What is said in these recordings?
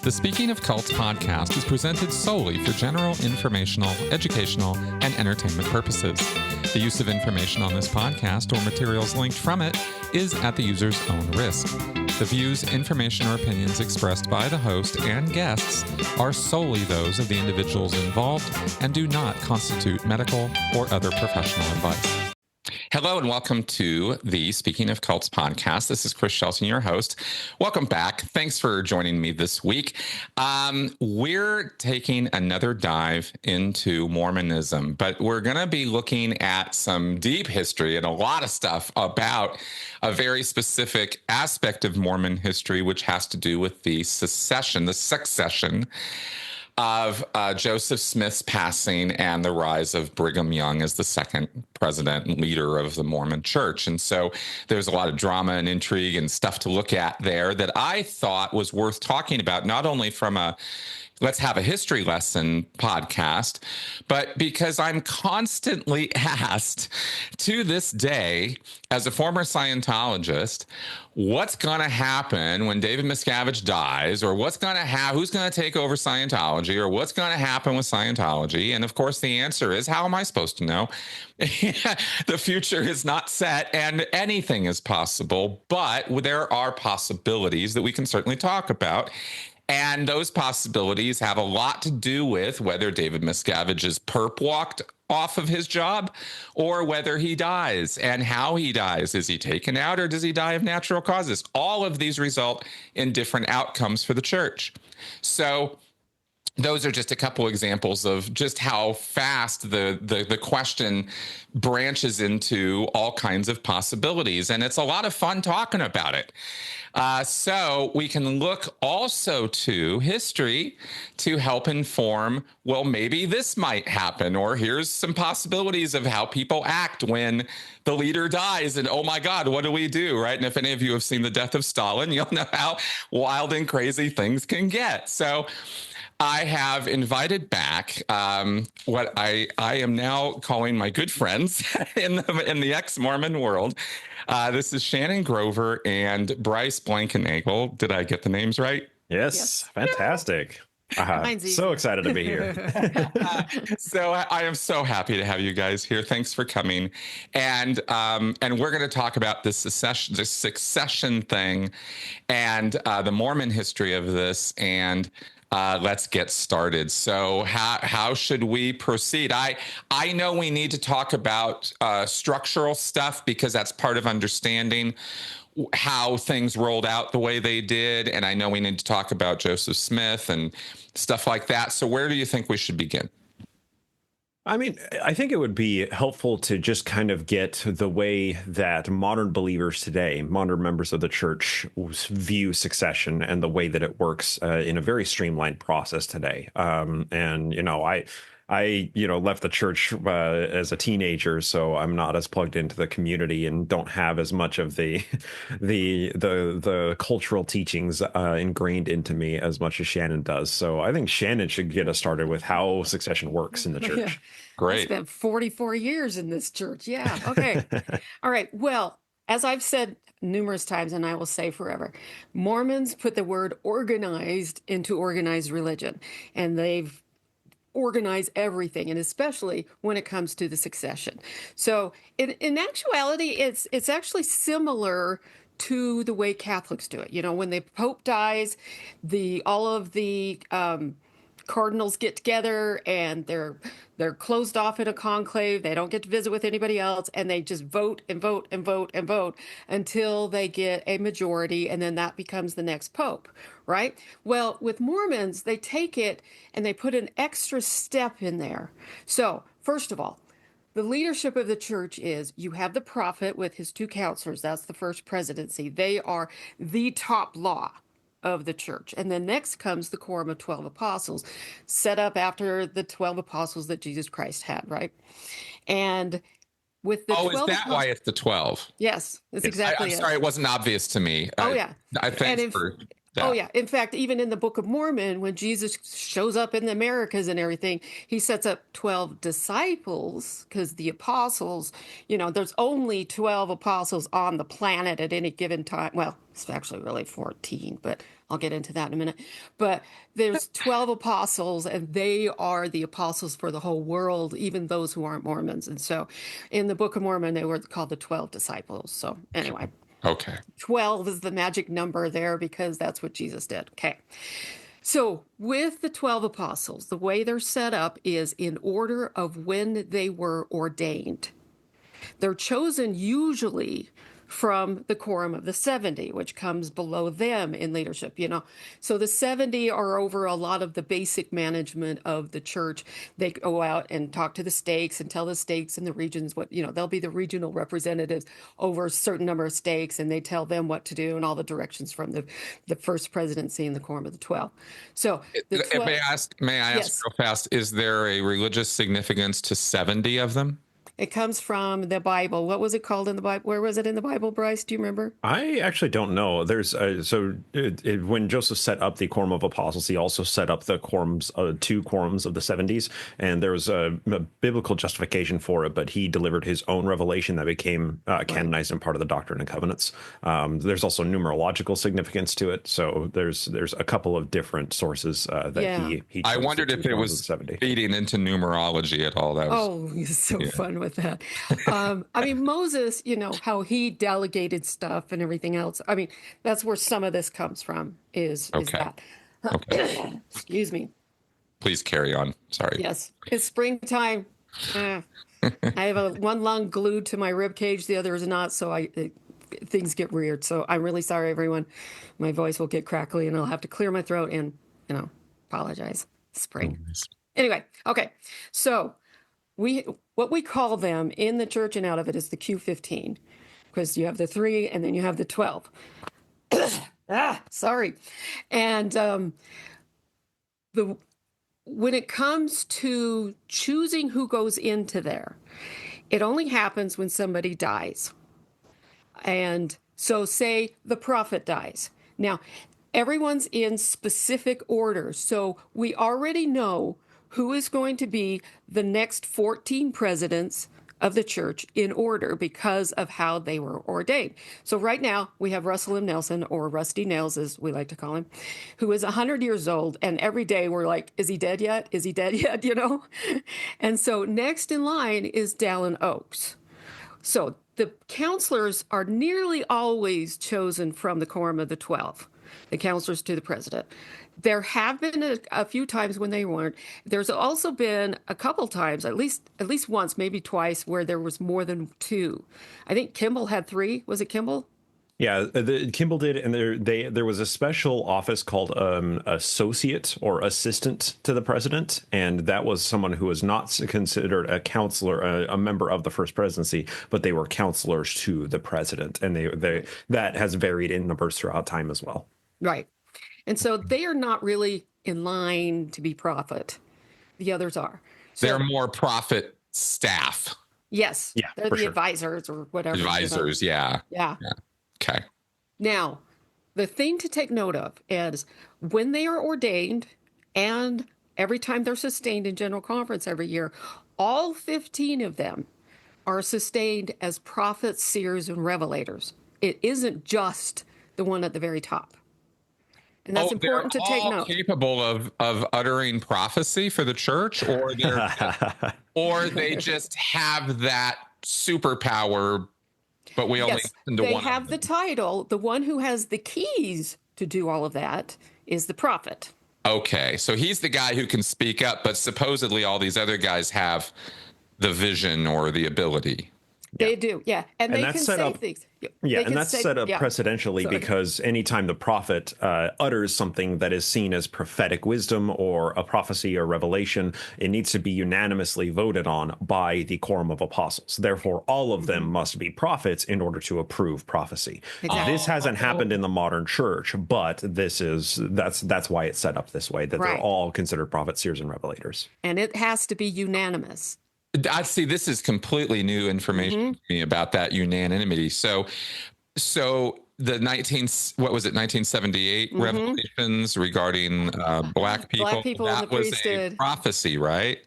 The Speaking of Cults podcast is presented solely for general informational, educational, and entertainment purposes. The use of information on this podcast or materials linked from it is at the user's own risk. The views, information, or opinions expressed by the host and guests are solely those of the individuals involved and do not constitute medical or other professional advice. Hello and welcome to the Speaking of Cults podcast. This is Chris Shelton, your host. Welcome back. Thanks for joining me this week. We're taking another dive into Mormonism, but we're going to be looking at some deep history and a lot of stuff about a very specific aspect of Mormon history, which has to do with the succession of Joseph Smith's passing and the rise of Brigham Young as the second president and leader of the Mormon Church. And so there's a lot of drama and intrigue and stuff to look at there that I thought was worth talking about, not only from a let's have a history lesson podcast, but because I'm constantly asked to this day, as a former Scientologist, what's going to happen when David Miscavige dies, or who's going to take over Scientology, or what's going to happen with Scientology? And of course, the answer is, how am I supposed to know? The future is not set and anything is possible, but there are possibilities that we can certainly talk about. And those possibilities have a lot to do with whether David Miscavige is perp walked off of his job or whether he dies and how he dies. Is he taken out or does he die of natural causes? All of these result in different outcomes for the church. So those are just a couple examples of just how fast the question branches into all kinds of possibilities. And it's a lot of fun talking about it. So we can look also to history to help inform, well, maybe this might happen, or here's some possibilities of how people act when the leader dies. And oh my God, what do we do, right? And if any of you have seen The Death of Stalin, you'll know how wild and crazy things can get. So I have invited back what I am now calling my good friends in the ex-Mormon world. This is Shannon Grover and Bryce Blankenangel. Did I get the names right? Yes. Fantastic. So excited to be here. So I am so happy to have you guys here. Thanks for coming. And we're going to talk about this succession thing and the Mormon history of this. And let's get started. So how should we proceed? I know we need to talk about structural stuff because that's part of understanding how things rolled out the way they did. And I know we need to talk about Joseph Smith and stuff like that. So where do you think we should begin? I mean, I think it would be helpful to just kind of get the way that modern believers today, modern members of the church, view succession and the way that it works in a very streamlined process today. I left the church as a teenager, so I'm not as plugged into the community and don't have as much of the cultural teachings ingrained into me as much as Shannon does. So I think Shannon should get us started with how succession works in the church. Yeah. Great. I spent 44 years in this church. Yeah. Okay. All right. Well, as I've said numerous times, and I will say forever, Mormons put the word organized into organized religion, and they've organize everything, and especially when it comes to the succession. So in actuality, it's actually similar to the way Catholics do it. You know, when the Pope dies, all of the cardinals get together and they're closed off in a conclave. They don't get to visit with anybody else, and they just vote and vote and vote and vote until they get a majority, and then that becomes the next pope, right? Well, with Mormons, they take it and they put an extra step in there. So, first of all, the leadership of the church is you have the prophet with his two counselors. That's the first presidency. They are the top law of the church. And then next comes the quorum of 12 apostles, set up after the 12 apostles that Jesus Christ had, right? And with the 12 is that why it's the 12? Yes, that's exactly I'm it. sorry, it wasn't obvious to me. Yeah. Thanks for that. Oh, yeah. In fact, even in the Book of Mormon, when Jesus shows up in the Americas and everything, he sets up 12 disciples because the apostles, there's only 12 apostles on the planet at any given time. Well, it's actually really 14, but I'll get into that in a minute. But there's 12 apostles, and they are the apostles for the whole world, even those who aren't Mormons. And so in the Book of Mormon, they were called the 12 disciples. So anyway, Okay. 12 is the magic number there because that's what Jesus did. Okay. So with the 12 apostles, the way they're set up is in order of when they were ordained. They're chosen usually from the quorum of the 70, which comes below them in leadership, you know. So the 70 are over a lot of the basic management of the church. They go out and talk to the stakes and tell the stakes in the regions what, you know, they'll be the regional representatives over a certain number of stakes, and they tell them what to do and all the directions from the first presidency in the quorum of the 12. So the 12, May I ask yes. real fast, is there a religious significance to 70 of them? It comes from the Bible. What was it called in the Bible? Where was it in the Bible, Bryce? Do you remember? I actually don't know. There's when Joseph set up the quorum of apostles, he also set up the quorums, two quorums of the 70s, and there was a biblical justification for it. But he delivered his own revelation that became canonized and part of the Doctrine and Covenants. There's also numerological significance to it. So there's a couple of different sources that he. I wondered if it was feeding into numerology at all. That was, he's so fun with that. I mean, Moses, you know, how he delegated stuff and everything else. I mean, that's where some of this comes from, is that. Okay. Excuse me. Please carry on. Sorry. Yes, it's springtime. I have one lung glued to my rib cage, the other is not, so things get weird. So I'm really sorry, everyone. My voice will get crackly, and I'll have to clear my throat and, you know, apologize. Spring. Anyway, okay. So what we call them in the church and out of it is the Q15, because you have the 3 and then you have the 12. Sorry. And when it comes to choosing who goes into there, it only happens when somebody dies. And so say the prophet dies. Now, everyone's in specific order. So we already know who is going to be the next 14 presidents of the church in order because of how they were ordained. So right now we have Russell M. Nelson, or Rusty Nails as we like to call him, who is 100 years old. And every day we're like, is he dead yet? Is he dead yet? You know? And so next in line is Dallin Oaks. So the counselors are nearly always chosen from the quorum of the 12, the counselors to the president. There have been a few times when they weren't. There's also been a couple times, at least once, maybe twice, where there was more than 2. I think Kimball had 3. Was it Kimball? Yeah, Kimball did, and there was a special office called associate or assistant to the president, and that was someone who was not considered a counselor, a member of the first presidency, but they were counselors to the president, and they that has varied in numbers throughout time as well. Right. And so they are not really in line to be prophet. The others are. So, they're more prophet staff. Yes. Yeah, they're the sure. advisors or whatever. Advisors, yeah. Okay. Now, the thing to take note of is when they are ordained and every time they're sustained in General Conference every year, all 15 of them are sustained as prophets, seers, and revelators. It isn't just the one at the very top. And that's important to take note. Capable of uttering prophecy for the church, or they just have that superpower, but we only listen to one. They have the title. The one who has the keys to do all of that is the prophet. Okay, so he's the guy who can speak up, but supposedly all these other guys have the vision or the ability. They do, yeah. And they can say things. Yeah, and that's set up precedentially because anytime the prophet utters something that is seen as prophetic wisdom or a prophecy or revelation, it needs to be unanimously voted on by the quorum of apostles. Therefore, all of them must be prophets in order to approve prophecy. Exactly. This hasn't happened in the modern church, but that's why it's set up this way, that they're all considered prophets, seers, and revelators. And it has to be unanimous. I see. This is completely new information to me about that unanimity. So the 1978 revelations regarding black people, that was a prophecy, right?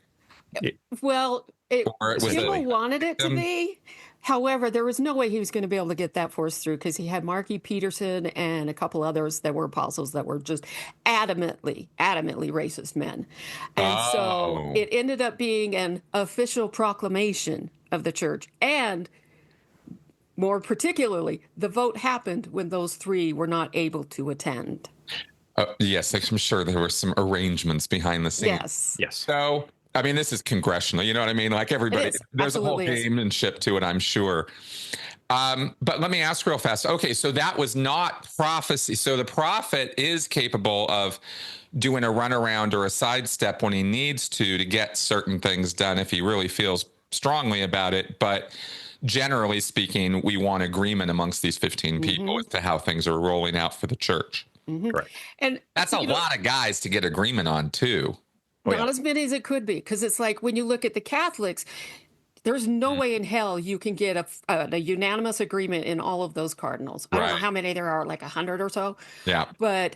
Well, Kimball wanted it to be, However, there was no way he was going to be able to get that force through because he had Marky Peterson and a couple others that were apostles that were just adamantly racist men. And so Oh. it ended up being an official proclamation of the church. And more particularly, the vote happened when those three were not able to attend. Yes, I'm sure there were some arrangements behind the scenes. Yes. Yes. So, I mean, this is congressional. You know what I mean? Like everybody, It is. there's a whole Absolutely is. gamemanship to it, I'm sure. But let me ask real fast. Okay, so that was not prophecy. So the prophet is capable of doing a runaround or a sidestep when he needs to get certain things done if he really feels strongly about it. But generally speaking, we want agreement amongst these 15 people as to how things are rolling out for the church. Correct. And That's a lot of guys to get agreement on, too. not as many as it could be, because it's like when you look at the Catholics, there's no way in hell you can get a unanimous agreement in all of those cardinals. I don't know Right. how many there are, like 100 or so. Yeah. But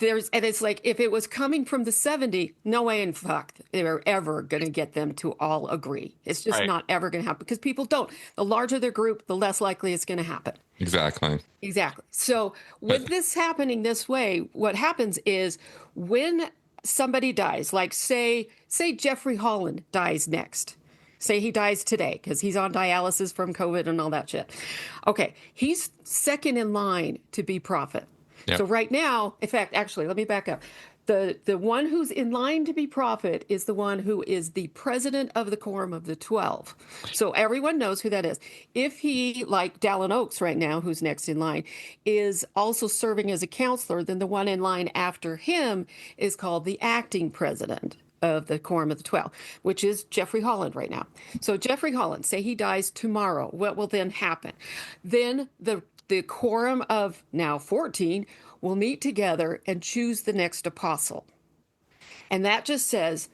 and it's like if it was coming from the 70, no way in fuck they're ever going to get them to all agree. It's just Right. not ever going to happen because people don't. The larger their group, the less likely it's going to happen. Exactly. Exactly. So with this happening this way, what happens is when somebody dies, like say Jeffrey Holland dies next. Say he dies today because he's on dialysis from COVID and all that shit. Okay, he's second in line to be prophet. Yep. So right now, in fact, actually, let me back up. The one who's in line to be prophet is the one who is the president of the Quorum of the 12. So everyone knows who that is. If he, like Dallin Oaks right now, who's next in line, is also serving as a counselor, then the one in line after him is called the acting president of the Quorum of the 12, which is Jeffrey Holland right now. So Jeffrey Holland, say he dies tomorrow, what will then happen? Then the quorum of now 14 will meet together and choose the next apostle. And that just says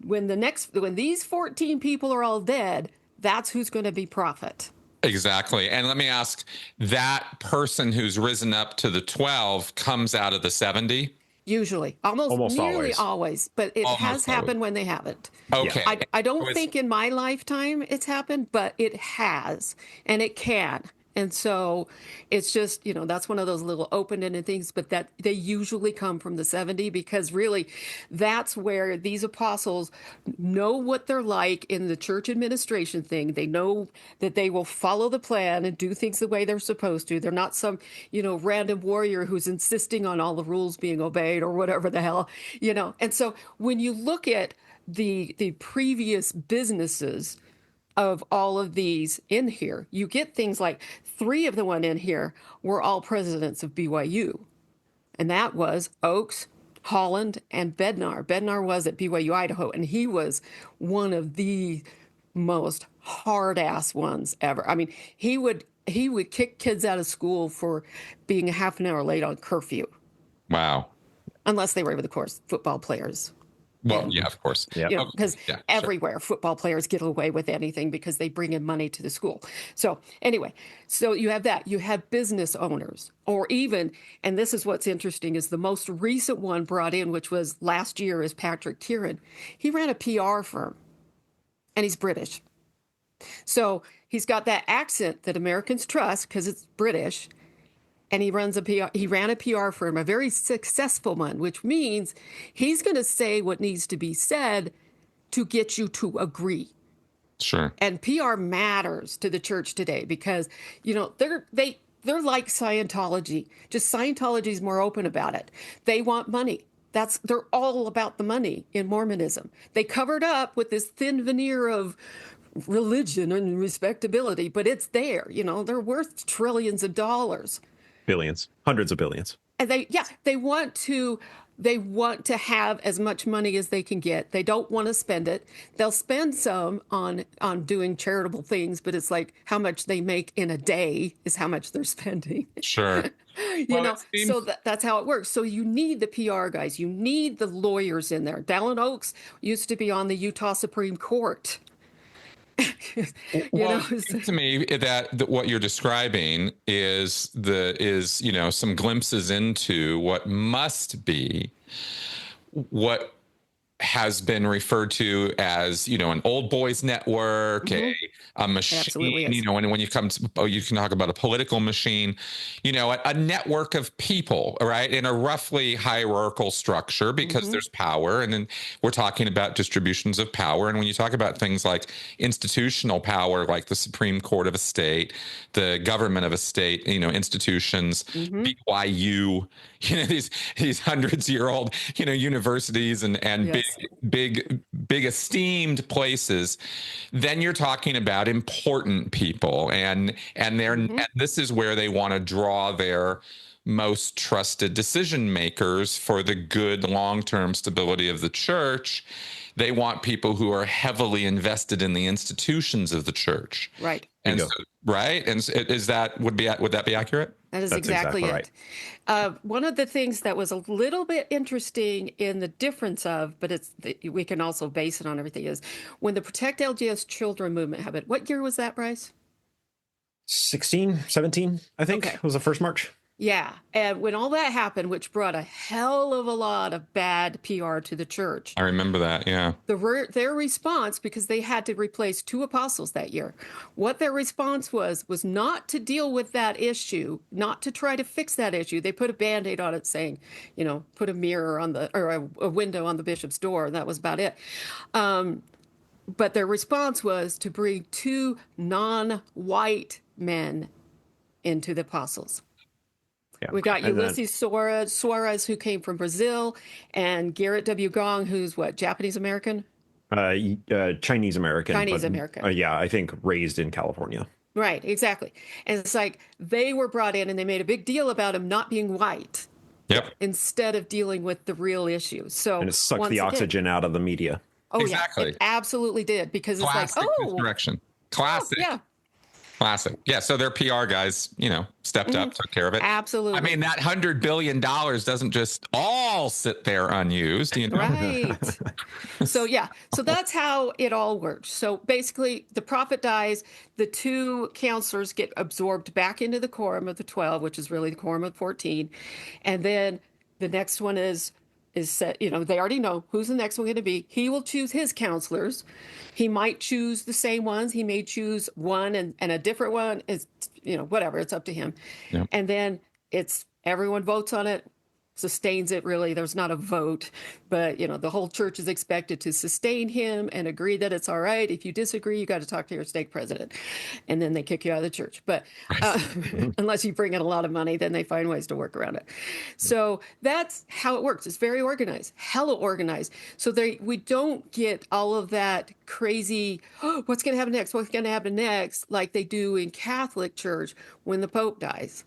when these 14 people are all dead, that's who's going to be prophet. Exactly. And let me ask, that person who's risen up to the 12 comes out of the 70? Usually, almost nearly always, but it has happened when they haven't. Okay. I don't think in my lifetime it's happened, but it has, and it can. And so it's just, that's one of those little open-ended things, but that they usually come from the 70 because really that's where these apostles know what they're like in the church administration thing. They know that they will follow the plan and do things the way they're supposed to. They're not some, random warrior who's insisting on all the rules being obeyed or whatever the hell, And so when you look at the previous businesses of all of these in here, you get things like 3 of the one in here were all presidents of BYU. And that was Oaks, Holland, and Bednar. Bednar was at BYU, Idaho, and he was one of the most hard-ass ones ever. I mean, he would kick kids out of school for being a half an hour late on curfew. Wow. Unless they were, of course, football players. Well, yeah, of course. Yeah. Because everywhere football players get away with anything because they bring in money to the school. So anyway, so you have that. You have business owners or even, and this is what's interesting, is the most recent one brought in, which was last year, is Patrick Kieran. He ran a PR firm and he's British. So he's got that accent that Americans trust because it's British. And he ran a PR firm, a very successful one, which means he's going to say what needs to be said to get you to agree. Sure. And PR matters to the church today because, they're like Scientology. Just Scientology is more open about it. They want money. They're all about the money in Mormonism. They covered up with this thin veneer of religion and respectability, but it's there. They're worth trillions of dollars. Billions, hundreds of billions. And they want to have as much money as they can get. They don't want to spend it. They'll spend some on doing charitable things, but it's like how much they make in a day is how much they're spending. Sure. So that's how it works. So you need the PR guys. You need the lawyers in there. Dallin Oaks used to be on the Utah Supreme Court. It seems to me that what you're describing is some glimpses into what must be what has been referred to as, an old boys network, a machine, absolutely is. and when you come to, you can talk about a political machine, a network of people, right, in a roughly hierarchical structure, because there's power. And then we're talking about distributions of power. And when you talk about things like institutional power, like the Supreme Court of a state, the government of a state, institutions, BYU, these hundreds-year-old, universities and Yes. big esteemed places, then you're talking about important people, and this is where they want to draw their most trusted decision makers for the good long-term stability of the church. They want people who are heavily invested in the institutions of the church. Right. And so, right? And would that be accurate? That is That's exactly exactly it. One of the things that was a little bit interesting in the difference of, but we can also base it on everything, is when the Protect LGS Children movement happened. What year was that, Bryce? 16, 17, I think, was the first march. Yeah. And when all that happened, which brought a hell of a lot of bad PR to the church. I remember that, yeah. Their response, because they had to replace 2 apostles that year, what their response was not to deal with that issue, not to try to fix that issue. They put a Band-Aid on it saying, put a mirror on a window on the bishop's door. And that was about it. But their response was to bring 2 non-white men into the apostles. Yeah. We got Ulysses Suarez, who came from Brazil, and Garrett W. Gong, who's what, Japanese American? Chinese American. Chinese American. Yeah, I think raised in California. Right, exactly. And it's like they were brought in and they made a big deal about him not being white. Yep. Instead of dealing with the real issue. So and it sucked the oxygen out of the media. Oh, exactly. Yeah, it absolutely did, because Classic it's like, misdirection. Classic. Yeah. Classic. Yeah. So their PR guys, stepped up, took care of it. Absolutely. I mean, that $100 billion doesn't just all sit there unused, Right. So that's how it all works. So basically, the prophet dies. The 2 counselors get absorbed back into the quorum of the 12, which is really the quorum of 14. And then the next one is set, they already know who's the next one going to be. He will choose his counselors. He might choose the same ones. He may choose one and a different one. Is whatever. It's up to him. Yep. And then everyone votes on it, sustains it. Really, there's not a vote, but the whole church is expected to sustain him and agree that it's all right. If you disagree, you got to talk to your stake president, and then they kick you out of the church. But unless you bring in a lot of money, then they find ways to work around it. So that's how it works. It's very organized, hella organized. So we don't get all of that crazy, what's going to happen next? What's going to happen next? Like they do in Catholic Church when the Pope dies.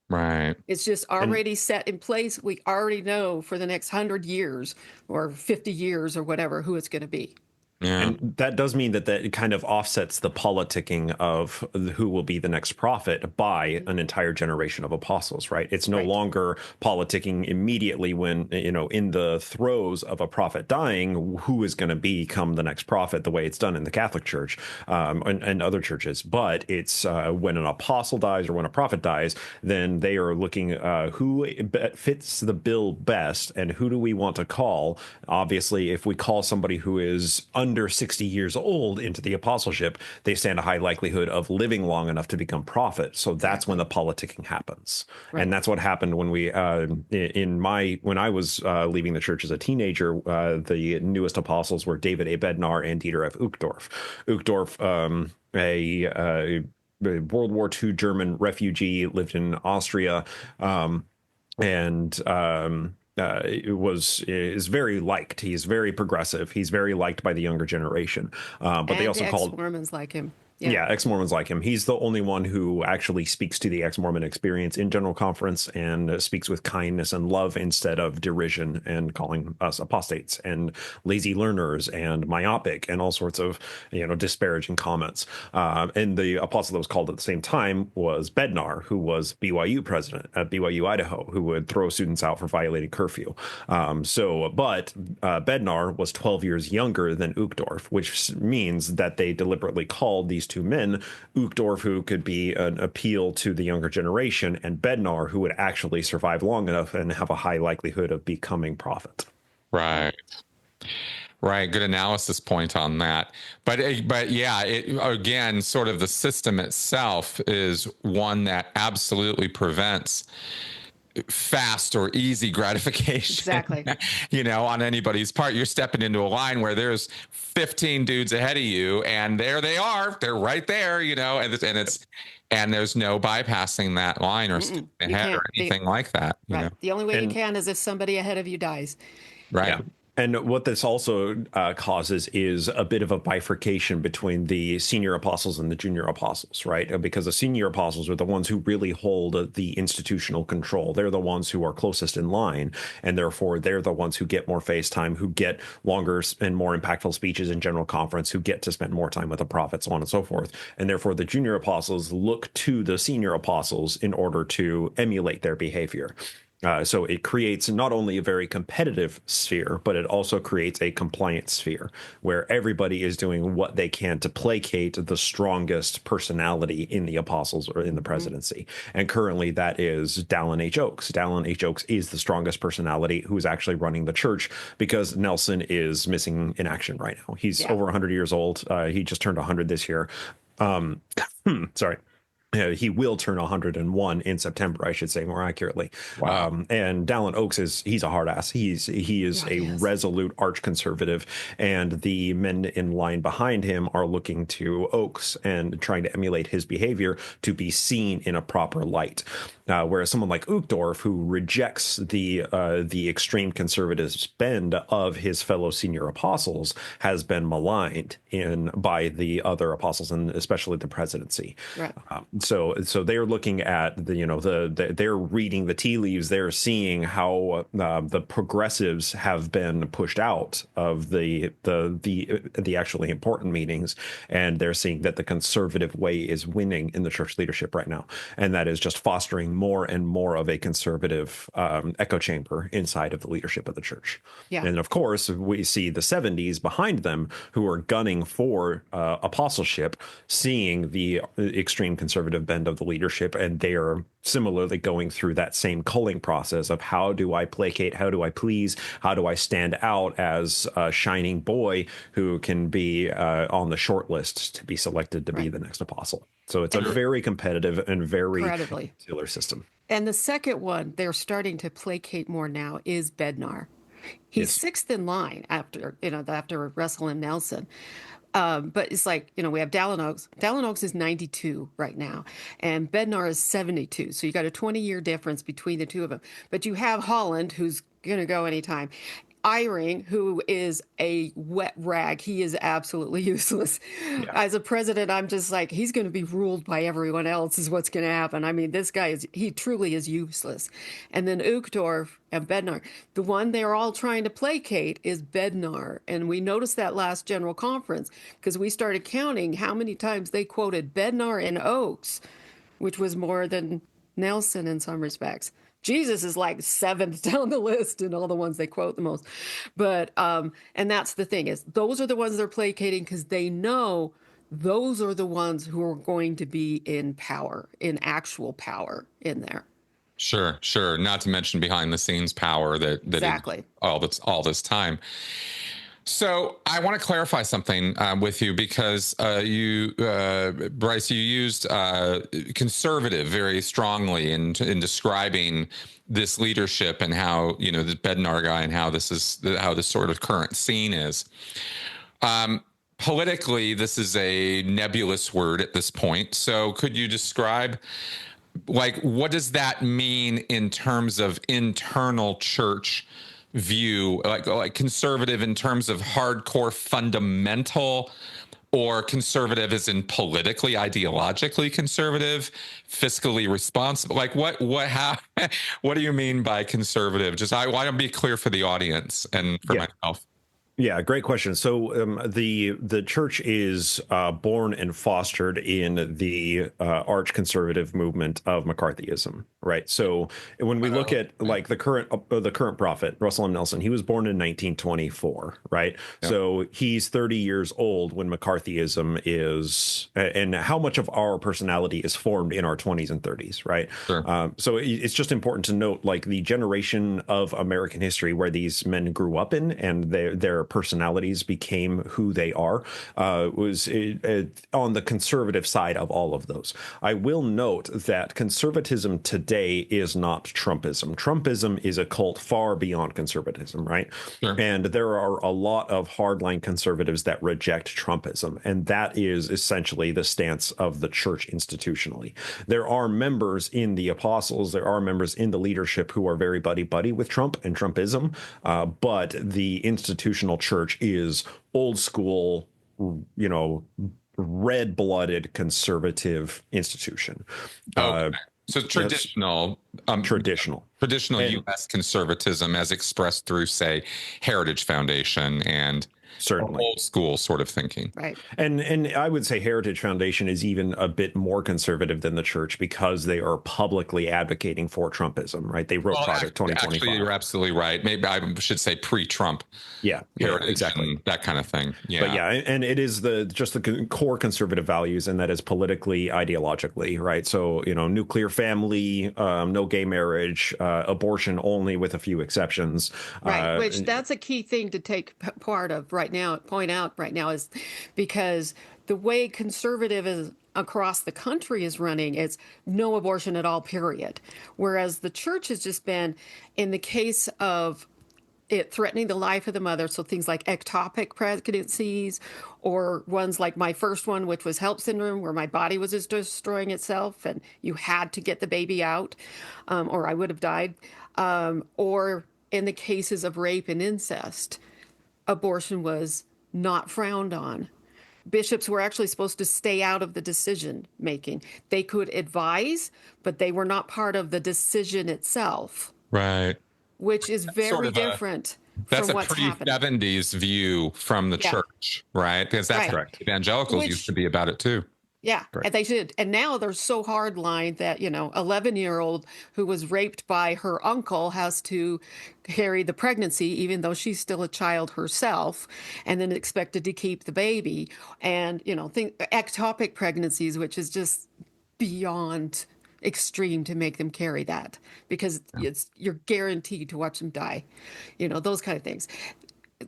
Right. It's just already set in place. We already know for the next 100 years or 50 years or whatever who it's going to be. Yeah. And that does mean that it kind of offsets the politicking of who will be the next prophet by an entire generation of apostles, right? It's no longer politicking immediately when, in the throes of a prophet dying, who is going to become the next prophet, the way it's done in the Catholic Church and other churches. But it's when an apostle dies or when a prophet dies, then they are looking who fits the bill best and who do we want to call. Obviously, if we call somebody who is under 60 years old into the apostleship, they stand a high likelihood of living long enough to become prophet. So that's when the politicking happens. Right. And that's what happened when when I was leaving the church as a teenager. The newest apostles were David A. Bednar and Dieter F. Uchtdorf. Uchtdorf, a World War II German refugee, lived in Austria, is very liked. He's very progressive. He's very liked by the younger generation. But they also called Mormons like him. Yeah, ex-Mormons like him. He's the only one who actually speaks to the ex-Mormon experience in General Conference and speaks with kindness and love instead of derision and calling us apostates and lazy learners and myopic and all sorts of, disparaging comments. And the apostle that was called at the same time was Bednar, who was BYU president at BYU, Idaho, who would throw students out for violating curfew. But Bednar was 12 years younger than Uchtdorf, which means that they deliberately called these 2 men, Uchtdorf, who could be an appeal to the younger generation, and Bednar, who would actually survive long enough and have a high likelihood of becoming prophet. Right. Right, good analysis point on that. But yeah, it again, sort of the system itself is one that absolutely prevents fast or easy gratification. Exactly. On anybody's part. You're stepping into a line where there's 15 dudes ahead of you, and there they are. They're right there, and there's no bypassing that line or stepping You ahead or can't. anything like that. Right. The only way you And can is if somebody ahead of you dies. Right. yeah. And what this also causes is a bit of a bifurcation between the senior apostles and the junior apostles, right? Because the senior apostles are the ones who really hold the institutional control. They're the ones who are closest in line, and therefore they're the ones who get more face time, who get longer and more impactful speeches in general conference, who get to spend more time with the prophets, so on and so forth. And therefore the junior apostles look to the senior apostles in order to emulate their behavior. So it creates not only a very competitive sphere, but it also creates a compliant sphere where everybody is doing what they can to placate the strongest personality in the apostles or in the presidency. And currently that is Dallin H. Oaks. Dallin H. Oaks is the strongest personality who is actually running the church because Nelson is missing in action right now. He's over 100 years old. He just turned 100 this year. Sorry. He will turn 101 in September, I should say more accurately. Wow. And Dallin Oaks he's a hard ass. He is a resolute arch conservative, and the men in line behind him are looking to Oaks and trying to emulate his behavior to be seen in a proper light. Whereas someone like Uchtdorf, who rejects the extreme conservative bend of his fellow senior apostles, has been maligned by the other apostles and especially the presidency. Right. So they're looking at they're reading the tea leaves. They're seeing how the progressives have been pushed out of the actually important meetings, and they're seeing that the conservative way is winning in the church leadership right now, and that is just fostering more and more of a conservative echo chamber inside of the leadership of the church. Yeah. And of course, we see the 70s behind them who are gunning for apostleship, seeing the extreme conservative bend of the leadership, and they are similarly going through that same culling process of how do I placate, how do I please, how do I stand out as a shining boy who can be on the short list to be selected to be the next apostle. So it's a very competitive and very particular system. And the second one they're starting to placate more now is Bednar. He's sixth in line after Russell and Nelson. But it's like, we have Dallin Oaks. Dallin Oaks is 92 right now, and Bednar is 72. So you got a 20-year difference between the two of them. But you have Holland, who's going to go anytime. Eyring, who is a wet rag. He is absolutely useless. Yeah. As a president, I'm just like, he's going to be ruled by everyone else is what's going to happen. I mean, this guy he truly is useless. And then Uchtdorf and Bednar, the one they're all trying to placate is Bednar. And we noticed that last general conference because we started counting how many times they quoted Bednar and Oaks, which was more than Nelson in some respects. Jesus is like seventh down the list in all the ones they quote the most. But, and that's the thing is those are the ones they're placating because they know those are the ones who are going to be in power, in actual power in there. Sure. Not to mention behind the sines power that exactly all this time. So I want to clarify something with you because you, Bryce, you used conservative very strongly in describing this leadership and how the Bednar guy and how this sort of current scene is. Politically, this is a nebulous word at this point. So could you describe, what does that mean in terms of internal church view, like conservative in terms of hardcore fundamental, or conservative as in politically, ideologically conservative, fiscally responsible? What do you mean by conservative? Just I want to be clear for the audience and for myself. Yeah, great question. So the church is born and fostered in the arch conservative movement of McCarthyism, right? So when we look at the current prophet, Russell M. Nelson, he was born in 1924, right? Yep. So he's 30 years old when McCarthyism is, and how much of our personality is formed in our 20s and 30s, right? Sure. So it's just important to note, the generation of American history where these men grew up in, and their personalities became who they are, was on the conservative side of all of those. I will note that conservatism today is not Trumpism. Trumpism is a cult far beyond conservatism, right? Sure. And there are a lot of hardline conservatives that reject Trumpism, and that is essentially the stance of the church institutionally. There are members in the apostles, there are members in the leadership who are very buddy-buddy with Trump and Trumpism, but the institutional church is old school, red-blooded conservative institution. Okay. So traditional, traditional U.S. conservatism as expressed through, say, Heritage Foundation and certainly old school sort of thinking. Right. And I would say Heritage Foundation is even a bit more conservative than the church because they are publicly advocating for Trumpism, right? They wrote Project 2025. Actually, you're absolutely right. Maybe I should say pre-Trump. Yeah, exactly. That kind of thing. Yeah. But yeah, and it is just the core conservative values, and that is politically, ideologically, right? So, nuclear family, no gay marriage, abortion only with a few exceptions. Right, which that's a key thing to take point out right now is because the way conservative is across the country is running, it's no abortion at all, period. Whereas the church has just been, in the case of it threatening the life of the mother, so things like ectopic pregnancies, or ones like my first one, which was HELLP syndrome, where my body was just destroying itself and you had to get the baby out, or I would have died, or in the cases of rape and incest, abortion was not frowned on. Bishops were actually supposed to stay out of the decision making. They could advise, but they were not part of the decision itself. Right. Which is very different from what's happening. That's a pre-70s view from the church, right? Because that's correct. Evangelicals used to be about it too. Yeah, and they should. And now they're so hardline that, 11-year-old who was raped by her uncle has to carry the pregnancy, even though she's still a child herself, and then expected to keep the baby. And, ectopic pregnancies, which is just beyond extreme to make them carry that, because you're guaranteed to watch them die, those kind of things.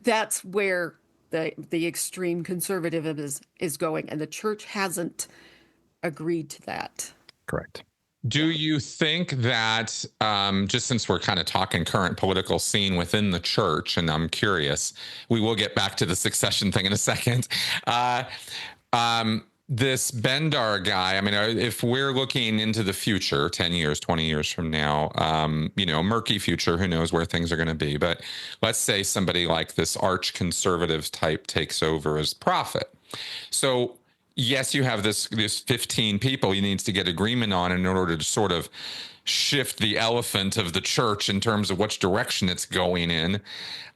That's where the extreme conservatism is going, and the church hasn't agreed to that. Correct. Do you think that, just since we're kind of talking current political scene within the church, and I'm curious, we will get back to the succession thing in a second. This Bendar guy, I mean, if we're looking into the future, 10 years, 20 years from now, murky future, who knows where things are going to be. But let's say somebody like this arch conservative type takes over as prophet. So yes, you have this 15 people he needs to get agreement on in order to sort of shift the elephant of the church in terms of which direction it's going in.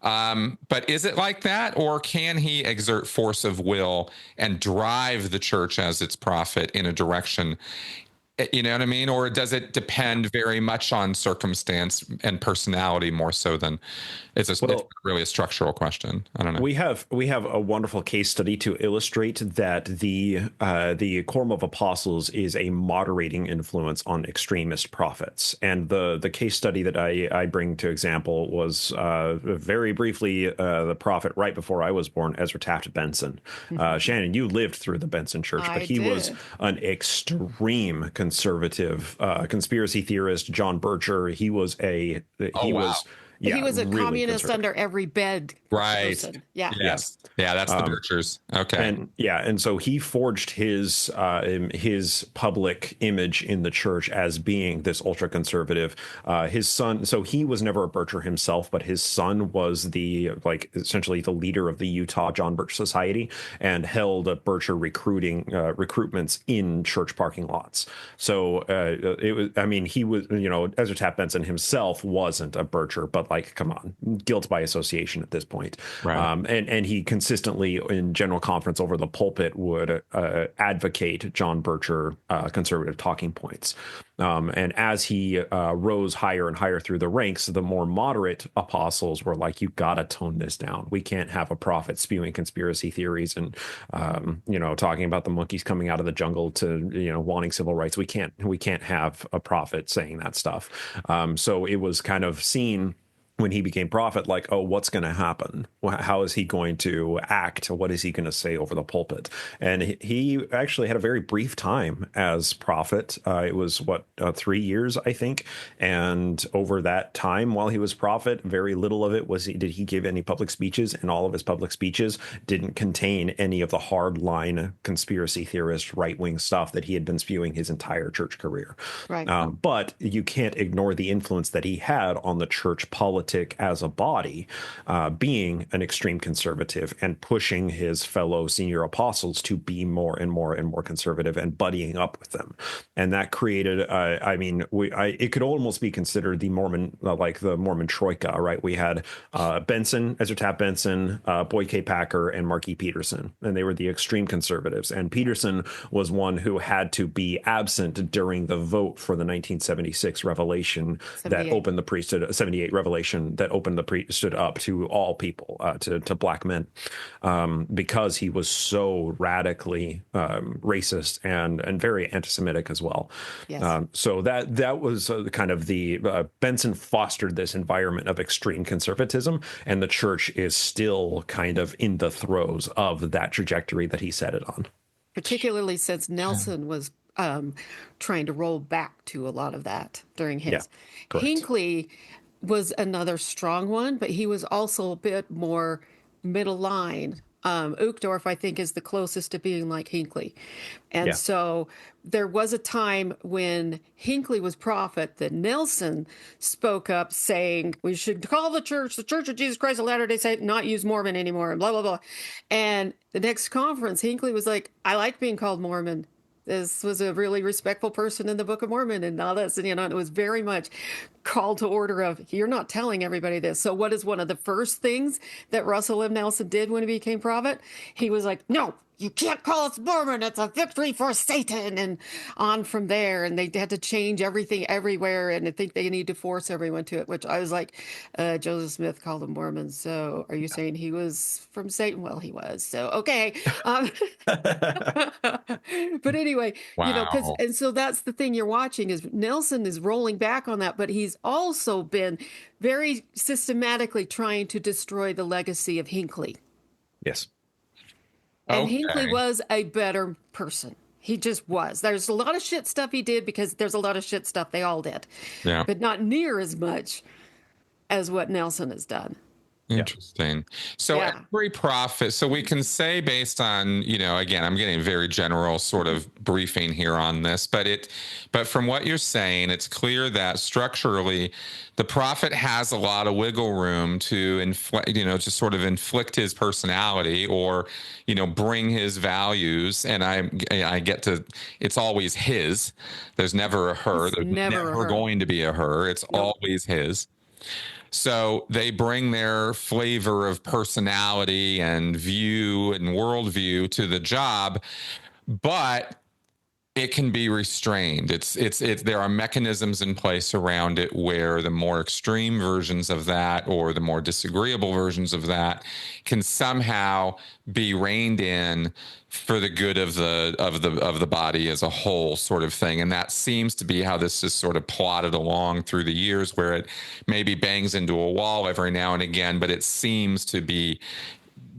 But is it like that, or can he exert force of will and drive the church as its prophet in a direction? You know what I mean? Or does it depend very much on circumstance and personality more so than it's really a structural question? I don't know. We have a wonderful case study to illustrate that the Quorum of Apostles is a moderating influence on extremist prophets. And the case study that I bring to example was very briefly the prophet right before I was born, Ezra Taft Benson. Shannon, you lived through the Benson Church, but he was an extreme conservative conspiracy theorist. John Bircher, he was a communist under every bed. Right. Person. Yeah. Yes. Yeah, that's the Birchers. Okay. And so he forged his public image in the church as being this ultra conservative. His son, so he was never a Bircher himself, but his son was essentially the leader of the Utah John Birch Society and held a Bircher recruitments in church parking lots. So he was, Ezra Taft Benson himself wasn't a Bircher, but come on, guilt by association at this point. Right. And he consistently in general conference over the pulpit would advocate John Bircher conservative talking points. And as he rose higher and higher through the ranks, the more moderate apostles were like, you got to tone this down. We can't have a prophet spewing conspiracy theories and, talking about the monkeys coming out of the jungle to, wanting civil rights. We can't have a prophet saying that stuff. So it was kind of seen when he became prophet, like, oh, what's going to happen? How is he going to act? What is he going to say over the pulpit? And he actually had a very brief time as prophet. It was 3 years, I think. And over that time, while he was prophet, very little of it did he give any public speeches, and all of his public speeches didn't contain any of the hardline conspiracy theorist right-wing stuff that he had been spewing his entire church career. Right. But you can't ignore the influence that he had on the church politic as a body, being an extreme conservative and pushing his fellow senior apostles to be more and more and more conservative and buddying up with them. And that created, it could almost be considered the Mormon, like the Mormon troika, right? We had Ezra Taft Benson, Boyd K. Packer, and Mark E. Peterson, and they were the extreme conservatives. And Peterson was one who had to be absent during the vote for the 1976 revelation that opened the priesthood, 78 revelation that opened the priesthood up to all people, to black men, because he was so radically racist and very anti-Semitic as well. Yes. So that was kind of the Benson fostered this environment of extreme conservatism, and the church is still kind of in the throes of that trajectory that he set it on. Particularly since Nelson was trying to roll back to a lot of that during his. Yeah, Hinckley was another strong one, but he was also a bit more middle line. Uchtdorf, I think, is the closest to being like Hinckley. And so there was a time when Hinckley was prophet that Nelson spoke up saying we should call the Church of Jesus Christ of Latter-day Saints, not use Mormon anymore, and blah, blah, blah. And the next conference, Hinckley was like, I like being called Mormon. This was a really respectful person in the Book of Mormon and all this. And, it was very much call to order of, you're not telling everybody this. So what is one of the first things that Russell M. Nelson did when he became prophet? He was like, no, you can't call us Mormon. It's a victory for Satan. And on from there. And they had to change everything everywhere. And I think they need to force everyone to it, which I was like, Joseph Smith called them Mormons. So are you saying he was from Satan? Well, he was. So, okay. But anyway, Wow. and so that's the thing you're watching is Nelson is rolling back on that, but he's also been very systematically trying to destroy the legacy of Hinckley. Yes. And Hinckley was a better person. He just was. There's a lot of shit stuff he did because there's a lot of shit stuff they all did. Yeah. But not near as much as what Nelson has done. Interesting. So every prophet, so we can say based on, again, I'm getting very general sort of briefing here on this, but from what you're saying, it's clear that structurally the prophet has a lot of wiggle room to inflict, to sort of inflict his personality or, bring his values. And I get to, it's always his. There's never a her. There's never going to be a her. It's always his. So they bring their flavor of personality and view and worldview to the job, but it can be restrained. There are mechanisms in place around it where the more extreme versions of that or the more disagreeable versions of that can somehow be reined in for the good of the body as a whole, sort of thing. And that seems to be how this is sort of plotted along through the years, where it maybe bangs into a wall every now and again, but it seems to be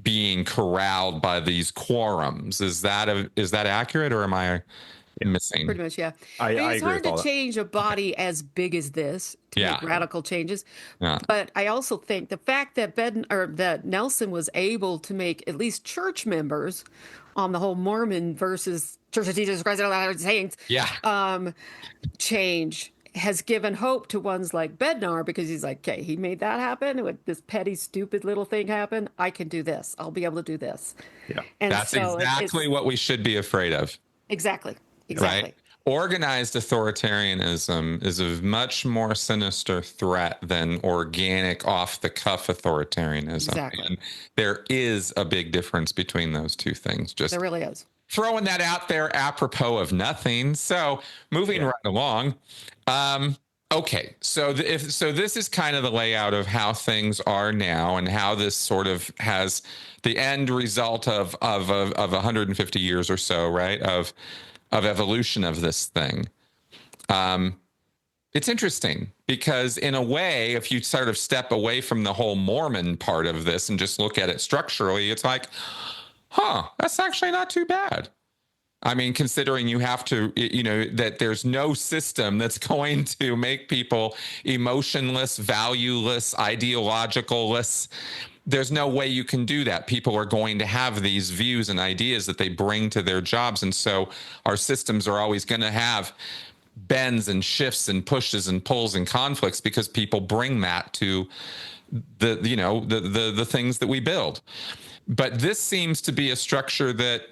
being corralled by these quorums. Is that accurate, or am I missing? Pretty much, yeah. I it's agree hard with all to that. change a body as big as this to make radical changes. Yeah. But I also think the fact that that Nelson was able to make at least church members on the whole Mormon versus Church of Jesus Christ of Latter-day Saints change has given hope to ones like Bednar, because he's like, okay, he made that happen with this petty, stupid little thing happen. I can do this. I'll be able to do this. Yeah. And That's so exactly what we should be afraid of. Exactly. Right? Organized authoritarianism is a much more sinister threat than organic, off-the-cuff authoritarianism. Exactly. And there is a big difference between those two things. Just there really is. Throwing that out there apropos of nothing. So moving right along. Okay, so this is kind of the layout of how things are now, and how this sort of has the end result of 150 years or so, right, of evolution of this thing. It's interesting because in a way, if you sort of step away from the whole Mormon part of this and just look at it structurally, it's like, that's actually not too bad. I mean, considering you have to, that there's no system that's going to make people emotionless, valueless, ideologicalless. There's no way you can do that. People are going to have these views and ideas that they bring to their jobs. And so our systems are always going to have bends and shifts and pushes and pulls and conflicts because people bring that to the things that we build. But this seems to be a structure that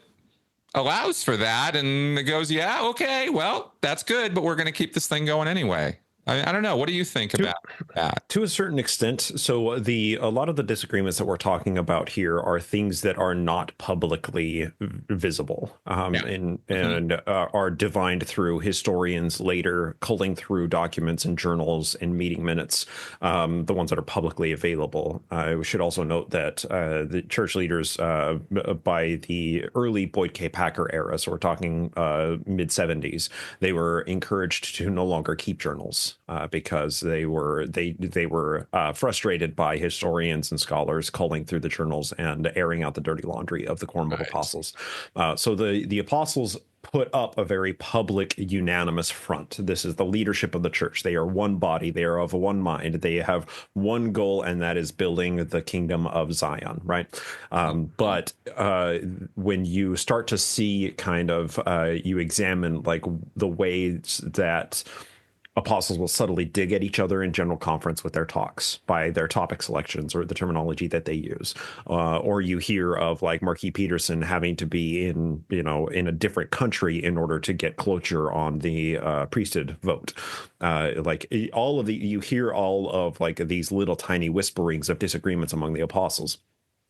allows for that, and it goes, yeah, okay, well, that's good, but we're going to keep this thing going anyway. I don't know. What do you think about that? To a certain extent. So a lot of the disagreements that we're talking about here are things that are not publicly visible, and are divined through historians later culling through documents and journals and meeting minutes, the ones that are publicly available. We should also note that the church leaders by the early Boyd K. Packer era, so we're talking mid 70s, they were encouraged to no longer keep journals. Because they were frustrated by historians and scholars culling through the journals and airing out the dirty laundry of the Quorum of Apostles. So the apostles put up a very public, unanimous front. This is the leadership of the church. They are one body. They are of one mind. They have one goal, and that is building the kingdom of Zion, right? But when you start to see kind of, you examine like the ways that apostles will subtly dig at each other in general conference with their talks by their topic selections or the terminology that they use. Or you hear of like Marquis Peterson having to be in a different country in order to get cloture on the priesthood vote. You hear all of like these little tiny whisperings of disagreements among the apostles.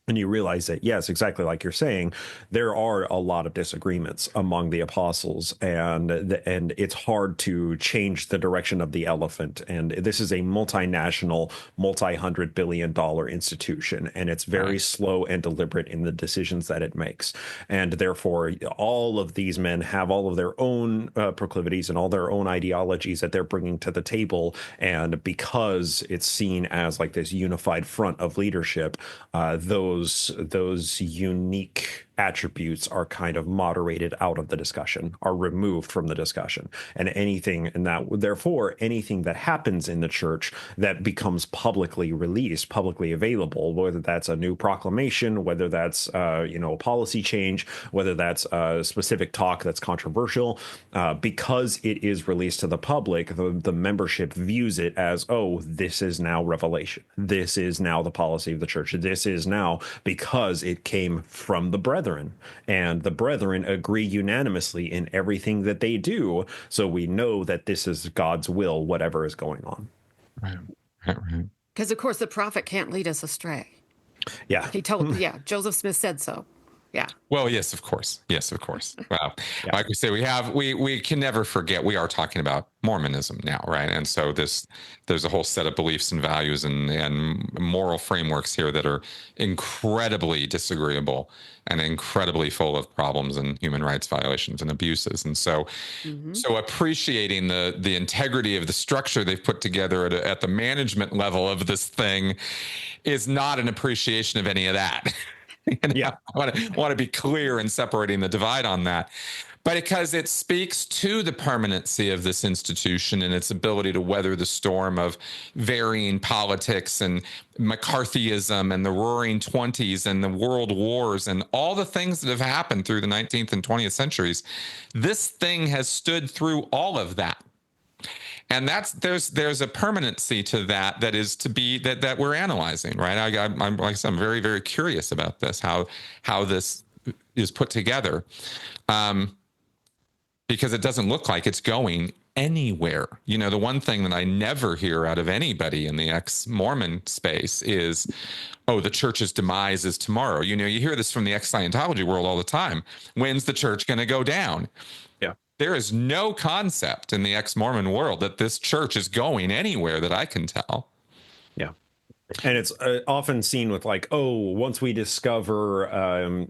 And you realize that, yes, exactly like you're saying, there are a lot of disagreements among the apostles, and it's hard to change the direction of the elephant. And this is a multinational, multi-$100 billion institution, and it's very slow and deliberate in the decisions that it makes. And therefore, all of these men have all of their own proclivities and all their own ideologies that they're bringing to the table. And because it's seen as like this unified front of leadership, those unique attributes are kind of moderated out of the discussion, are removed from the discussion, and anything that happens in the church that becomes publicly released, publicly available, whether that's a new proclamation, whether that's a policy change, whether that's a specific talk that's controversial, because it is released to the public, the membership views it as, oh, this is now revelation, this is now the policy of the church, this is now because it came from the brethren. And the brethren agree unanimously in everything that they do. So we know that this is God's will, whatever is going on. Right. Because, of course, the prophet can't lead us astray. Yeah. Joseph Smith said so. Yeah. Well, yes, of course. Wow. Yeah. Like we say, we can never forget we are talking about Mormonism now, right? And so there's a whole set of beliefs and values and moral frameworks here that are incredibly disagreeable and incredibly full of problems and human rights violations and abuses. And so, so appreciating the integrity of the structure they've put together at the management level of this thing is not an appreciation of any of that. I want to be clear in separating the divide on that. But because it speaks to the permanency of this institution and its ability to weather the storm of varying politics and McCarthyism and the Roaring Twenties and the world wars and all the things that have happened through the 19th and 20th centuries, this thing has stood through all of that. And there's a permanency to that is to be that we're analyzing, right? I'm like I said, I'm very, very curious about this, how this is put together, because it doesn't look like it's going anywhere. The one thing that I never hear out of anybody in the ex-Mormon space is, oh, the church's demise is tomorrow. You hear this from the ex-Scientology world all the time. When's the church going to go down? There is no concept in the ex-Mormon world that this church is going anywhere that I can tell. Yeah. And it's often seen with like, oh, once we discover,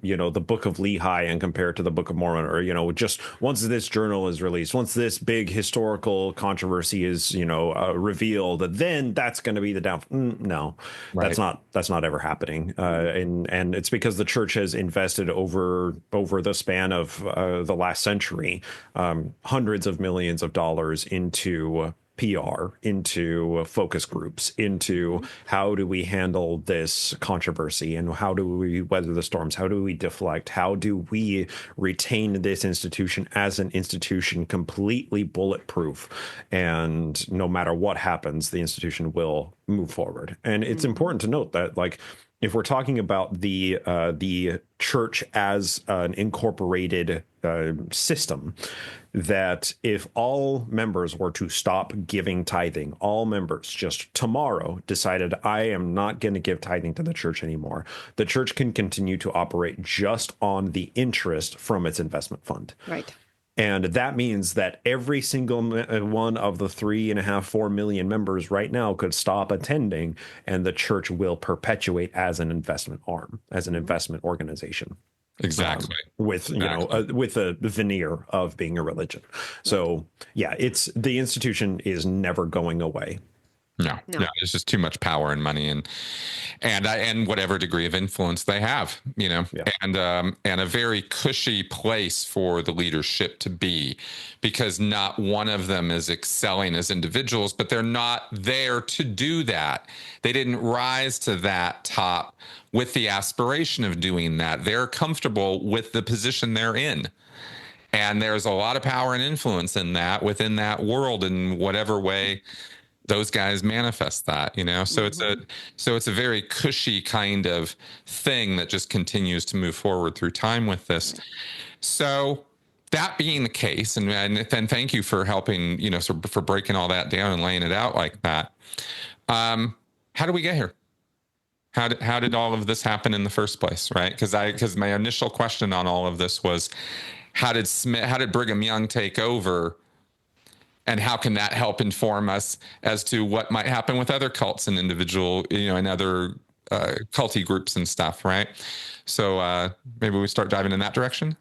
the Book of Lehi and compare it to the Book of Mormon, or, just once this journal is released, once this big historical controversy is, revealed, then that's going to be the downfall. No, Right. that's not ever happening. And it's because the church has invested over the span of the last century, hundreds of millions of dollars into PR, into focus groups, into how do we handle this controversy and how do we weather the storms? How do we deflect? How do we retain this institution as an institution completely bulletproof? And no matter what happens, the institution will move forward. And it's important to note that, like, if we're talking about the church as an incorporated system, that if all members were to stop giving tithing, all members just tomorrow decided, I am not going to give tithing to the church anymore, the church can continue to operate just on the interest from its investment fund. Right. And that means that every single one of the 3.5, 4 million members right now could stop attending, and the church will perpetuate as an investment arm, as an investment organization. Exactly. With with a veneer of being a religion. So yeah, it's the institution is never going away. No, there's just too much power and money and whatever degree of influence they have, and a very cushy place for the leadership to be, because not one of them is excelling as individuals, but they're not there to do that. They didn't rise to that top with the aspiration of doing that. They're comfortable with the position they're in. And there's a lot of power and influence in that, within that world, in whatever way those guys manifest that, so it's a very cushy kind of thing that just continues to move forward through time with this. So that being the case, and then thank you for helping, for breaking all that down and laying it out like that. How did we get here? How did all of this happen in the first place, right? Because my initial question on all of this was, how did Brigham Young take over? And how can that help inform us as to what might happen with other cults and individual, and other culty groups and stuff, right? So maybe we start diving in that direction.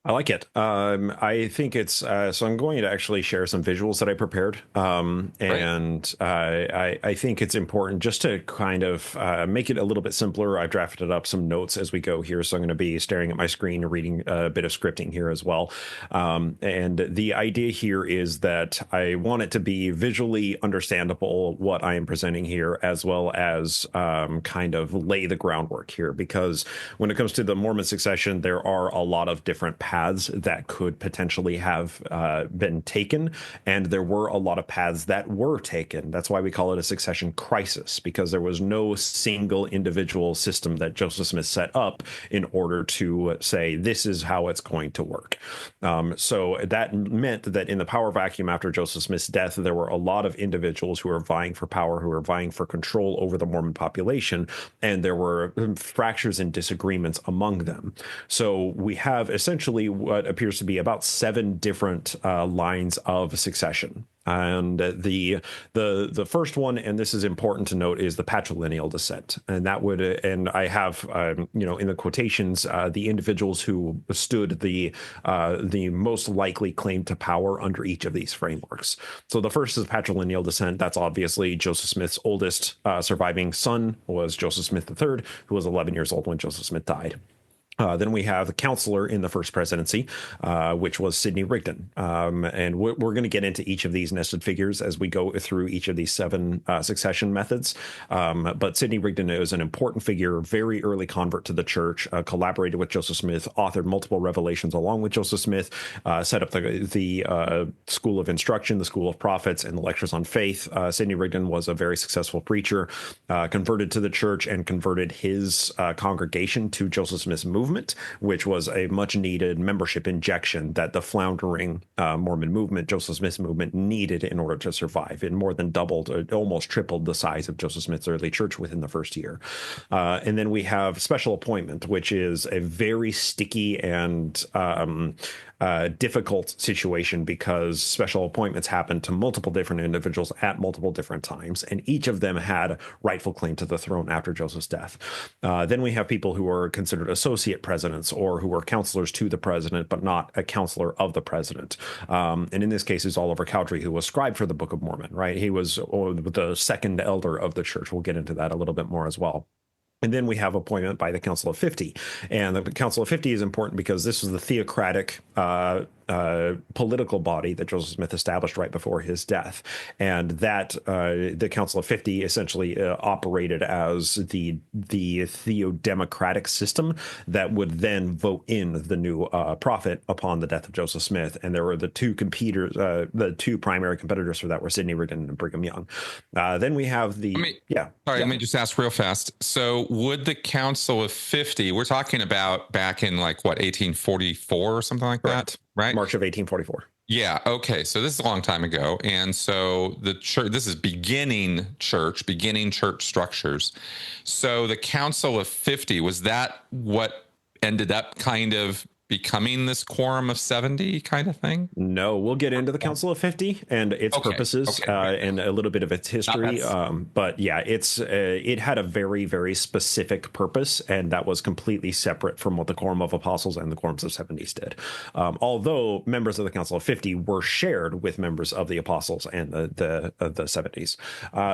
I like it. I think it's so I'm going to actually share some visuals that I prepared. And I think it's important just to kind of make it a little bit simpler. I've drafted up some notes as we go here. So I'm going to be staring at my screen and reading a bit of scripting here as well. And the idea here is that I want it to be visually understandable what I am presenting here, as well as kind of lay the groundwork here, because when it comes to the Mormon succession, there are a lot of different paths that could potentially have been taken, and there were a lot of paths that were taken. That's why we call it a succession crisis, because there was no single individual system that Joseph Smith set up in order to say this is how it's going to work. So that meant that in the power vacuum after Joseph Smith's death, there were a lot of individuals who were vying for power, who were vying for control over the Mormon population, and there were fractures and disagreements among them. So we have essentially what appears to be about 7 different lines of succession. And the first one, and this is important to note, is the patrilineal descent, and that would, and I have in the quotations the individuals who stood the most likely claim to power under each of these frameworks. So the first is patrilineal descent. That's obviously Joseph Smith's oldest surviving son was Joseph Smith III, who was 11 years old when Joseph Smith died. Then we have the counselor in the first presidency, which was Sidney Rigdon. And we're going to get into each of these nested figures as we go through each of these 7 succession methods. But Sidney Rigdon is an important figure, very early convert to the church, collaborated with Joseph Smith, authored multiple revelations along with Joseph Smith, set up the School of Instruction, the School of Prophets, and the Lectures on Faith. Sidney Rigdon was a very successful preacher, converted to the church, and converted his congregation to Joseph Smith's movement. movement, which was a much needed membership injection that the floundering Mormon movement, Joseph Smith's movement, needed in order to survive. It more than doubled, almost tripled the size of Joseph Smith's early church within the first year. And then we have special appointment, which is a very sticky and difficult situation because special appointments happen to multiple different individuals at multiple different times, and each of them had rightful claim to the throne after Joseph's death. Then we have people who are considered associate presidents or who are counselors to the president, but not a counselor of the president. And in this case, is Oliver Cowdery, who was scribe for the Book of Mormon, right? He was the second elder of the church. We'll get into that a little bit more as well. And then we have appointment by the Council of 50. And the Council of 50 is important because this was the theocratic political body that Joseph Smith established right before his death. And that the Council of 50 essentially operated as the theo-democratic system that would then vote in the new prophet upon the death of Joseph Smith. And there were the two primary competitors for that were Sidney Rigdon and Brigham Young. Then we have Let me just ask real fast. So would the Council of 50, we're talking about back in 1844 or something like that, right? March of 1844. Yeah. Okay. So this is a long time ago. And so the church, this is beginning church structures. So the Council of 50, was that what ended up kind of becoming this quorum of 70 kind of thing? No, we'll get into the Council of 50 and its purposes and a little bit of its history. But yeah, it had a very, very specific purpose, and that was completely separate from what the Quorum of Apostles and the Quorums of 70s did. Although members of the Council of 50 were shared with members of the Apostles and the 70s.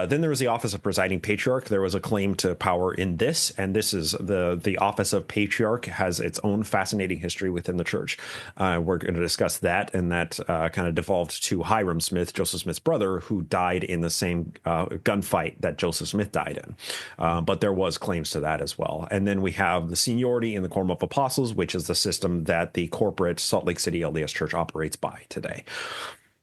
Then there was the office of presiding patriarch. There was a claim to power in this, and this is the office of patriarch has its own fascinating history within the church. We're going to discuss that, and that kind of devolved to Hyrum Smith, Joseph Smith's brother, who died in the same gunfight that Joseph Smith died in. But there was claims to that as well. And then we have the seniority in the Quorum of Apostles, which is the system that the corporate Salt Lake City LDS Church operates by today.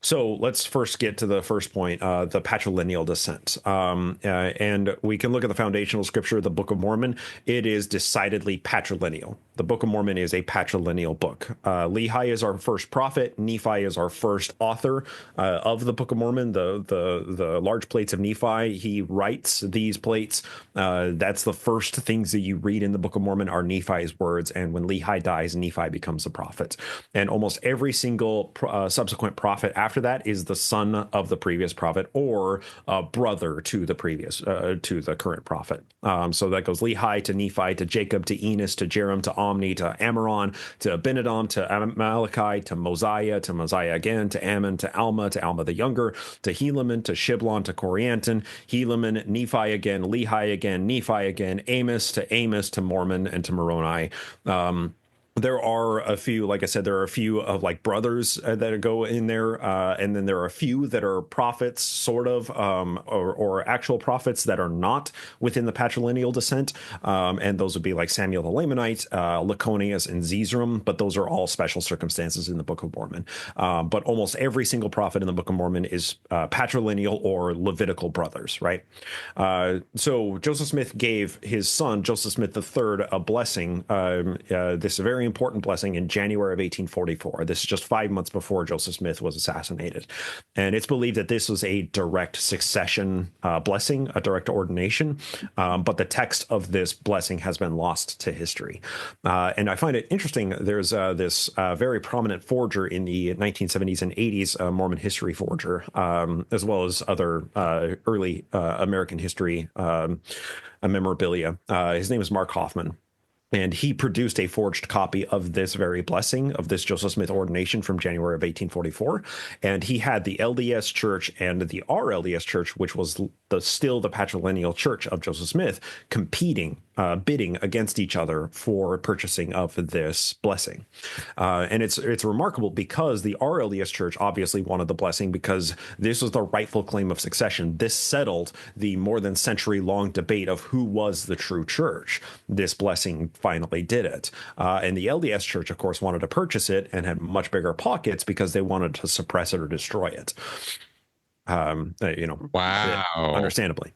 So let's first get to the first point, the patrilineal descent. And we can look at the foundational scripture, the Book of Mormon. It is decidedly patrilineal. The Book of Mormon is a patrilineal book. Lehi is our first prophet. Nephi is our first author of the Book of Mormon, the large plates of Nephi. He writes these plates. That's the first things that you read in the Book of Mormon are Nephi's words. And when Lehi dies, Nephi becomes a prophet. And almost every single subsequent prophet after that is the son of the previous prophet or a brother to the previous, to the current prophet. So that goes Lehi to Nephi to Jacob to Enos to Jerem to Omni to Amaron to Abinadom to Malachi to Mosiah again to Ammon to Alma the Younger to Helaman to Shiblon to Corianton, Helaman, Nephi again, Lehi again, Nephi again, Amos to Mormon and to Moroni. There are a few, like I said, there are a few of brothers that go in there. And then there are a few that are prophets, sort of, or actual prophets that are not within the patrilineal descent. And those would be like Samuel the Lamanite, Laconius, and Zezrom. But those are all special circumstances in the Book of Mormon. But almost every single prophet in the Book of Mormon is patrilineal or Levitical brothers, right? So Joseph Smith gave his son, Joseph Smith III, a blessing, this very important blessing in January of 1844. This is just 5 months before Joseph Smith was assassinated. And it's believed that this was a direct succession blessing, a direct ordination. But the text of this blessing has been lost to history. And I find it interesting. There's this very prominent forger in the 1970s and 80s, Mormon history forger, as well as other early American history memorabilia. His name is Mark Hoffman. And he produced a forged copy of this very blessing, of this Joseph Smith ordination from January of 1844. And he had the LDS Church and the RLDS Church, which was still the patrilineal church of Joseph Smith, competing, bidding against each other for purchasing of this blessing. And it's remarkable because the RLDS Church obviously wanted the blessing because this was the rightful claim of succession. This settled the more than century-long debate of who was the true church. This blessing finally did it. And the LDS Church, of course, wanted to purchase it and had much bigger pockets because they wanted to suppress it or destroy it. Wow. Understandably.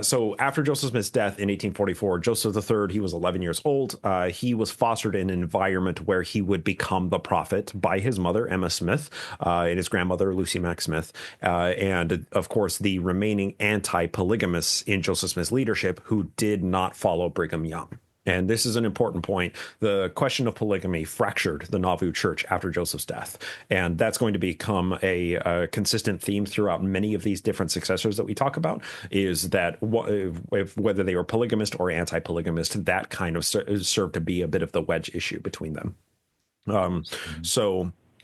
So after Joseph Smith's death in 1844, Joseph III, he was 11 years old. He was fostered in an environment where he would become the prophet by his mother, Emma Smith, and his grandmother, Lucy Mack Smith, and of course, the remaining anti-polygamists in Joseph Smith's leadership who did not follow Brigham Young. And this is an important point. The question of polygamy fractured the Nauvoo Church after Joseph's death. And that's going to become a consistent theme throughout many of these different successors that we talk about, is that whether they were polygamist or anti-polygamist, that kind of served to be a bit of the wedge issue between them.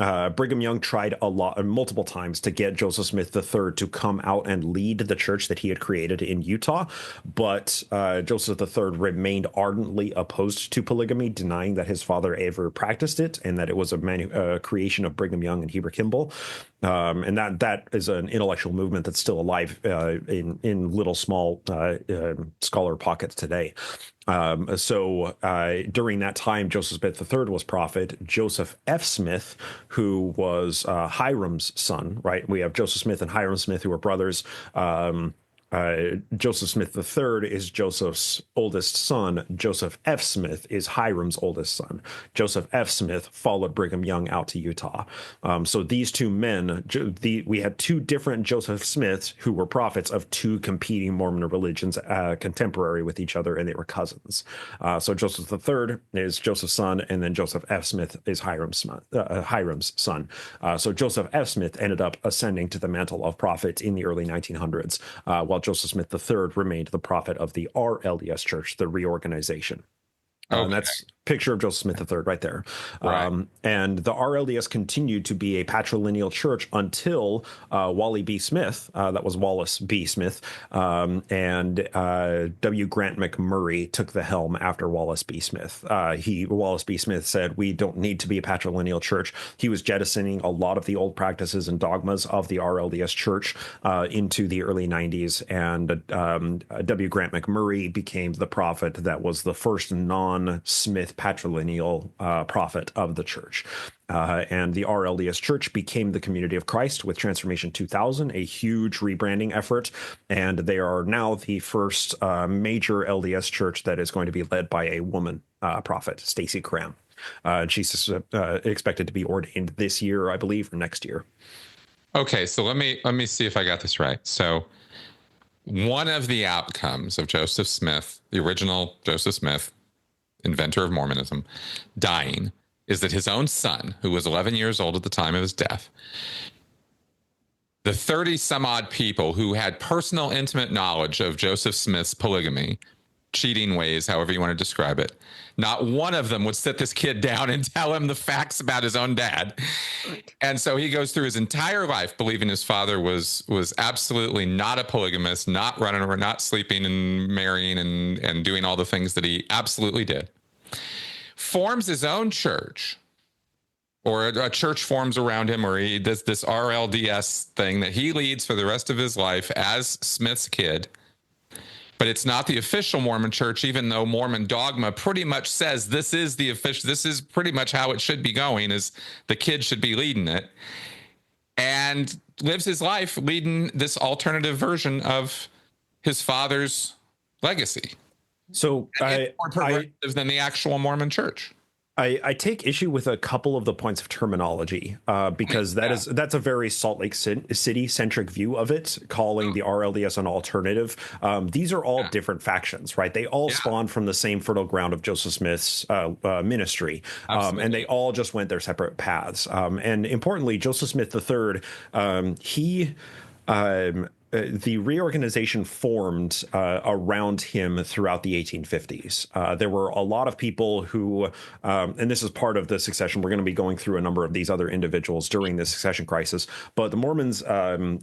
Brigham Young tried multiple times to get Joseph Smith III to come out and lead the church that he had created in Utah, but Joseph III remained ardently opposed to polygamy, denying that his father ever practiced it and that it was a creation of Brigham Young and Heber Kimball. And that is an intellectual movement that's still alive in little small scholar pockets today. During that time, Joseph Smith III was prophet. Joseph F. Smith, who was Hiram's son, right? We have Joseph Smith and Hiram Smith, who were brothers. Joseph Smith III is Joseph's oldest son. Joseph F. Smith is Hiram's oldest son. Joseph F. Smith followed Brigham Young out to Utah. So these two men, we had two different Joseph Smiths who were prophets of two competing Mormon religions, contemporary with each other, and they were cousins. So Joseph III is Joseph's son, and then Joseph F. Smith is Hiram's son. So Joseph F. Smith ended up ascending to the mantle of prophet in the early 1900s, while Joseph Smith III remained the prophet of the RLDS Church, the reorganization. And that's a picture of Joseph Smith III right there. Right. And the RLDS continued to be a patrilineal church until Wally B. Smith, that was Wallace B. Smith, and W. Grant McMurray took the helm after Wallace B. Smith. Wallace B. Smith said, we don't need to be a patrilineal church. He was jettisoning a lot of the old practices and dogmas of the RLDS church into the early 90s. And W. Grant McMurray became the prophet that was the first non-Smith patrilineal prophet of the church. And the RLDS Church became the Community of Christ with Transformation 2000, a huge rebranding effort. And they are now the first major LDS church that is going to be led by a woman prophet, Stacey Cram. She's expected to be ordained this year, I believe, or next year. Okay, so let me see if I got this right. So one of the outcomes of Joseph Smith, the original Joseph Smith, inventor of Mormonism, dying, is that his own son, who was 11 years old at the time of his death, the 30 some odd people who had personal intimate knowledge of Joseph Smith's polygamy, cheating ways, however you want to describe it, not one of them would sit this kid down and tell him the facts about his own dad. Right. And so he goes through his entire life believing his father was absolutely not a polygamist, not running or not sleeping and marrying and doing all the things that he absolutely did. Forms his own church, or a church forms around him, or he does this RLDS thing that he leads for the rest of his life as Smith's kid. But it's not the official Mormon church, even though Mormon dogma pretty much says this is the official, this is pretty much how it should be going, is the kid should be leading it, and lives his life leading this alternative version of his father's legacy. So it's more progressive than the actual Mormon church. I take issue with a couple of the points of terminology because that's a very Salt Lake City centric view of it, calling the RLDS an alternative. These are all different factions, right? They all spawned from the same fertile ground of Joseph Smith's ministry, and they all just went their separate paths. And importantly, Joseph Smith III, the reorganization formed around him throughout the 1850s. There were a lot of people who, and this is part of the succession, we're going to be going through a number of these other individuals during the succession crisis, but the Mormons,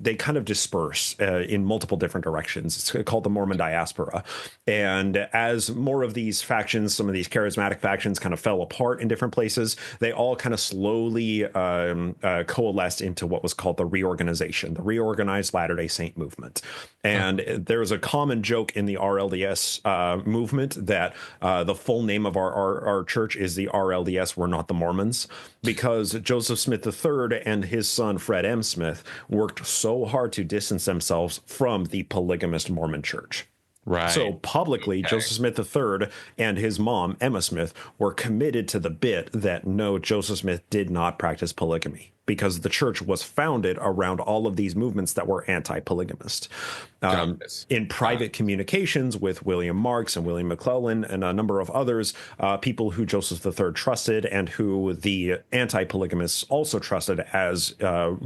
they kind of disperse in multiple different directions. It's called the Mormon diaspora. And as more of these factions, some of these charismatic factions kind of fell apart in different places, they all kind of slowly coalesced into what was called the reorganization, the Reorganized Latter-day Saint movement. And there is a common joke in the RLDS movement that the full name of our church is the RLDS. We're not the Mormons, because Joseph Smith III and his son Fred M. Smith worked so hard to distance themselves from the polygamist Mormon church. Right. So publicly, Joseph Smith III and his mom, Emma Smith, were committed to the bit that no, Joseph Smith did not practice polygamy, because the church was founded around all of these movements that were anti-polygamist. In private communications with William Marks and William McClellan and a number of others, people who Joseph III trusted and who the anti-polygamists also trusted as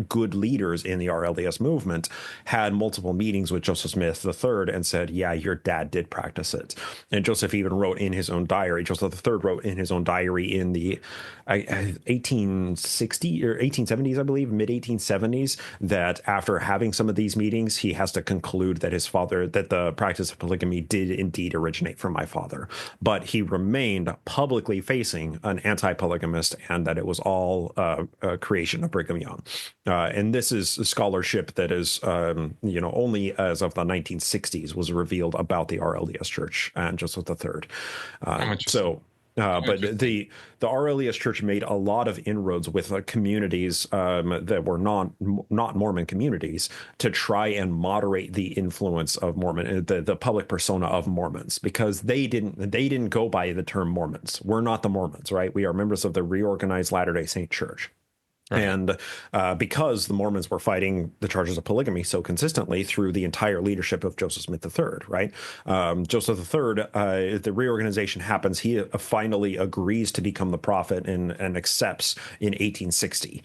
good leaders in the RLDS movement, had multiple meetings with Joseph Smith III and said, yeah, your dad did practice it. And Joseph even wrote in his own diary, Joseph III wrote in his own diary in the 1860 or 1870s, I believe, mid 1870s, that after having some of these meetings, he has to conclude that his father, that the practice of polygamy did indeed originate from my father. But he remained publicly facing an anti-polygamist, and that it was all a creation of Brigham Young. And this is scholarship that is, only as of the 1960s was revealed about the RLDS Church and Joseph III. But the RLDS Church made a lot of inroads with communities that were not Mormon communities to try and moderate the influence of Mormon, the public persona of Mormons, because they didn't go by the term Mormons. We're not the Mormons, right? We are members of the Reorganized Latter-day Saint Church. Right. And because the Mormons were fighting the charges of polygamy so consistently through the entire leadership of Joseph Smith III, right? Joseph III, the reorganization happens. He finally agrees to become the prophet and accepts in 1860.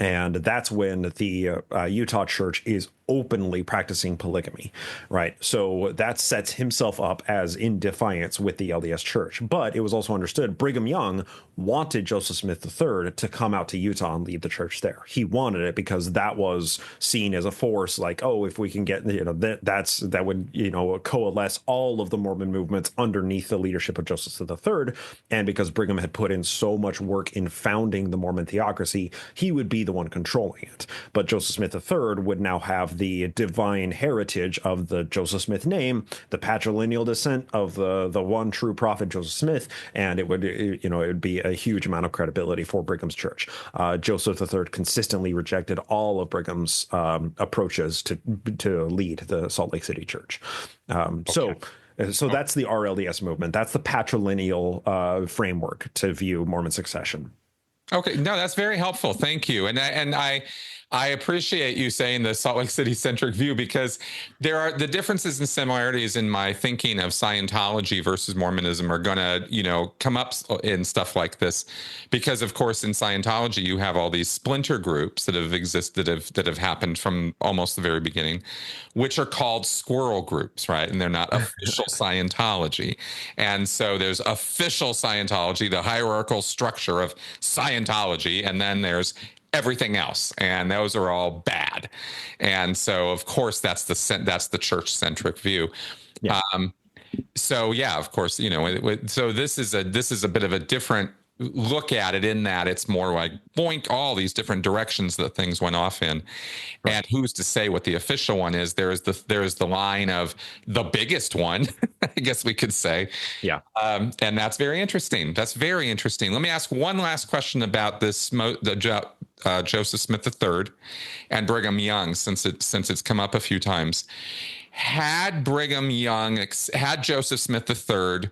And that's when the Utah church is openly practicing polygamy, right? So that sets himself up as in defiance with the LDS church. But it was also understood Brigham Young wanted Joseph Smith III to come out to Utah and lead the church there. He wanted it because that was seen as a force, like, oh, if we can get, that would, coalesce all of the Mormon movements underneath the leadership of Joseph III. And because Brigham had put in so much work in founding the Mormon theocracy, he would be the one controlling it. But Joseph Smith III would now have the divine heritage of the Joseph Smith name, the patrilineal descent of the one true prophet Joseph Smith, and it would be a huge amount of credibility for Brigham's church. Joseph III consistently rejected all of Brigham's approaches to lead the Salt Lake City church. So that's the RLDS movement. That's the patrilineal framework to view Mormon succession. Okay, no, that's very helpful. Thank you. And I appreciate you saying the Salt Lake City centric view, because there are the differences and similarities in my thinking of Scientology versus Mormonism are going to, come up in stuff like this, because of course in Scientology you have all these splinter groups that have existed that have happened from almost the very beginning, which are called squirrel groups, right? And they're not official Scientology. And so there's official Scientology, the hierarchical structure of Scientology, and then there's everything else, and those are all bad. And so of course that's the church centric view. Yeah. So yeah, of course, so this is a bit of a different look at it, in that it's more like boink, all these different directions that things went off in. Right. And who's to say what the official one is? There's the line of the biggest one, I guess we could say. Yeah. And that's very interesting. Let me ask one last question about this, Joseph Smith III and Brigham Young, since it's come up a few times. Had Joseph Smith III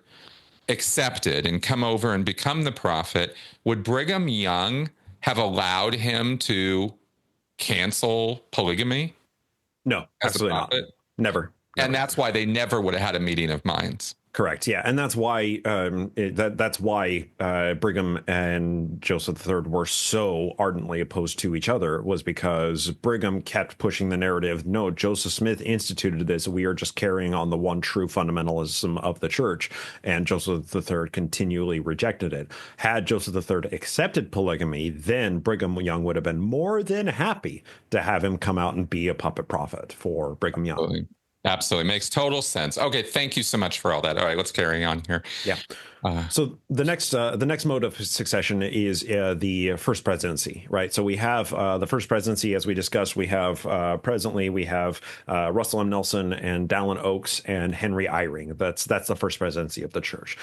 accepted and come over and become the prophet, would Brigham Young have allowed him to cancel polygamy? No, absolutely not. Never. And that's why they never would have had a meeting of minds. Correct. Yeah, and that's why Brigham and Joseph III were so ardently opposed to each other, was because Brigham kept pushing the narrative. No, Joseph Smith instituted this. We are just carrying on the one true fundamentalism of the church, and Joseph III continually rejected it. Had Joseph III accepted polygamy, then Brigham Young would have been more than happy to have him come out and be a puppet prophet for Brigham Young. Absolutely. Makes total sense. Okay. Thank you so much for all that. All right, let's carry on here. Yeah. So the next mode of succession is the first presidency, right? So we have the first presidency, as we discussed. We have presently we have Russell M. Nelson and Dallin Oaks and Henry Eyring. That's the first presidency of the church.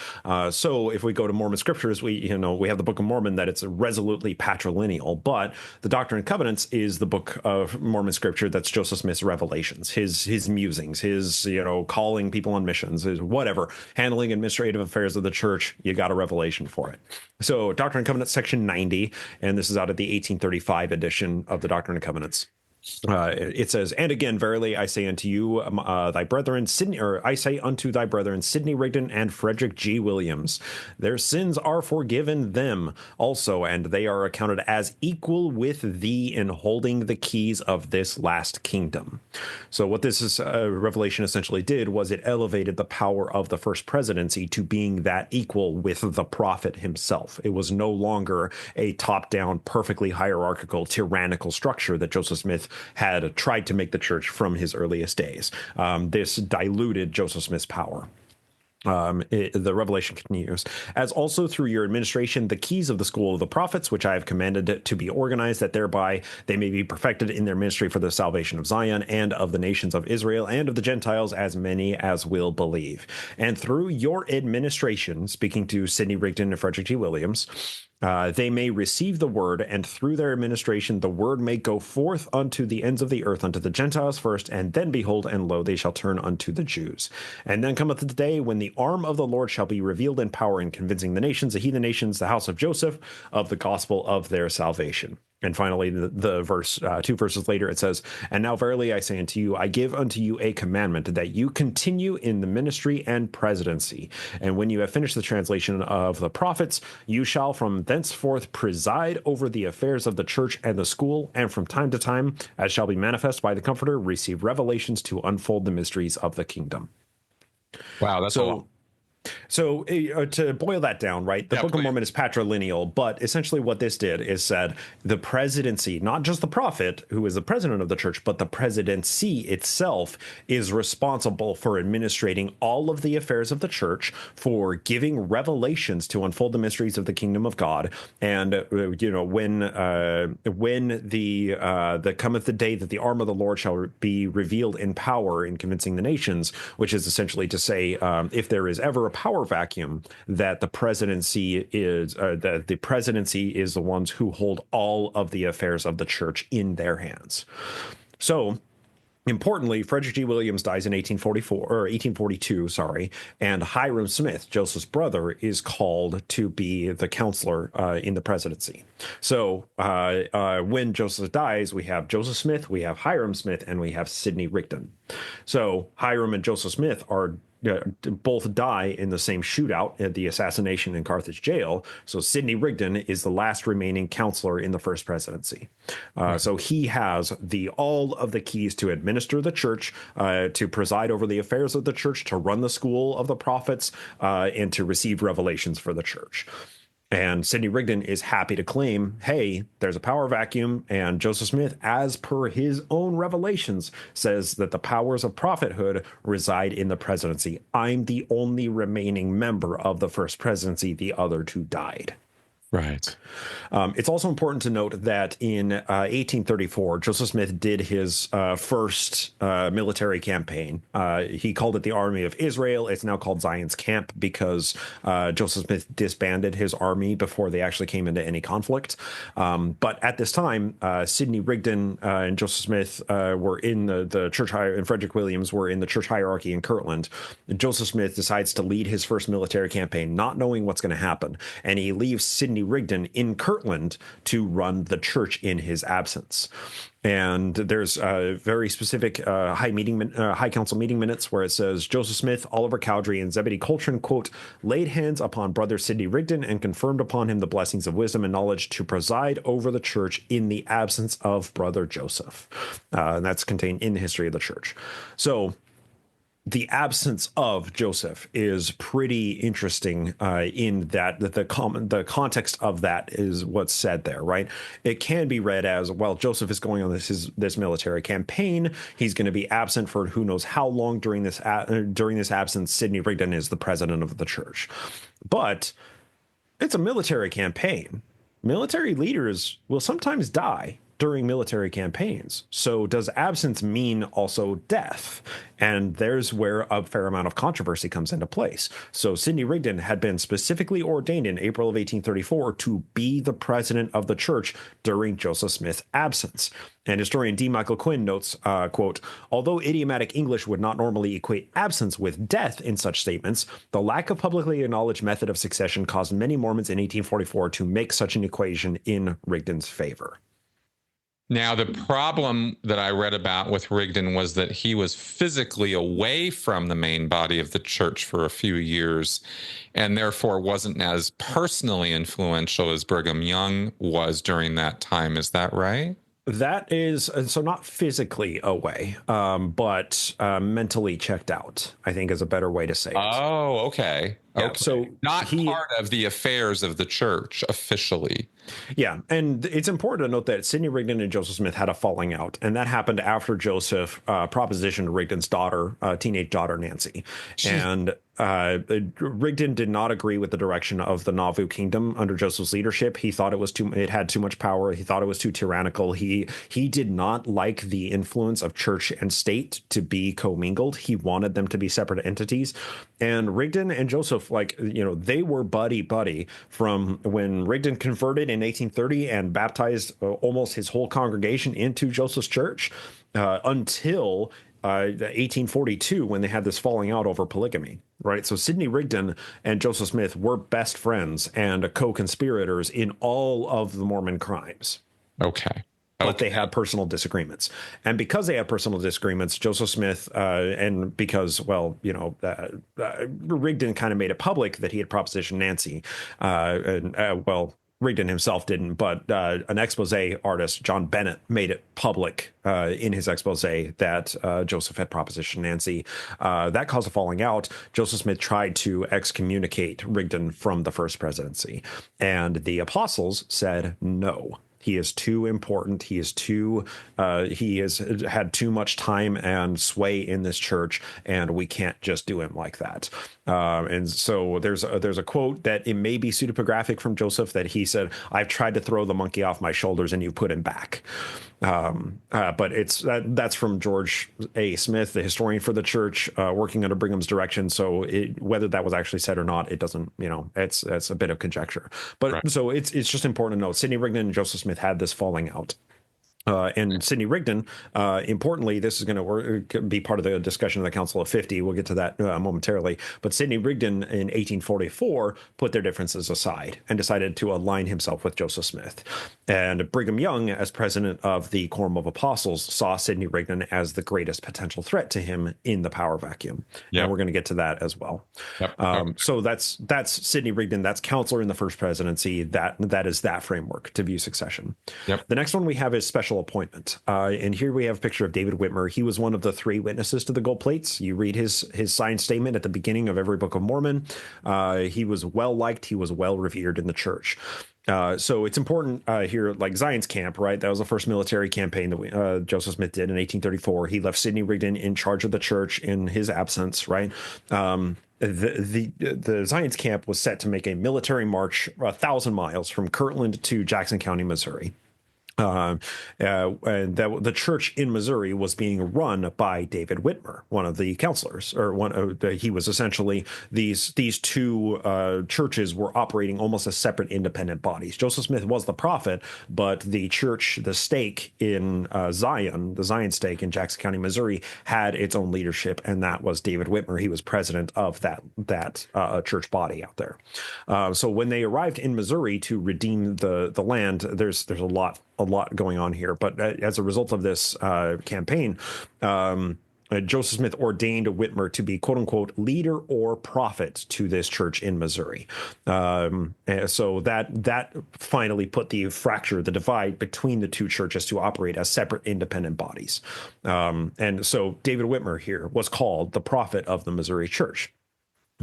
So if we go to Mormon scriptures, we have the Book of Mormon, that it's resolutely patrilineal, but the Doctrine and Covenants is the book of Mormon scripture that's Joseph Smith's revelations, his musings, his calling people on missions, his whatever, handling administrative affairs of the church. You got a revelation for it. So Doctrine and Covenants section 90, and this is out of the 1835 edition of the Doctrine and Covenants. It says, "And again, verily I say unto you, thy brethren, I say unto thy brethren, Sidney Rigdon and Frederick G. Williams, their sins are forgiven them also, and they are accounted as equal with thee in holding the keys of this last kingdom." So what this revelation essentially did was it elevated the power of the first presidency to being that equal with the prophet himself. It was no longer a top-down, perfectly hierarchical, tyrannical structure that Joseph Smith had tried to make the church from his earliest days. This diluted Joseph Smith's power. The revelation continues, "As also through your administration the keys of the school of the prophets, which I have commanded to be organized, that thereby they may be perfected in their ministry for the salvation of Zion and of the nations of Israel and of the Gentiles, as many as will believe. And through your administration," speaking to Sidney Rigdon and Frederick G. Williams, "they may receive the word, and through their administration the word may go forth unto the ends of the earth, unto the Gentiles first, and then behold, and lo, they shall turn unto the Jews. And then cometh the day when the arm of the Lord shall be revealed in power, in convincing the nations, the heathen nations, the house of Joseph, of the gospel of their salvation." And finally, the verse, 2 verses later, it says, "And now verily I say unto you, I give unto you a commandment, that you continue in the ministry and presidency. And when you have finished the translation of the prophets, you shall from thenceforth preside over the affairs of the church and the school, and from time to time, as shall be manifest by the Comforter, receive revelations to unfold the mysteries of the kingdom." Wow, that's a lot. So to boil that down, right, the Book of Mormon is patrilineal, but essentially what this did is said the presidency, not just the prophet who is the president of the church, but the presidency itself is responsible for administrating all of the affairs of the church, for giving revelations to unfold the mysteries of the kingdom of God. And when the cometh the day that the arm of the Lord shall be revealed in power, in convincing the nations, which is essentially to say, if there is ever a power vacuum, that the presidency is the ones who hold all of the affairs of the church in their hands. So importantly, Frederick G. Williams dies in 1842, and Hyrum Smith, Joseph's brother, is called to be the counselor in the presidency. So when Joseph dies, we have Joseph Smith, we have Hyrum Smith, and we have Sidney Rigdon. So Hyrum and Joseph Smith are both die in the same shootout at the assassination in Carthage jail. So Sidney Rigdon is the last remaining counselor in the first presidency. So he has all of the keys to administer the church, to preside over the affairs of the church, to run the school of the prophets, and to receive revelations for the church. And Sidney Rigdon is happy to claim, hey, there's a power vacuum, and Joseph Smith, as per his own revelations, says that the powers of prophethood reside in the presidency. I'm the only remaining member of the first presidency. The other two died. Right. It's also important to note that in 1834, Joseph Smith did his first military campaign. He called it the Army of Israel. It's now called Zion's Camp because Joseph Smith disbanded his army before they actually came into any conflict. But at this time, Sidney Rigdon and Joseph Smith were in the church, and Frederick Williams were in the church hierarchy in Kirtland. Joseph Smith decides to lead his first military campaign, not knowing what's going to happen, and he leaves Sidney Rigdon in Kirtland to run the church in his absence. And there's a very specific high council meeting minutes where it says Joseph Smith, Oliver Cowdery, and Zebedee Coltrane, quote, laid hands upon brother Sidney Rigdon and confirmed upon him the blessings of wisdom and knowledge to preside over the church in the absence of brother Joseph. And that's contained in the history of the church. So the absence of Joseph is pretty interesting in that the context of that is what's said there, right? It can be read as, well, Joseph is going on this military campaign. He's going to be absent for who knows how long during this absence. Sidney Rigdon is the president of the church, but it's a military campaign. Military leaders will sometimes die during military campaigns. So does absence mean also death? And there's where a fair amount of controversy comes into place. So Sidney Rigdon had been specifically ordained in April of 1834 to be the president of the church during Joseph Smith's absence. And historian D. Michael Quinn notes, quote, although idiomatic English would not normally equate absence with death in such statements, the lack of publicly acknowledged method of succession caused many Mormons in 1844 to make such an equation in Rigdon's favor. Now, the problem that I read about with Rigdon was that he was physically away from the main body of the church for a few years and therefore wasn't as personally influential as Brigham Young was during that time. Is that right? That is, so not physically away, but mentally checked out, I think is a better way to say it. Oh, okay. Yeah, okay. so not part of the affairs of the church officially. Yeah, and it's important to note that Sidney Rigdon and Joseph Smith had a falling out, and that happened after Joseph propositioned Rigdon's daughter, teenage daughter Nancy. And Rigdon did not agree with the direction of the Nauvoo kingdom under Joseph's leadership. He thought it had too much power. He thought it was too tyrannical. He did not like the influence of church and state to be commingled. He wanted them to be separate entities. And Rigdon and Joseph, they were buddy from when Rigdon converted in 1830 and baptized almost his whole congregation into Joseph's church until 1842, when they had this falling out over polygamy, right? So Sidney Rigdon and Joseph Smith were best friends and co-conspirators in all of the Mormon crimes. Okay. But they had personal disagreements. And because they had personal disagreements, Joseph Smith, and because, Rigdon kind of made it public that he had propositioned Nancy, Rigdon himself didn't, but an expose artist, John Bennett, made it public in his expose that Joseph had propositioned Nancy. That caused a falling out. Joseph Smith tried to excommunicate Rigdon from the first presidency, and the apostles said no. He is too important. He has had too much time and sway in this church, and we can't just do him like that. And so there's a quote that it may be pseudepigraphic from Joseph that he said, "I've tried to throw the monkey off my shoulders, and you put him back." But that's from George A. Smith, the historian for the church, working under Brigham's direction. So whether that was actually said or not, it doesn't, it's a bit of conjecture. But right. So it's just important to note Sidney Rigdon and Joseph Smith had this falling out. And Sidney Rigdon, importantly, this is going to be part of the discussion of the Council of 50. We'll get to that momentarily. But Sidney Rigdon in 1844 put their differences aside and decided to align himself with Joseph Smith. And Brigham Young, as president of the Quorum of Apostles, saw Sidney Rigdon as the greatest potential threat to him in the power vacuum. Yep. And we're going to get to that as well. Yep. So that's Sidney Rigdon. That's counselor in the first presidency. That is that framework to view succession. Yep. The next one we have is special appointment. And here we have a picture of David Whitmer. He was one of the three witnesses to the gold plates. You read his signed statement at the beginning of every Book of Mormon. He was well liked. He was well revered in the church. So it's important here, like Zion's Camp, right? That was the first military campaign that Joseph Smith did in 1834. He left Sidney Rigdon in charge of the church in his absence, right? The Zion's Camp was set to make a military march 1,000 miles from Kirtland to Jackson County, Missouri. And that the church in Missouri was being run by David Whitmer, one of the counselors, or he was essentially these two churches were operating almost as separate independent bodies. Joseph Smith was the prophet, but the church, the stake in Zion, the Zion stake in Jackson County, Missouri, had its own leadership, and that was David Whitmer. He was president of that church body out there. So when they arrived in Missouri to redeem the land, there's a lot going on here, but as a result of this campaign, Joseph Smith ordained Whitmer to be, quote unquote, leader or prophet to this church in Missouri. So that finally put the divide between the two churches to operate as separate independent bodies. And so David Whitmer here was called the prophet of the Missouri church.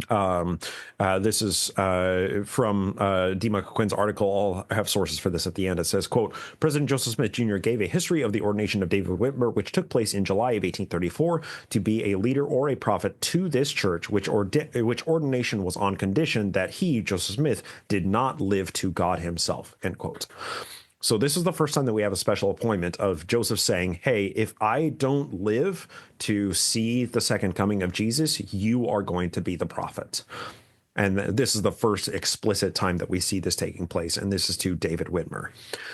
This is from D. Michael Quinn's article. I'll have sources for this at the end. It says, quote, President Joseph Smith Jr. gave a history of the ordination of David Whitmer, which took place in July of 1834, to be a leader or a prophet to this church, which ordination was on condition that he, Joseph Smith, did not live to God himself, end quote. So this is the first time that we have a special appointment of Joseph saying, hey, if I don't live to see the second coming of Jesus, you are going to be the prophet. And this is the first explicit time that we see this taking place. And this is to David Whitmer.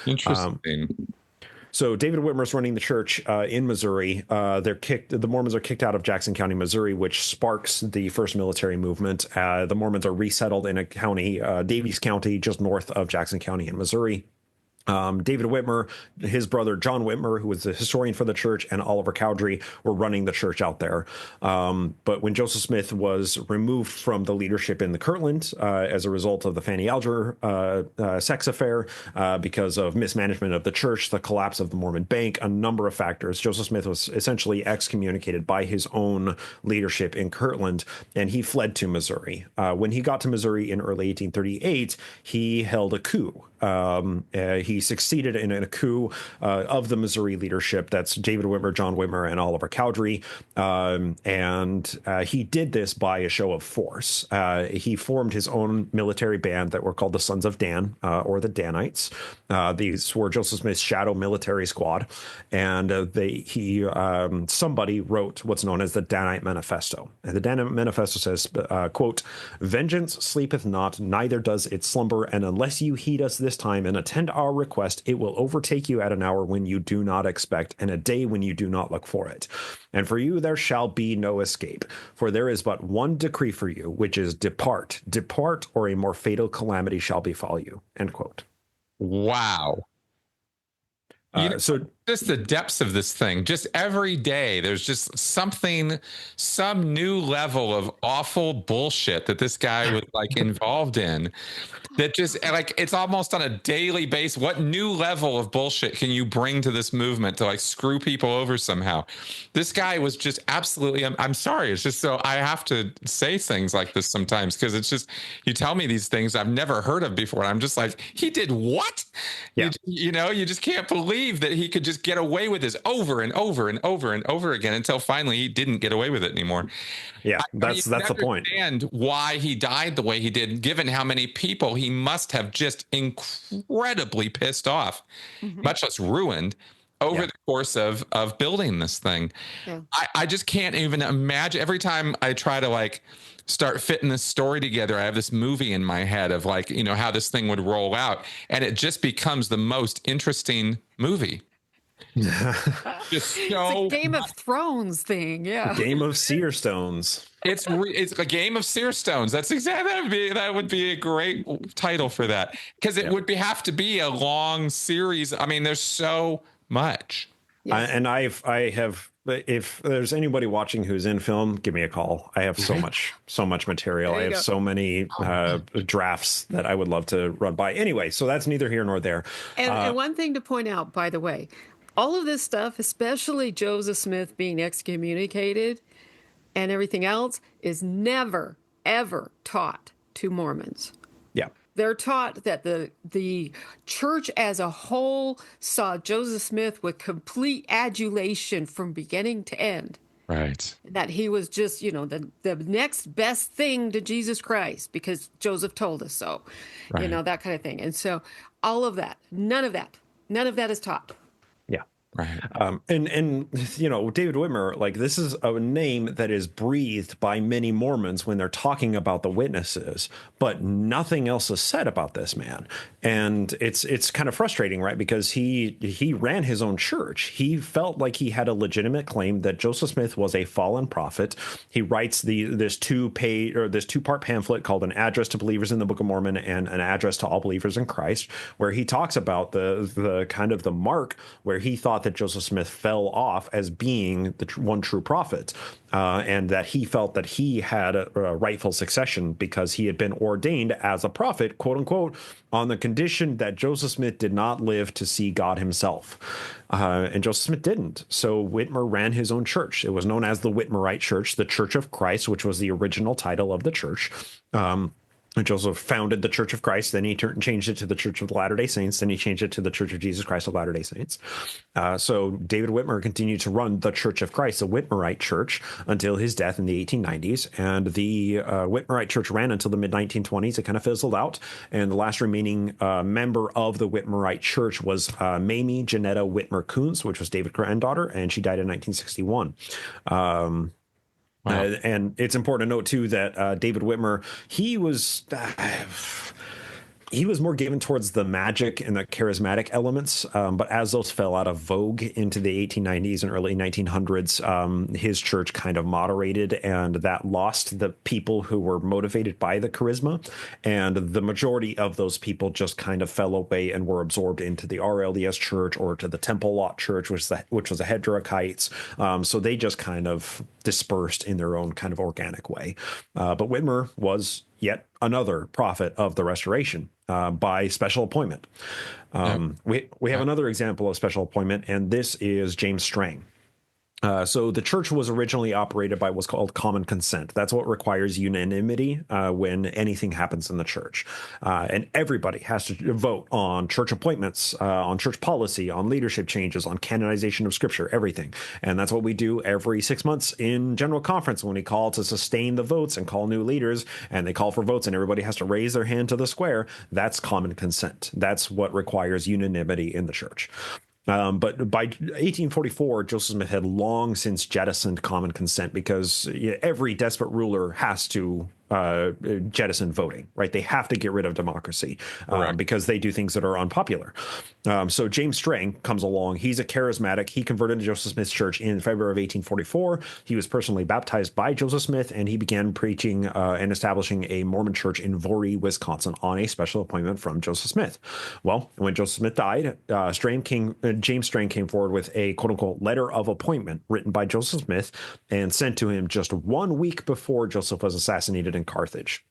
Interesting. So David Whitmer's running the church in Missouri. The Mormons are kicked out of Jackson County, Missouri, which sparks the first military movement. The Mormons are resettled in a county, Daviess County, just north of Jackson County in Missouri. David Whitmer, his brother John Whitmer, who was the historian for the church, and Oliver Cowdery were running the church out there. But when Joseph Smith was removed from the leadership in the Kirtland as a result of the Fanny Alger sex affair, because of mismanagement of the church, the collapse of the Mormon Bank, a number of factors, Joseph Smith was essentially excommunicated by his own leadership in Kirtland, and he fled to Missouri. When he got to Missouri in early 1838, he held a coup. He succeeded in a coup of the Missouri leadership. That's David Whitmer, John Whitmer, and Oliver Cowdery. And he did this by a show of force. He formed his own military band that were called the Sons of Dan, or the Danites. These were Joseph Smith's shadow military squad. And somebody wrote what's known as the Danite Manifesto. And the Danite Manifesto says, quote, vengeance sleepeth not, neither does it slumber, and unless you heed us this time and attend our request, it will overtake you at an hour when you do not expect, and a day when you do not look for it. And for you there shall be no escape, for there is but one decree for you, which is depart, or a more fatal calamity shall befall you, end quote. Wow. So just the depths of this thing, just every day, there's just some new level of awful bullshit that this guy was like involved in. That just like, it's almost on a daily basis. What new level of bullshit can you bring to this movement to like screw people over somehow? This guy was just absolutely, I'm sorry. It's just so I have to say things like this sometimes because it's just, you tell me these things I've never heard of before. And I'm just like, he did what? Yeah. You just can't believe that he could just get away with this over and over and over and over again until finally he didn't get away with it anymore. Yeah, that's the point. And why he died the way he did, given how many people he must have just incredibly pissed off, much less ruined, over the course of building this thing. Yeah. I just can't even imagine. Every time I try to like start fitting this story together, I have this movie in my head of like, how this thing would roll out, and it just becomes the most interesting movie. It's a Game of Thrones thing, yeah. Game of Seer Stones. It's a Game of Seer Stones. That's exactly that would be a great title for that, because it would have to be a long series. I mean, there's so much. Yes. I have. If there's anybody watching who's in film, give me a call. I have so much material. I have so many drafts that I would love to run by. Anyway, so that's neither here nor there. And one thing to point out, by the way, all of this stuff, especially Joseph Smith being excommunicated and everything else, is never, ever taught to Mormons. Yeah. They're taught that the church as a whole saw Joseph Smith with complete adulation from beginning to end. Right. That he was just, the next best thing to Jesus Christ because Joseph told us so. Right. That kind of thing. And so all of that, none of that is taught. Yeah. Right. And David Whitmer, like, this is a name that is breathed by many Mormons when they're talking about the witnesses, but nothing else is said about this man. And it's kind of frustrating, right? Because he ran his own church. He felt like he had a legitimate claim that Joseph Smith was a fallen prophet. He writes this two-part pamphlet called An Address to Believers in the Book of Mormon and An Address to All Believers in Christ, where he talks about the kind of the mark where he thought that Joseph Smith fell off as being the one true prophet, and that he felt that he had a rightful succession because he had been ordained as a prophet, quote unquote, on the condition that Joseph Smith did not live to see God himself. And Joseph Smith didn't. So Whitmer ran his own church. It was known as the Whitmerite Church, the Church of Christ, which was the original title of the church. Joseph founded the Church of Christ, then he changed it to the Church of the Latter-day Saints, then he changed it to the Church of Jesus Christ of Latter-day Saints. So David Whitmer continued to run the Church of Christ, the Whitmerite Church, until his death in the 1890s. And the Whitmerite Church ran until the mid-1920s. It kind of fizzled out. And the last remaining member of the Whitmerite Church was Mamie Janetta Whitmer Coons, which was David's granddaughter, and she died in 1961. Wow. And it's important to note, too, that David Whitmer, he was more given towards the magic and the charismatic elements. But as those fell out of vogue into the 1890s and early 1900s, his church kind of moderated, and that lost the people who were motivated by the charisma. And the majority of those people just kind of fell away and were absorbed into the RLDS church or to the Temple Lot Church, which was the Hedrickites. So they just kind of dispersed in their own kind of organic way. But Whitmer was yet another prophet of the Restoration by special appointment. We have another example of special appointment, and this is James Strang. So the church was originally operated by what's called common consent. That's what requires unanimity when anything happens in the church. And everybody has to vote on church appointments, on church policy, on leadership changes, on canonization of scripture, everything. And that's what we do every 6 months in general conference when we call to sustain the votes and call new leaders, and they call for votes and everybody has to raise their hand to the square. That's common consent. That's what requires unanimity in the church. But by 1844, Joseph Smith had long since jettisoned common consent because every desperate ruler has to jettison voting, right? They have to get rid of democracy because they do things that are unpopular. So James Strang comes along. He's a charismatic. He converted to Joseph Smith's church in February of 1844. He was personally baptized by Joseph Smith, and he began preaching and establishing a Mormon church in Voorhee, Wisconsin, on a special appointment from Joseph Smith. Well, when Joseph Smith died, James Strang came forward with a quote-unquote letter of appointment written by Joseph Smith and sent to him just 1 week before Joseph was assassinated in Carthage.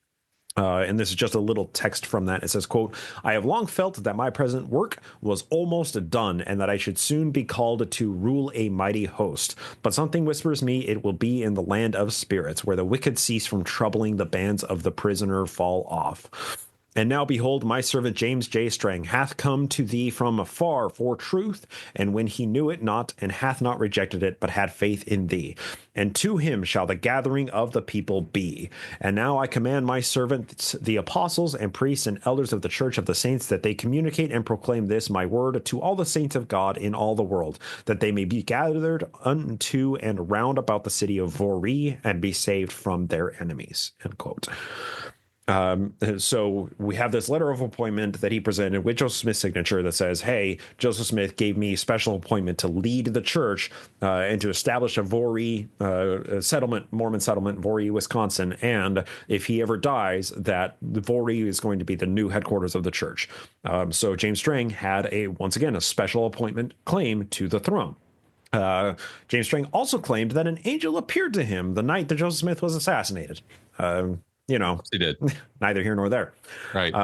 And this is just a little text from that. It says, quote, "I have long felt that my present work was almost done and that I should soon be called to rule a mighty host. But something whispers me it will be in the land of spirits, where the wicked cease from troubling, the bands of the prisoner fall off. And now, behold, my servant James J. Strang hath come to thee from afar for truth, and when he knew it not, and hath not rejected it, but had faith in thee. And to him shall the gathering of the people be. And now I command my servants, the apostles and priests and elders of the church of the saints, that they communicate and proclaim this my word to all the saints of God in all the world, that they may be gathered unto and round about the city of Voorhee, and be saved from their enemies." End quote. So we have this letter of appointment that he presented with Joseph Smith's signature that says, hey, Joseph Smith gave me special appointment to lead the church and to establish a Voorhee settlement, Mormon settlement, Voorhee, Wisconsin. And if he ever dies, that the Voorhee is going to be the new headquarters of the church. So James Strang had once again, a special appointment claim to the throne. James Strang also claimed that an angel appeared to him the night that Joseph Smith was assassinated. He did. Neither here nor there. Right.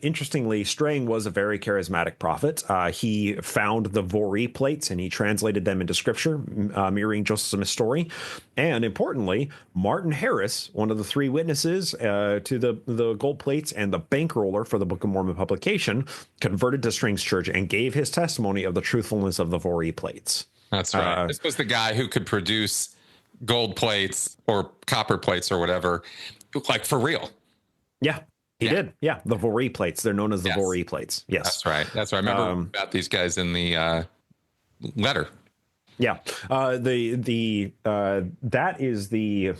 Interestingly, Strang was a very charismatic prophet. He found the Voorhee plates and he translated them into scripture, mirroring Joseph Smith's story. And importantly, Martin Harris, one of the three witnesses to the gold plates and the bankroller for the Book of Mormon publication, converted to Strang's church and gave his testimony of the truthfulness of the Voorhee plates. That's right. This was the guy who could produce gold plates or copper plates or whatever, like for real. Yeah, he did. Yeah, the Voorhee plates. They're known as the Voorhee plates. Yes, that's right. That's right. I remember about these guys in the letter. Yeah, that is the.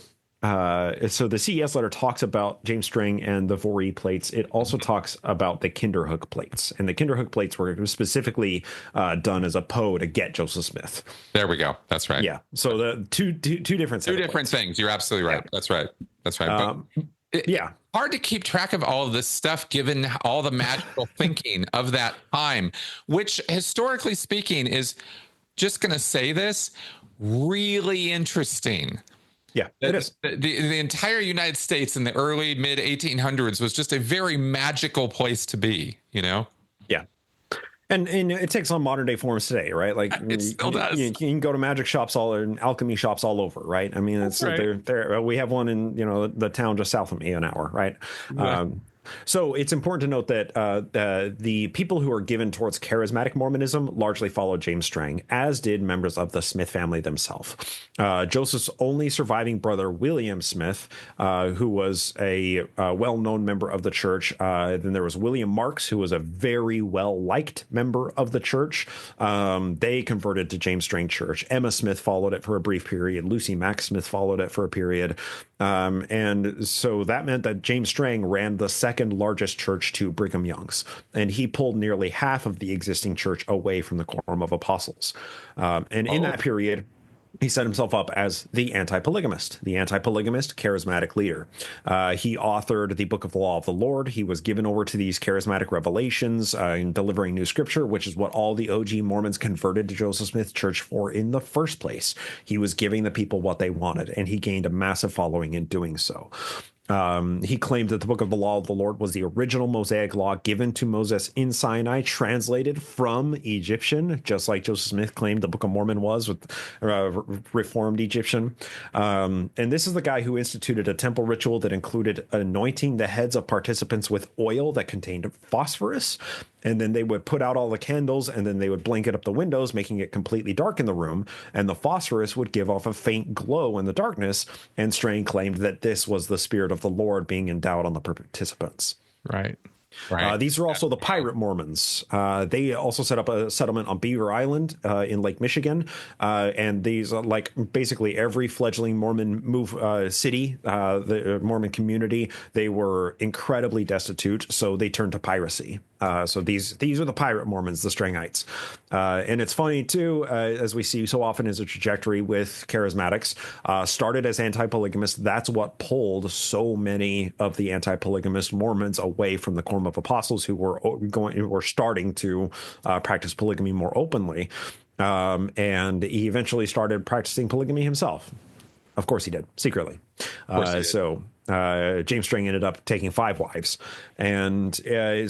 So the CES letter talks about James Strang and the Voorhee plates. It also talks about the Kinderhook plates, and the Kinderhook plates were specifically done as a PO to get Joseph Smith. There we go. That's right. Yeah. So the two different things. You're absolutely right. Yeah. That's right. Yeah. Hard to keep track of all of this stuff given all the magical thinking of that time, which historically speaking is, just going to say this, really interesting. Yeah, it is. The entire United States in the early mid 1800s was just a very magical place to be, you know? Yeah. And it takes on modern day forms today, right? Like It still does. you can go to magic shops and alchemy shops all over, right? I mean, it's Right. there. We have one in the town just south of me, an hour, right? Exactly. So it's important to note that the people who are given towards charismatic Mormonism largely followed James Strang, as did members of the Smith family themselves. Joseph's only surviving brother, William Smith, who was a well-known member of the church. Then there was William Marks, who was a very well-liked member of the church. They converted to James Strang Church. Emma Smith followed it for a brief period. Lucy Mack Smith followed it for a period. And so that meant that James Strang ran the second largest church to Brigham Young's, and he pulled nearly half of the existing church away from the Quorum of Apostles. And in that period, he set himself up as the anti-polygamist charismatic leader. He authored the Book of the Law of the Lord. He was given over to these charismatic revelations in delivering new scripture, which is what all the OG Mormons converted to Joseph Smith Church for in the first place. He was giving the people what they wanted, and he gained a massive following in doing so. He claimed that the Book of the Law of the Lord was the original Mosaic law given to Moses in Sinai, translated from Egyptian, just like Joseph Smith claimed the Book of Mormon was with reformed Egyptian. And this is the guy who instituted a temple ritual that included anointing the heads of participants with oil that contained phosphorus. And then they would put out all the candles, and then they would blanket up the windows, making it completely dark in the room. And the phosphorus would give off a faint glow in the darkness. And Strain claimed that this was the Spirit of the Lord being endowed on the participants. Right. These are also the pirate Mormons. They also set up a settlement on Beaver Island in Lake Michigan. And these are like basically every fledgling Mormon city, the Mormon community, they were incredibly destitute. So they turned to piracy. So these are the pirate Mormons, the Strangites. And it's funny, too, as we see so often as a trajectory with charismatics, started as anti-polygamist. That's what pulled so many of the anti-polygamist Mormons away from the Quorum of Apostles who were starting to practice polygamy more openly. And he eventually started practicing polygamy himself. Of course he did, secretly. James Strang ended up taking 5 wives, and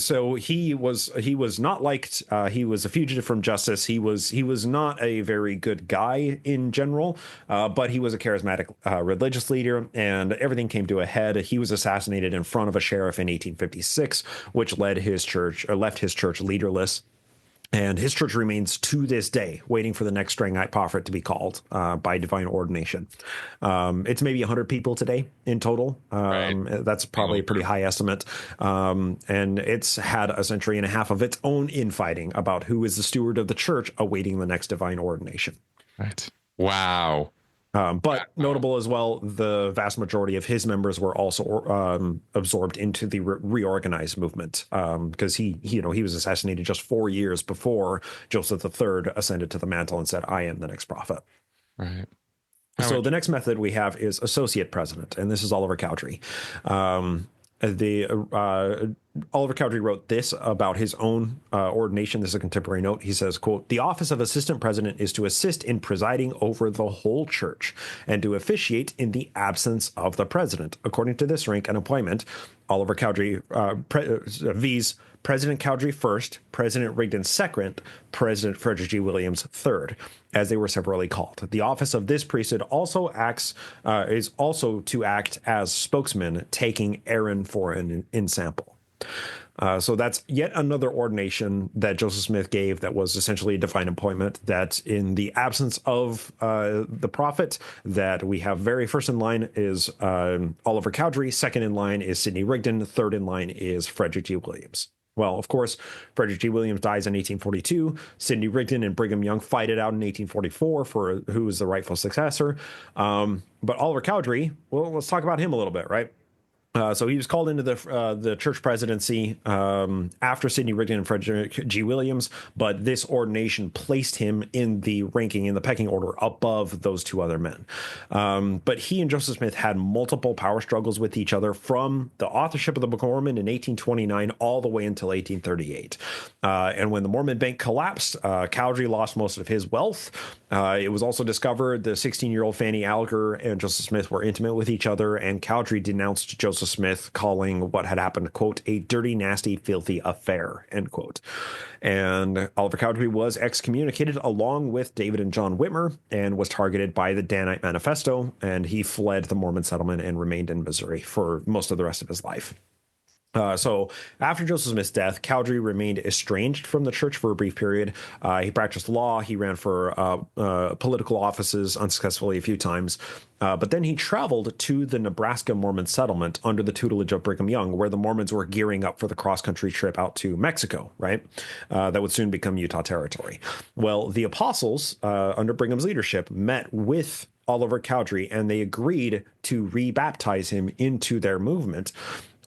so he was not liked. He was a fugitive from justice. He was not a very good guy in general, but he was a charismatic religious leader, and everything came to a head. He was assassinated in front of a sheriff in 1856, which left his church leaderless. And his church remains to this day waiting for the next Strangite prophet to be called by divine ordination. It's maybe 100 people today in total. That's probably a pretty high estimate. And it's had a century and a half of its own infighting about who is the steward of the church awaiting the next divine ordination. Right. Wow. But notable as well, the vast majority of his members were also absorbed into the reorganized movement because he was assassinated just 4 years before Joseph III ascended to the mantle and said, "I am the next prophet." Right. So the next method we have is associate president, and this is Oliver Cowdery. Oliver Cowdery wrote this about his own ordination. This is a contemporary note. He says, quote, "The office of assistant president is to assist in presiding over the whole church and to officiate in the absence of the president. According to this rank and appointment, Oliver Cowdery viz. President Cowdery first, President Rigdon second, President Frederick G. Williams third, as they were separately called. The office of this priesthood also is also to act as spokesman, taking errand for an ensample." So that's yet another ordination that Joseph Smith gave that was essentially a divine appointment, that in the absence of the prophet, that we have very first in line is Oliver Cowdery, second in line is Sidney Rigdon, third in line is Frederick G. Williams. Well, of course, Frederick G. Williams dies in 1842. Sidney Rigdon and Brigham Young fight it out in 1844 for who is the rightful successor. But Oliver Cowdery, well, let's talk about him a little bit, right? So he was called into the church presidency after Sidney Rigdon and Frederick G. Williams, but this ordination placed him in the ranking, in the pecking order, above those two other men. But he and Joseph Smith had multiple power struggles with each other from the authorship of the Book of Mormon in 1829 all the way until 1838. And when the Mormon Bank collapsed, Cowdery lost most of his wealth. It was also discovered the 16-year-old Fanny Alger and Joseph Smith were intimate with each other, and Cowdery denounced Joseph Smith, calling what had happened, quote, a dirty, nasty, filthy affair, end quote. And Oliver Cowdery was excommunicated along with David and John Whitmer and was targeted by the Danite Manifesto, and he fled the Mormon settlement and remained in Missouri for most of the rest of his life. So after Joseph Smith's death, Cowdery remained estranged from the church for a brief period. He practiced law. He ran for political offices unsuccessfully a few times. But then he traveled to the Nebraska Mormon settlement under the tutelage of Brigham Young, where the Mormons were gearing up for the cross-country trip out to Mexico, right? That would soon become Utah territory. Well, the apostles, under Brigham's leadership, met with Oliver Cowdery, and they agreed to rebaptize him into their movement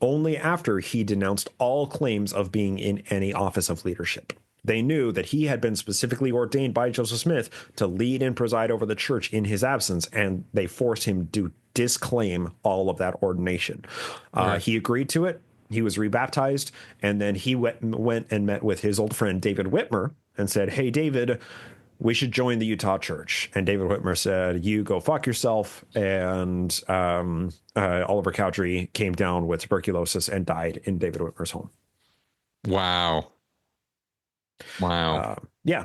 only after he denounced all claims of being in any office of leadership. They knew that he had been specifically ordained by Joseph Smith to lead and preside over the church in his absence, and they forced him to disclaim all of that ordination. Right. He agreed to it. He was rebaptized, and then he went and met with his old friend David Whitmer and said, "Hey, David, we should join the Utah church." And David Whitmer said, "You go fuck yourself." And Oliver Cowdery came down with tuberculosis and died in David Whitmer's home. Wow.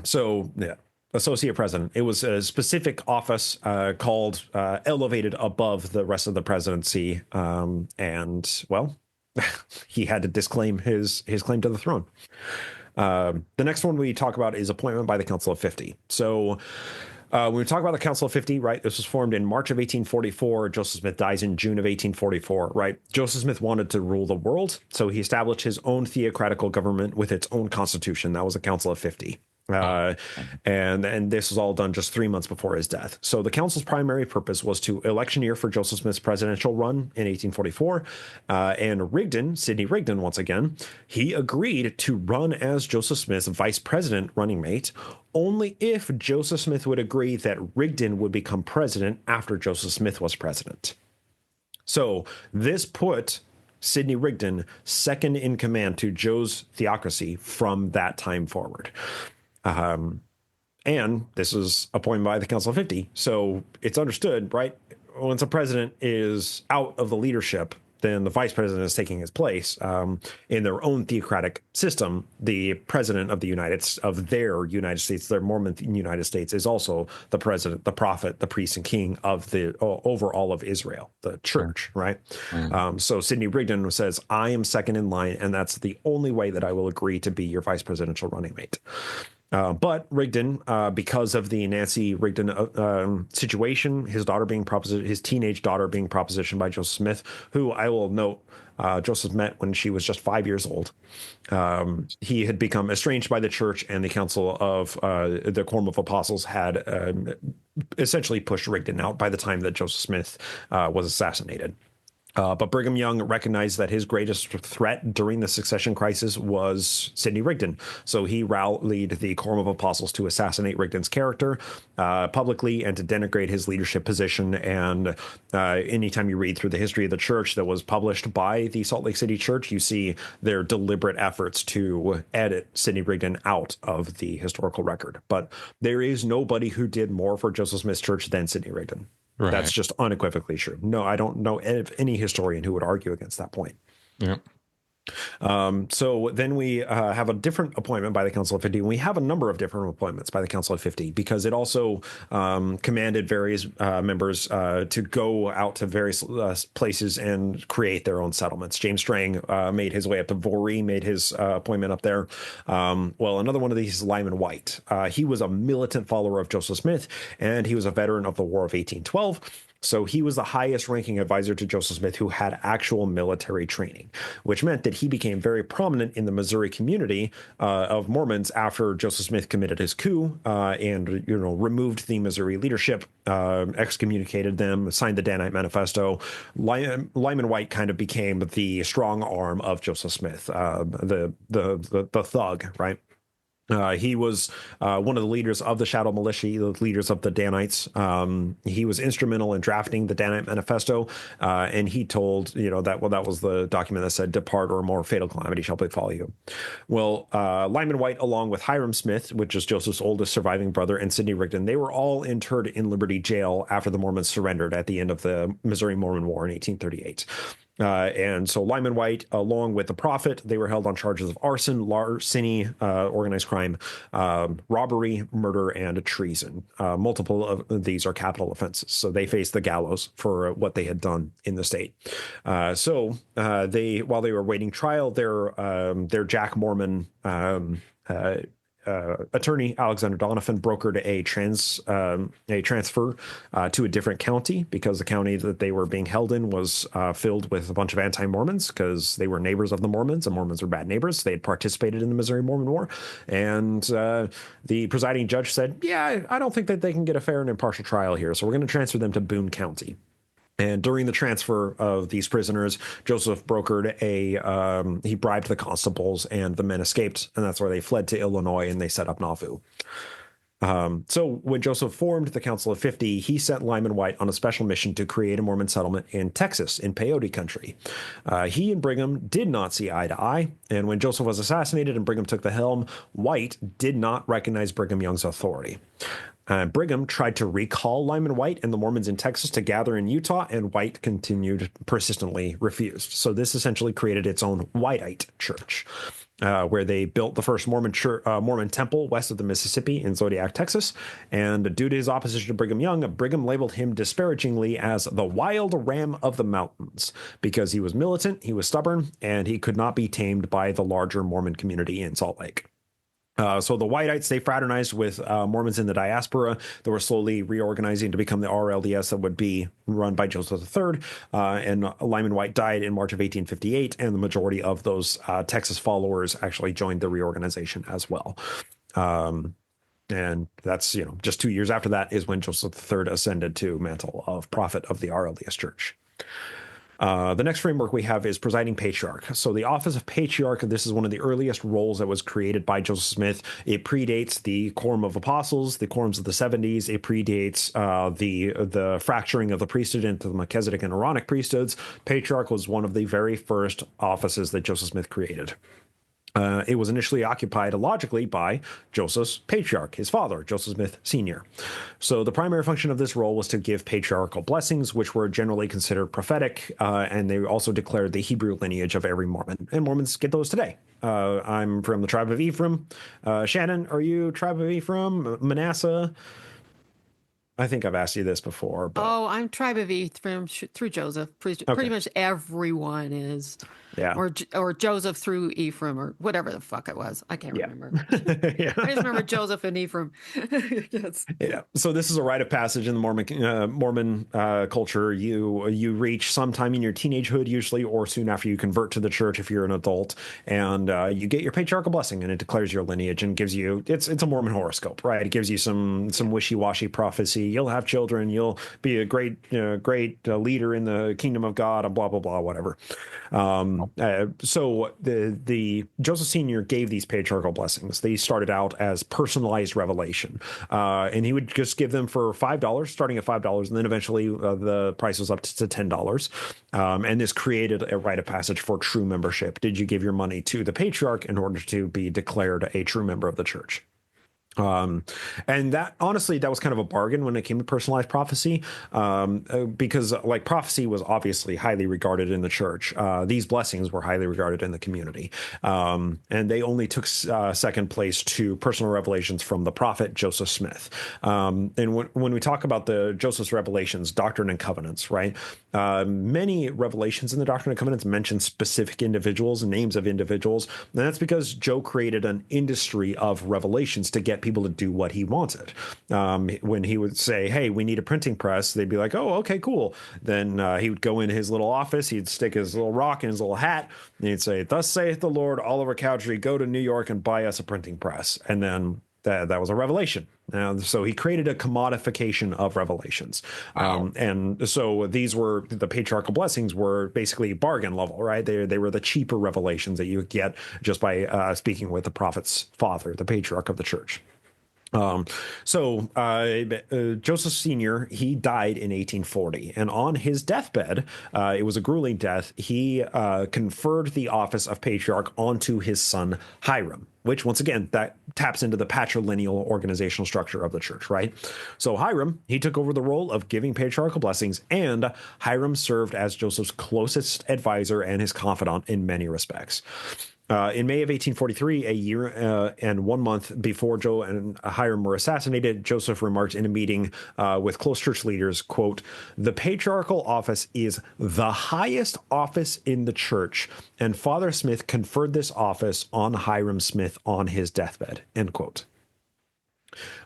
So associate president. It was a specific office called elevated above the rest of the presidency. And well, he had to disclaim his claim to the throne. The next one we talk about is appointment by the Council of 50. So when we talk about the Council of 50, right, this was formed in March of 1844. Joseph Smith dies in June of 1844, right? Joseph Smith wanted to rule the world, so he established his own theocratical government with its own constitution. That was the Council of 50. And this was all done just 3 months before his death. So the council's primary purpose was to electioneer for Joseph Smith's presidential run in 1844. And Rigdon, Sidney Rigdon, once again, he agreed to run as Joseph Smith's vice president running mate only if Joseph Smith would agree that Rigdon would become president after Joseph Smith was president. So this put Sidney Rigdon second in command to Joe's theocracy from that time forward. And this was appointed by the Council of 50. So it's understood, right? Once a president is out of the leadership, then the vice president is taking his place. In their own theocratic system, the president of their United States, their Mormon United States, is also the president, the prophet, the priest, and king of the over all of Israel, the church, right? So Sidney Rigdon says, "I am second in line, and that's the only way that I will agree to be your vice presidential running mate." But Rigdon, because of the Nancy Rigdon situation, his teenage daughter being propositioned by Joseph Smith, who I will note, Joseph met when she was just 5 years old. He had become estranged by the church, and the Council of the Quorum of Apostles had essentially pushed Rigdon out by the time that Joseph Smith was assassinated. But Brigham Young recognized that his greatest threat during the succession crisis was Sidney Rigdon. So he rallied the Quorum of Apostles to assassinate Rigdon's character publicly and to denigrate his leadership position. And anytime you read through the history of the church that was published by the Salt Lake City Church, you see their deliberate efforts to edit Sidney Rigdon out of the historical record. But there is nobody who did more for Joseph Smith's church than Sidney Rigdon. Right. That's just unequivocally true. No, I don't know any historian who would argue against that point. Yeah. So then we have a different appointment by the Council of 50. And we have a number of different appointments by the Council of 50 because it also commanded various members to go out to various places and create their own settlements. James Strang made his way up to Voree, made his appointment up there. Well, another one of these is Lyman White. He was a militant follower of Joseph Smith, and he was a veteran of the War of 1812. So he was the highest ranking advisor to Joseph Smith who had actual military training, which meant that he became very prominent in the Missouri community of Mormons after Joseph Smith committed his coup and removed the Missouri leadership, excommunicated them, signed the Danite Manifesto. Lyman White kind of became the strong arm of Joseph Smith, the thug, right? He was one of the leaders of the Shadow Militia, the leaders of the Danites. He was instrumental in drafting the Danite Manifesto, and he told, that was the document that said, "Depart or more fatal calamity shall befall you." Well, Lyman White, along with Hiram Smith, which is Joseph's oldest surviving brother, and Sidney Rigdon, they were all interred in Liberty Jail after the Mormons surrendered at the end of the Missouri Mormon War in 1838. And so Lyman White, along with the prophet, they were held on charges of arson, larceny, organized crime, robbery, murder, and treason. Multiple of these are capital offenses. So they faced the gallows for what they had done in the state. So while they were waiting trial, their Jack Mormon attorney Alexander Donovan brokered a transfer to a different county because the county that they were being held in was filled with a bunch of anti-Mormons because they were neighbors of the Mormons, and Mormons were bad neighbors. They had participated in the Missouri Mormon War, and the presiding judge said, "Yeah, I don't think that they can get a fair and impartial trial here, so we're going to transfer them to Boone County." And during the transfer of these prisoners, Joseph brokered he bribed the constables, and the men escaped, and that's where they fled to Illinois, and they set up Nauvoo. So when Joseph formed the Council of 50, he sent Lyman White on a special mission to create a Mormon settlement in Texas, in peyote country. He and Brigham did not see eye to eye, and when Joseph was assassinated and Brigham took the helm, White did not recognize Brigham Young's authority. Brigham tried to recall Lyman White and the Mormons in Texas to gather in Utah, and White persistently refused. So this essentially created its own Whiteite church, where they built the first Mormon temple west of the Mississippi in Zodiac, Texas. And due to his opposition to Brigham Young, Brigham labeled him disparagingly as the wild ram of the mountains because he was militant, he was stubborn, and he could not be tamed by the larger Mormon community in Salt Lake. So the Whiteites, they fraternized with Mormons in the diaspora that were slowly reorganizing to become the RLDS that would be run by Joseph III. And Lyman White died in March of 1858, and the majority of those Texas followers actually joined the reorganization as well. And that's, just 2 years after that is when Joseph III ascended to mantle of prophet of the RLDS Church. The next framework we have is presiding patriarch. So the office of patriarch, this is one of the earliest roles that was created by Joseph Smith. It predates the Quorum of Apostles, the Quorums of the 70s. It predates the fracturing of the priesthood into the Melchizedek and Aaronic priesthoods. Patriarch was one of the very first offices that Joseph Smith created. It was initially occupied logically by Joseph's patriarch, his father, Joseph Smith Sr. So the primary function of this role was to give patriarchal blessings, which were generally considered prophetic, and they also declared the Hebrew lineage of every Mormon. And Mormons get those today. I'm from the tribe of Ephraim. Shannon, are you tribe of Ephraim? Manasseh? I think I've asked you this before. But... Oh, I'm tribe of Ephraim through Joseph. Pretty much everyone is. Yeah. Or Joseph through Ephraim, or whatever the fuck it was. I can't remember. Yeah. I just remember Joseph and Ephraim. Yes. Yeah. So this is a rite of passage in the Mormon culture. You reach sometime in your teenagehood, usually, or soon after you convert to the church if you're an adult, and you get your patriarchal blessing, and it declares your lineage and gives you it's a Mormon horoscope, right? It gives you some wishy-washy prophecy. You'll have children. You'll be a great leader in the kingdom of God, and blah blah blah, whatever. So the Joseph Sr. gave these patriarchal blessings. They started out as personalized revelation, and he would just give them for $5, starting at $5, and then eventually the price was up to $10. And this created a rite of passage for true membership. Did you give your money to the patriarch in order to be declared a true member of the church? And that honestly, that was kind of a bargain when it came to personalized prophecy, because like prophecy was obviously highly regarded in the church. These blessings were highly regarded in the community. And they only took second place to personal revelations from the prophet Joseph Smith. And when we talk about the Joseph's revelations, Doctrine and Covenants, right? Many revelations in the Doctrine and Covenants mention specific individuals and names of individuals. And that's because Joe created an industry of revelations to get people to do what he wanted. When he would say, hey, we need a printing press, they'd be like, oh, okay, cool. Then he would go into his little office, he'd stick his little rock in his little hat, and he'd say, thus saith the Lord, Oliver Cowdery, go to New York and buy us a printing press. And then that was a revelation. So he created a commodification of revelations. Wow. And so these were, the patriarchal blessings were basically bargain level, right? They were the cheaper revelations that you would get just by speaking with the prophet's father, the patriarch of the church. Joseph Sr., he died in 1840, and on his deathbed, it was a grueling death, he conferred the office of patriarch onto his son Hiram, which once again, that taps into the patrilineal organizational structure of the church, right? So Hiram, he took over the role of giving patriarchal blessings, and Hiram served as Joseph's closest advisor and his confidant in many respects. In May of 1843, a year and 1 month before Joe and Hiram were assassinated, Joseph remarked in a meeting with close church leaders, quote, "The patriarchal office is the highest office in the church, and Father Smith conferred this office on Hiram Smith on his deathbed," end quote.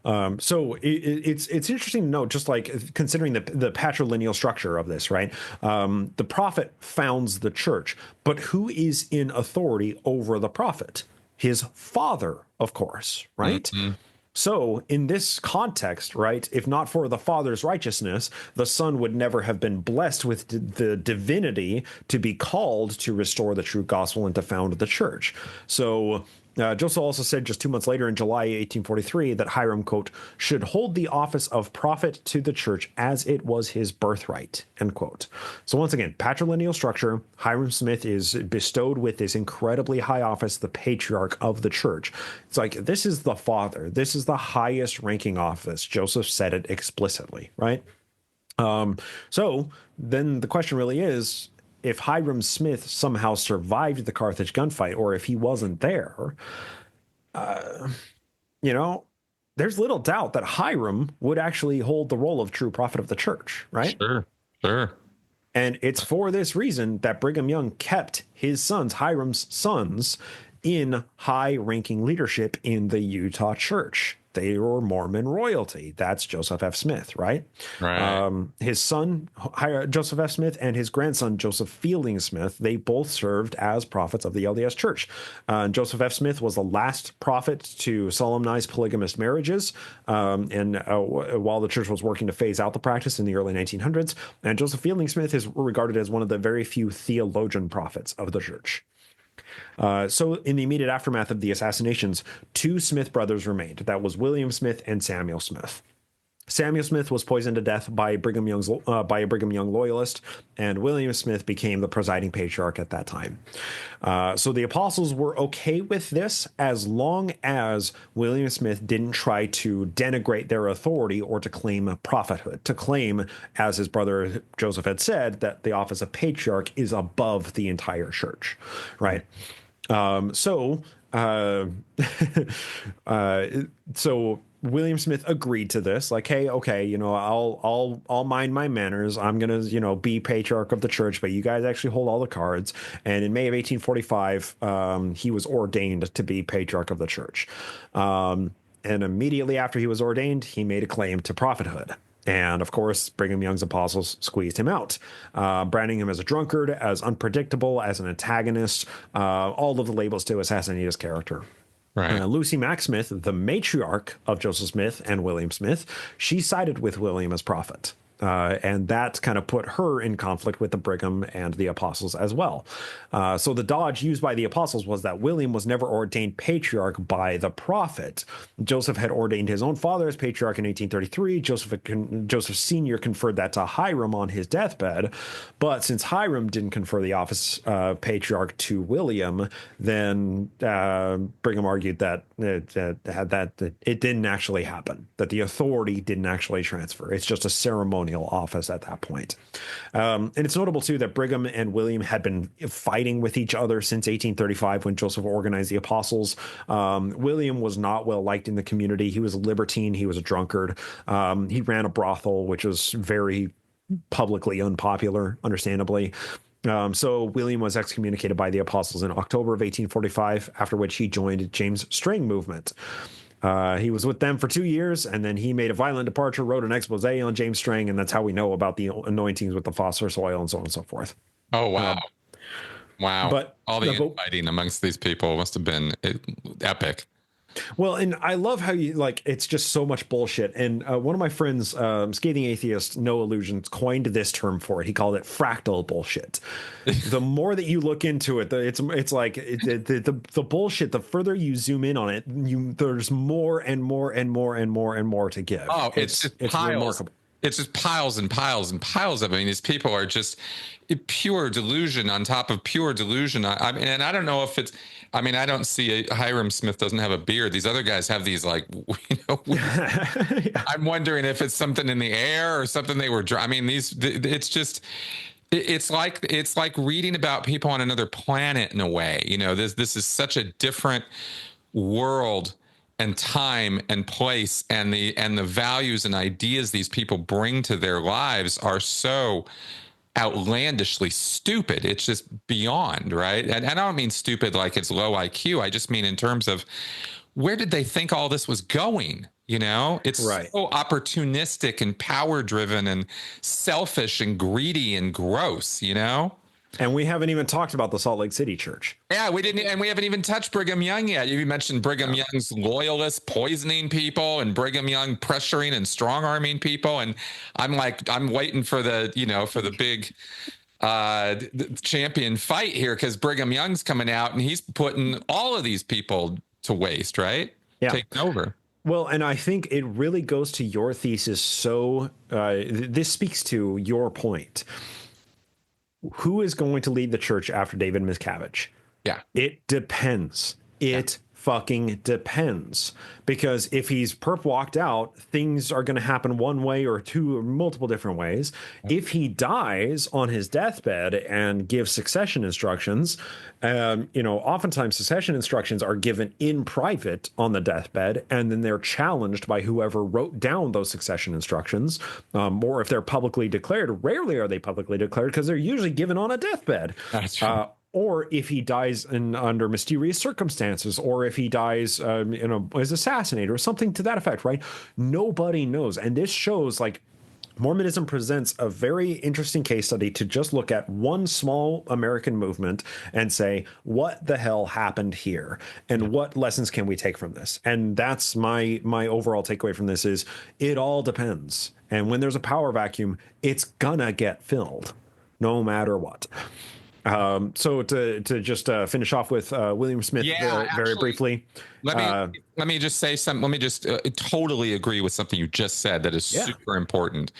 So it's interesting to note, just like considering the patrilineal structure of this, right? The prophet founds the church, but who is in authority over the prophet? His father, of course, right? Mm-hmm. So in this context, right, if not for the father's righteousness, the son would never have been blessed with the divinity to be called to restore the true gospel and to found the church. So Joseph also said just 2 months later in July 1843 that Hiram, quote, should hold the office of prophet to the church as it was his birthright, end quote. So once again, patrilineal structure, Hiram Smith is bestowed with this incredibly high office, the patriarch of the church. It's like, this is the father. This is the highest ranking office. Joseph said it explicitly, right? So then the question really is, if Hiram Smith somehow survived the Carthage gunfight, or if he wasn't there, there's little doubt that Hiram would actually hold the role of true prophet of the church, right? Sure. And it's for this reason that Brigham Young kept his sons, Hiram's sons, in high-ranking leadership in the Utah church. They were Mormon royalty. That's Joseph F. Smith, right? His son, Joseph F. Smith, and his grandson, Joseph Fielding Smith, they both served as prophets of the LDS Church. Joseph F. Smith was the last prophet to solemnize polygamous marriages, while the church was working to phase out the practice in the early 1900s. And Joseph Fielding Smith is regarded as one of the very few theologian prophets of the church. So in the immediate aftermath of the assassinations, two Smith brothers remained. That was William Smith and Samuel Smith. Samuel Smith was poisoned to death by a Brigham Young loyalist, and William Smith became the presiding patriarch at that time. So the apostles were okay with this as long as William Smith didn't try to denigrate their authority or to claim prophethood, to claim, as his brother Joseph had said, that the office of patriarch is above the entire church, right? So William Smith agreed to this, like, hey, okay, I'll mind my manners. I'm gonna, be patriarch of the church, but you guys actually hold all the cards. And in May of 1845, he was ordained to be patriarch of the church. And immediately after he was ordained, he made a claim to prophethood. And of course, Brigham Young's apostles squeezed him out, branding him as a drunkard, as unpredictable, as an antagonist, all of the labels to assassinate his character. Right. Lucy Mack Smith, the matriarch of Joseph Smith and William Smith, she sided with William as prophet. And that kind of put her in conflict with the Brigham and the apostles as well. So the dodge used by the apostles was that William was never ordained patriarch by the prophet. Joseph had ordained his own father as patriarch in 1833. Joseph Sr. conferred that to Hiram on his deathbed. But since Hiram didn't confer the office patriarch to William, then Brigham argued that it didn't actually happen, that the authority didn't actually transfer. It's just a ceremonial office at that point. And it's notable, too, that Brigham and William had been fighting with each other since 1835 when Joseph organized the apostles. William was not well liked in the community. He was a libertine. He was a drunkard. He ran a brothel, which was very publicly unpopular, understandably. So William was excommunicated by the apostles in October of 1845, after which he joined James Strang movement. He was with them for 2 years, and then he made a violent departure, wrote an expose on James Strang, and that's how we know about the anointings with the phosphorus oil and so on and so forth. Oh, wow. Wow. But all the infighting amongst these people must have been epic. Well, and I love how you like it's just so much bullshit. And one of my friends, scathing atheist, no illusions, coined this term for it. He called it fractal bullshit. The more that you look into it, it's like the bullshit. The further you zoom in on it, there's more and more and more and more and more to give. Oh, it's piles. Remarkable. It's just piles and piles and piles of it. I mean, these people are just pure delusion on top of pure delusion. I mean, and I don't know if it's. I mean, I don't see Hiram Smith doesn't have a beard. These other guys have these like, yeah. I'm wondering if it's something in the air or something they were. I mean, it's just. It's like reading about people on another planet in a way. This is such a different world and time and place, and the values and ideas these people bring to their lives are so outlandishly stupid. It's just beyond, right? And I don't mean stupid like it's low IQ. I just mean in terms of where did they think all this was going? It's right. So opportunistic and power driven and selfish and greedy and gross, And we haven't even talked about the Salt Lake City Church. Yeah, we didn't, and we haven't even touched Brigham Young yet. You mentioned Brigham Young's loyalists poisoning people, and Brigham Young pressuring and strong arming people. And I'm waiting for the big champion fight here, because Brigham Young's coming out and he's putting all of these people to waste, right? Yeah, taking over. Well, and I think it really goes to your thesis. So this speaks to your point. Who is going to lead the church after David Miscavige? Yeah. It depends. It fucking depends. Because if he's perp walked out, things are going to happen one way or two or multiple different ways. If he dies on his deathbed and gives succession instructions, oftentimes succession instructions are given in private on the deathbed, and then they're challenged by whoever wrote down those succession instructions. Or if they're publicly declared, rarely are they publicly declared because they're usually given on a deathbed. That's true. Or if he dies under mysterious circumstances, or if he dies, is assassinated or something to that effect, right? Nobody knows. And this shows like Mormonism presents a very interesting case study to just look at one small American movement and say, what the hell happened here? And what lessons can we take from this? And that's my overall takeaway from this is it all depends. And when there's a power vacuum, it's gonna get filled no matter what. So to just finish off with William Smith very briefly. Let me just say something. Let me just totally agree with something you just said that is super important.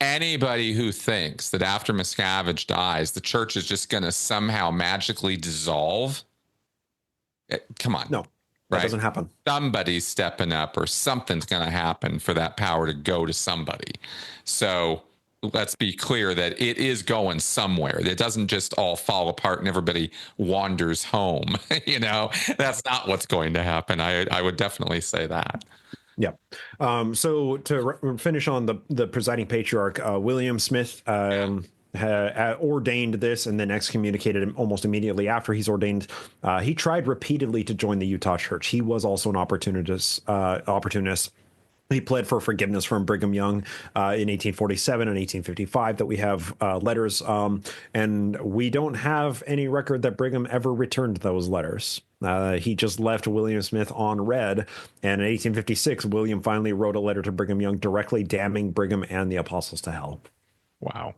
Anybody who thinks that after Miscavige dies, the church is just going to somehow magically dissolve, come on. No, that doesn't happen. Somebody's stepping up or something's going to happen for that power to go to somebody. So let's be clear that it is going somewhere. It doesn't just all fall apart and everybody wanders home. That's not what's going to happen. I would definitely say that. Yeah. So to finish on the presiding patriarch, William Smith ordained this and then excommunicated him almost immediately after he's ordained. He tried repeatedly to join the Utah Church. He was also an opportunist. He pled for forgiveness from Brigham Young in 1847 and 1855 that we have letters. And we don't have any record that Brigham ever returned those letters. He just left William Smith on read. And in 1856, William finally wrote a letter to Brigham Young directly damning Brigham and the apostles to hell. Wow.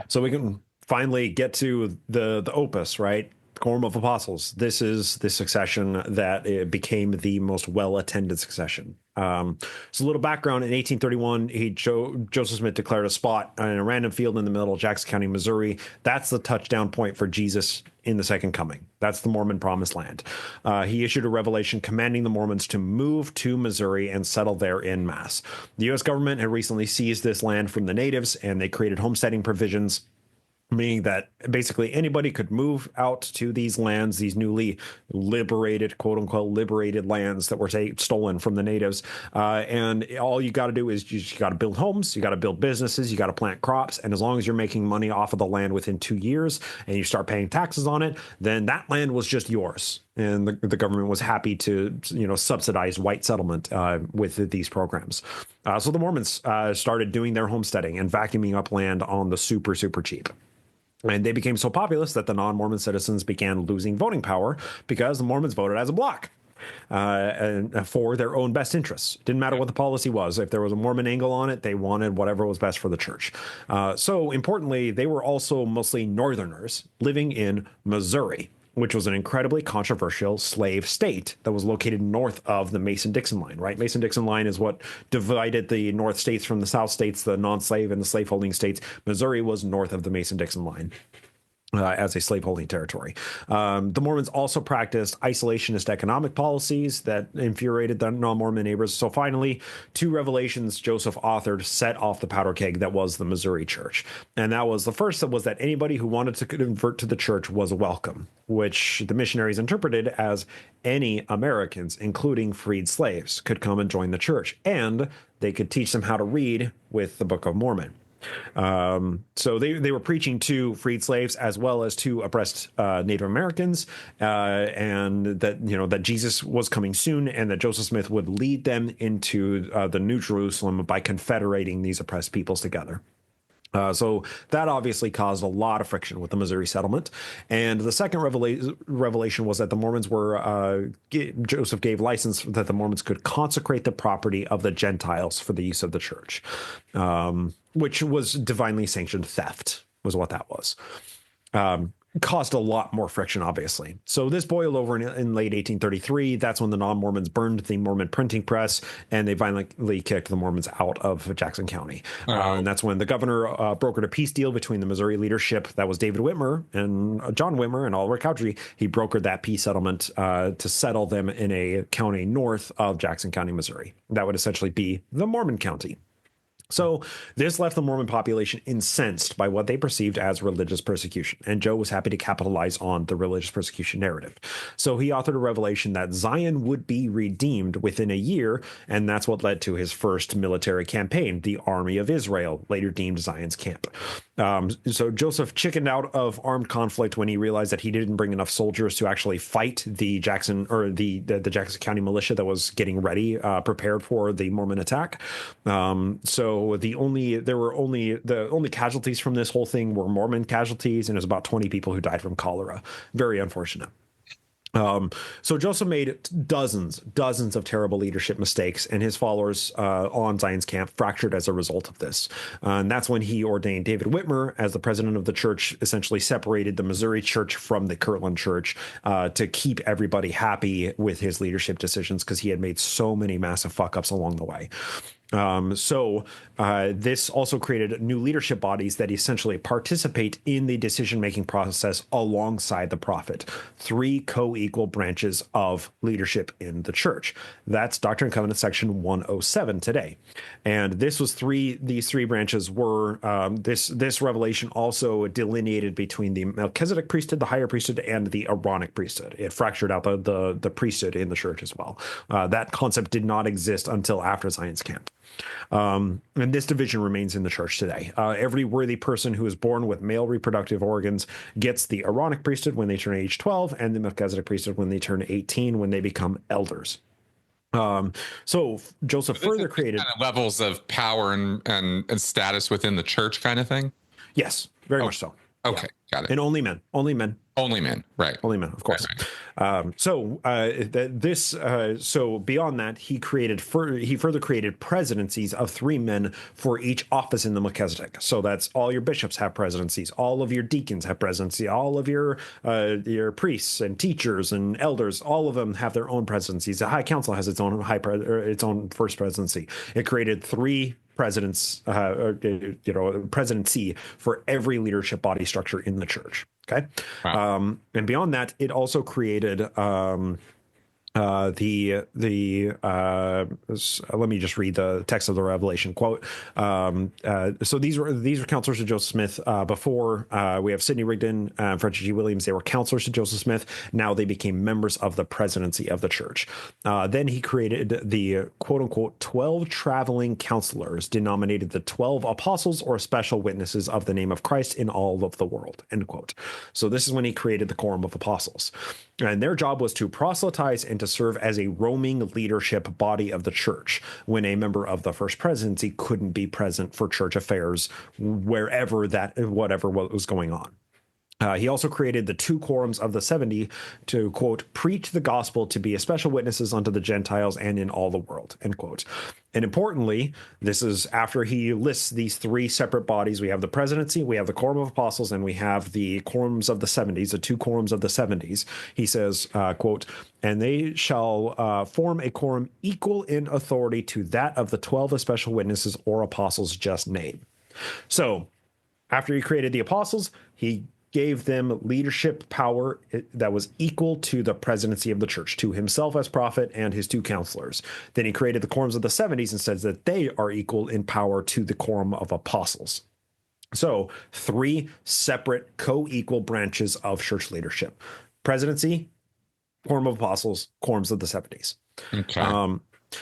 So we can finally get to the opus, right? Quorum of Apostles. This is the succession that became the most well-attended succession. So a little background: in 1831, Joseph Smith declared a spot in a random field in the middle of Jackson County, Missouri. That's the touchdown point for Jesus in the second coming. That's the Mormon promised land. He issued a revelation commanding the Mormons to move to Missouri and settle there en masse. The U.S. government had recently seized this land from the natives, and they created homesteading provisions. meaning that basically anybody could move out to these lands, these newly liberated, quote unquote, liberated lands that were stolen from the natives. And all you got to do is you got to build homes, you got to build businesses, you got to plant crops. And as long as you're making money off of the land within 2 years and you start paying taxes on it, then that land was just yours. And the government was happy to, subsidize white settlement with these programs. So the Mormons started doing their homesteading and vacuuming up land on the super, super cheap. And they became so populous that the non-Mormon citizens began losing voting power because the Mormons voted as a bloc and for their own best interests. Didn't matter what the policy was. If there was a Mormon angle on it, they wanted whatever was best for the church. So importantly, they were also mostly Northerners living in Missouri, which was an incredibly controversial slave state that was located north of the Mason-Dixon line, right? Mason-Dixon line is what divided the North states from the South states, the non-slave and the slaveholding states. Missouri was north of the Mason-Dixon line. As a slaveholding territory. The Mormons also practiced isolationist economic policies that infuriated their non-Mormon neighbors. So finally, 2 revelations Joseph authored set off the powder keg that was the Missouri church. And that was the first, that was that anybody who wanted to convert to the church was welcome, which the missionaries interpreted as any Americans, including freed slaves, could come and join the church. And they could teach them how to read with the Book of Mormon. So they were preaching to freed slaves as well as to oppressed Native Americans, and that Jesus was coming soon, and that Joseph Smith would lead them into the New Jerusalem by confederating these oppressed peoples together. So that obviously caused a lot of friction with the Missouri settlement. And the second revelation was that the Mormons were, Joseph gave license that the Mormons could consecrate the property of the Gentiles for the use of the church, which was divinely sanctioned theft, was what that was. Caused a lot more friction, obviously. So this boiled over in late 1833. That's when the non-Mormons burned the Mormon printing press, and they violently kicked the Mormons out of Jackson County. And that's when the governor brokered a peace deal between the Missouri leadership, that was David Whitmer and John Whitmer and Oliver Cowdery. He brokered that peace settlement to settle them in a county north of Jackson County, Missouri. That would essentially be the Mormon county. So this left the Mormon population incensed by what they perceived as religious persecution, and Joe was happy to capitalize on the religious persecution narrative. So he authored a revelation that Zion would be redeemed within a year, and that's what led to his first military campaign, the Army of Israel, later deemed Zion's camp. So Joseph chickened out of armed conflict when he realized that he didn't bring enough soldiers to actually fight the Jackson Jackson County militia that was getting ready, prepared for the Mormon attack. So the only casualties from this whole thing were Mormon casualties, and it was about 20 people who died from cholera. Very unfortunate. So Joseph made dozens of terrible leadership mistakes, and his followers on Zion's camp fractured as a result of this. And that's when he ordained David Whitmer as the president of the church, essentially separated the Missouri church from the Kirtland church to keep everybody happy with his leadership decisions, because he had made so many massive fuck ups along the way. This also created new leadership bodies that essentially participate in the decision-making process alongside the prophet. 3 co-equal branches of leadership in the church. That's Doctrine and Covenants section 107 today. And these 3 branches were, this revelation also delineated between the Melchizedek priesthood, the higher priesthood, and the Aaronic priesthood. It fractured out the priesthood in the church as well. That concept did not exist until after Zion's camp. And this division remains in the church today. Every worthy person who is born with male reproductive organs gets the Aaronic priesthood when they turn age 12, and the Melchizedek priesthood when they turn 18, when they become elders. So Joseph further created kind of levels of power and status within the church, kind of thing. Yes, very much so. Okay, got it. And only men. Only men, right? Only men, of course. Right. So beyond that, he further created presidencies of 3 men for each office in the Melchizedek. So that's all your bishops have presidencies, all of your deacons have presidency, all of your priests and teachers and elders, all of them have their own presidencies. The High Council has its own its own first presidency. It created 3 presidency for every leadership body structure in the church. Okay. Wow. And beyond that, it also created Let me just read the text of the Revelation quote. So these were counselors to Joseph Smith before. We have Sidney Rigdon, Frederick G. Williams. They were counselors to Joseph Smith. Now they became members of the presidency of the church. Then he created the quote unquote 12 traveling counselors, denominated the 12 apostles or special witnesses of the name of Christ in all of the world. End quote. So this is when he created the Quorum of Apostles. And their job was to proselytize and to serve as a roaming leadership body of the church when a member of the first presidency couldn't be present for church affairs whatever was going on. He also created the two quorums of the 70 to, quote, preach the gospel to be special witnesses unto the Gentiles and in all the world, end quote. And importantly, this is after he lists these three separate bodies. We have the presidency, we have the quorum of apostles, and we have the quorums of the 70s, the two quorums of the 70s. He says, quote, and they shall form a quorum equal in authority to that of the 12 special witnesses or apostles just named. So after he created the apostles, he gave them leadership power that was equal to the presidency of the church, to himself as prophet and his two counselors. Then he created the quorums of the 70s and says that they are equal in power to the quorum of apostles. So three separate co-equal branches of church leadership: presidency, quorum of apostles, quorums of the 70s. Okay.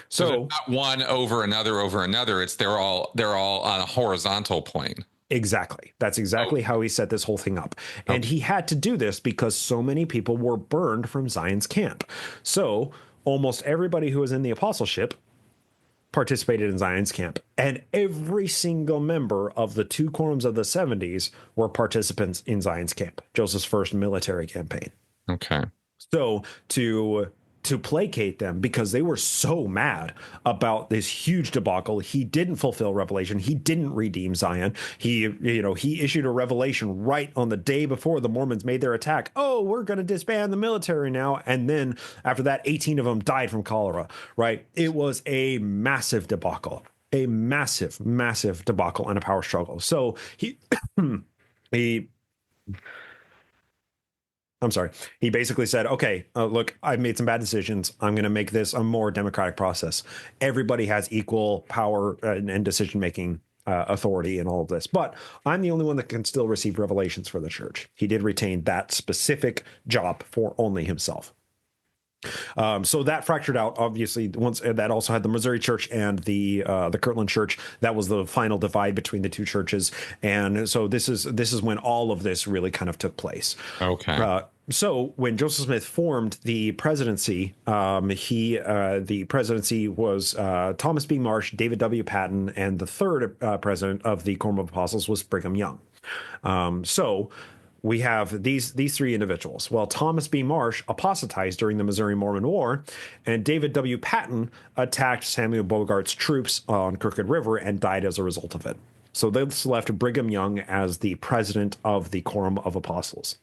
So not one over another. It's they're all on a horizontal plane. Exactly. That's exactly how he set this whole thing up. And he had to do this because so many people were burned from Zion's camp. So almost everybody who was in the apostleship participated in Zion's camp. And every single member of the two quorums of the 70s were participants in Zion's camp, Joseph's first military campaign. Okay. So to placate them, because they were so mad about this huge debacle. He didn't fulfill Revelation. He didn't redeem Zion. He issued a revelation right on the day before the Mormons made their attack. Oh, we're going to disband the military now. And then after that, 18 of them died from cholera, right? It was a massive debacle, a massive, massive debacle and a power struggle. So he basically said, okay, look, I've made some bad decisions. I'm going to make this a more democratic process. Everybody has equal power and decision-making authority in all of this. But I'm the only one that can still receive revelations for the church. He did retain that specific job for only himself. So that fractured out, obviously. Once that also had the Missouri Church and the Kirtland Church. That was the final divide between the two churches, and so this is when all of this really kind of took place. Okay. So when Joseph Smith formed the presidency, the presidency was Thomas B. Marsh, David W. Patton, and the third president of the Quorum of Apostles was Brigham Young. So we have these three individuals. Well, Thomas B. Marsh apostatized during the Missouri Mormon War, and David W. Patton attacked Samuel Bogart's troops on Crooked River and died as a result of it. So this left Brigham Young as the president of the Quorum of Apostles.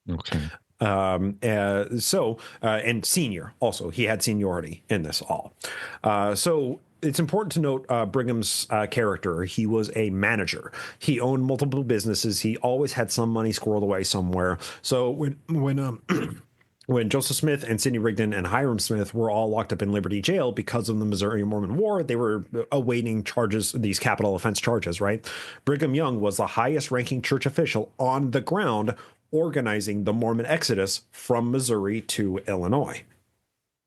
Okay. And senior also. He had seniority in this all. So it's important to note Brigham's character. He was a manager. He owned multiple businesses. He always had some money squirreled away somewhere. So when Joseph Smith and Sidney Rigdon and Hiram Smith were all locked up in Liberty Jail because of the Missouri Mormon War, they were awaiting charges, these capital offense charges, right? Brigham Young was the highest ranking church official on the ground organizing the Mormon exodus from Missouri to Illinois.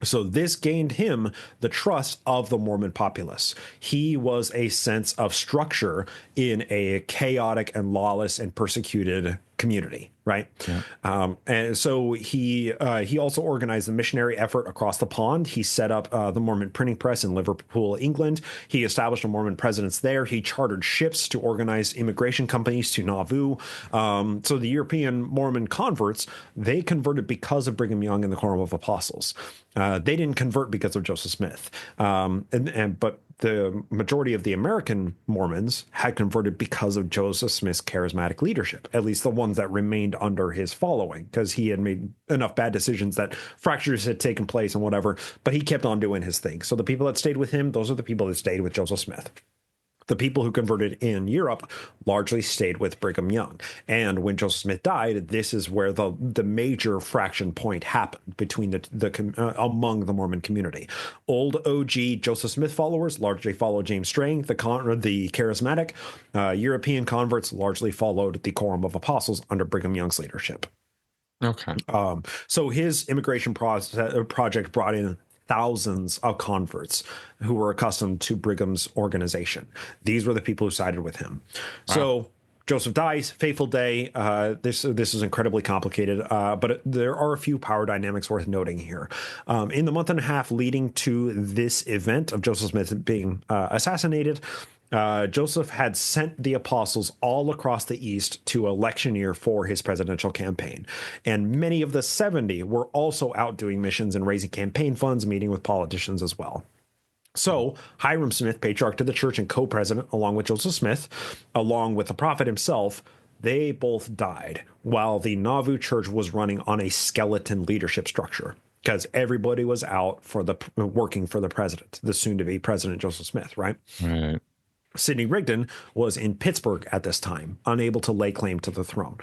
So this gained him the trust of the Mormon populace. He was a sense of structure in a chaotic and lawless and persecuted community, right? Yeah. And so he also organized the missionary effort across the pond. He set up the Mormon printing press in Liverpool, England. He established a Mormon presence there. He chartered ships to organize immigration companies to Nauvoo. So the European Mormon converts, they converted because of Brigham Young and the Quorum of Apostles. They didn't convert because of Joseph Smith. But the majority of the American Mormons had converted because of Joseph Smith's charismatic leadership, at least the ones that remained under his following, because he had made enough bad decisions that fractures had taken place and whatever, but he kept on doing his thing. So the people that stayed with him, those are the people that stayed with Joseph Smith. The people who converted in Europe largely stayed with Brigham Young. And when Joseph Smith died, this is where the major fraction point happened between among the Mormon community. Old OG Joseph Smith followers largely followed James Strang, the charismatic. European converts largely followed the Quorum of Apostles under Brigham Young's leadership. Okay. So his immigration project brought in thousands of converts who were accustomed to Brigham's organization. These were the people who sided with him. Wow. So Joseph dies, fateful day. This is incredibly complicated, but there are a few power dynamics worth noting here. In the month and a half leading to this event of Joseph Smith being assassinated, Joseph had sent the apostles all across the East to electioneer for his presidential campaign. And many of the 70 were also out doing missions and raising campaign funds, meeting with politicians as well. So Hyrum Smith, patriarch to the church and co-president, along with Joseph Smith, along with the prophet himself, they both died while the Nauvoo church was running on a skeleton leadership structure, because everybody was out for working for the president, the soon-to-be President Joseph Smith, right? Right. Sidney Rigdon was in Pittsburgh at this time, unable to lay claim to the throne.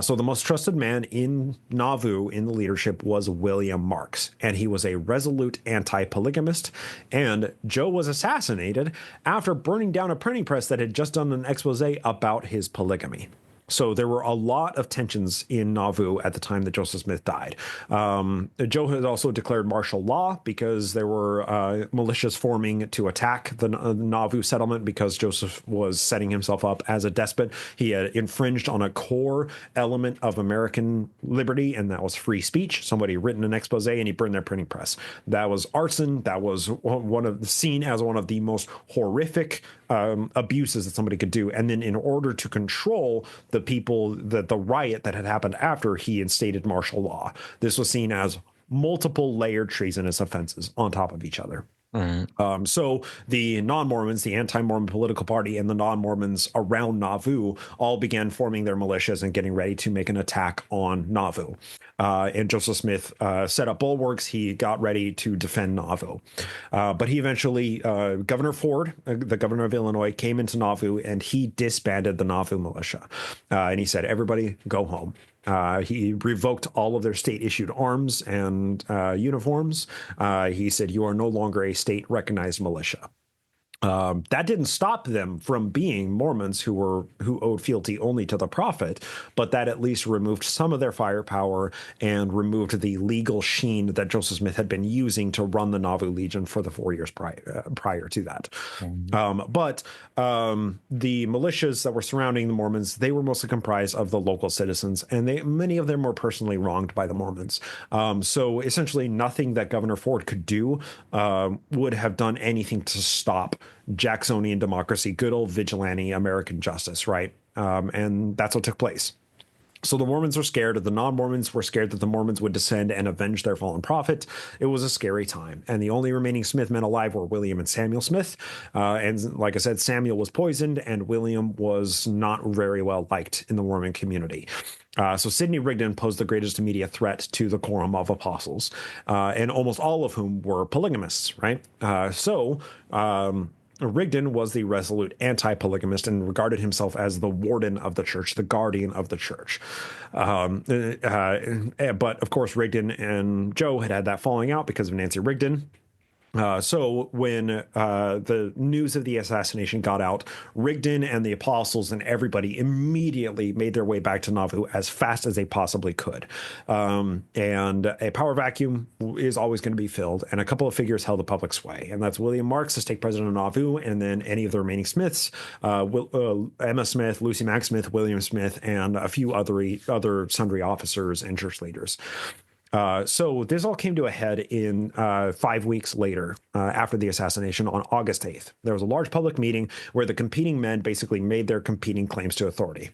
So the most trusted man in Nauvoo in the leadership was William Marks, and he was a resolute anti-polygamist. And Joe was assassinated after burning down a printing press that had just done an expose about his polygamy. So there were a lot of tensions in Nauvoo at the time that Joseph Smith died. Joe had also declared martial law because there were militias forming to attack the Nauvoo settlement because Joseph was setting himself up as a despot. He had infringed on a core element of American liberty, and that was free speech. Somebody written an expose and he burned their printing press. That was arson. That was seen as one of the most horrific abuses that somebody could do. And then in order to control the people, the riot that had happened after, he instated martial law. This was seen as multiple layered treasonous offenses on top of each other. Mm-hmm. So the non-Mormons, the anti-Mormon political party, and the non-Mormons around Nauvoo all began forming their militias and getting ready to make an attack on Nauvoo. And Joseph Smith set up bulwarks. He got ready to defend Nauvoo. But he eventually, Governor Ford, the governor of Illinois, came into Nauvoo and he disbanded the Nauvoo militia. And he said, everybody go home. He revoked all of their state-issued arms and uniforms. He said, you are no longer a state-recognized militia. That didn't stop them from being Mormons who owed fealty only to the prophet, but that at least removed some of their firepower and removed the legal sheen that Joseph Smith had been using to run the Nauvoo Legion for the 4 years prior to that. Mm-hmm. But the militias that were surrounding the Mormons, they were mostly comprised of the local citizens, and many of them were personally wronged by the Mormons. So essentially nothing that Governor Ford could do would have done anything to stop Jacksonian democracy, good old vigilante American justice, right? And that's what took place. So the Mormons were scared. The non-Mormons were scared that the Mormons would descend and avenge their fallen prophet. It was a scary time. And the only remaining Smith men alive were William and Samuel Smith. And like I said, Samuel was poisoned and William was not very well liked in the Mormon community. So Sidney Rigdon posed the greatest immediate threat to the Quorum of Apostles, and almost all of whom were polygamists, right? Rigdon was the resolute anti-polygamist and regarded himself as the warden of the church, the guardian of the church. But of course, Rigdon and Joe had that falling out because of Nancy Rigdon. So when the news of the assassination got out, Rigdon and the apostles and everybody immediately made their way back to Nauvoo as fast as they possibly could. And a power vacuum is always going to be filled, and a couple of figures held the public sway, and that's William Marks, the stake president of Nauvoo, and then any of the remaining Smiths, Emma Smith, Lucy Mack Smith, William Smith, and a few other sundry officers and church leaders. So this all came to a head in 5 weeks later, after the assassination on August 8th. There was a large public meeting where the competing men basically made their competing claims to authority.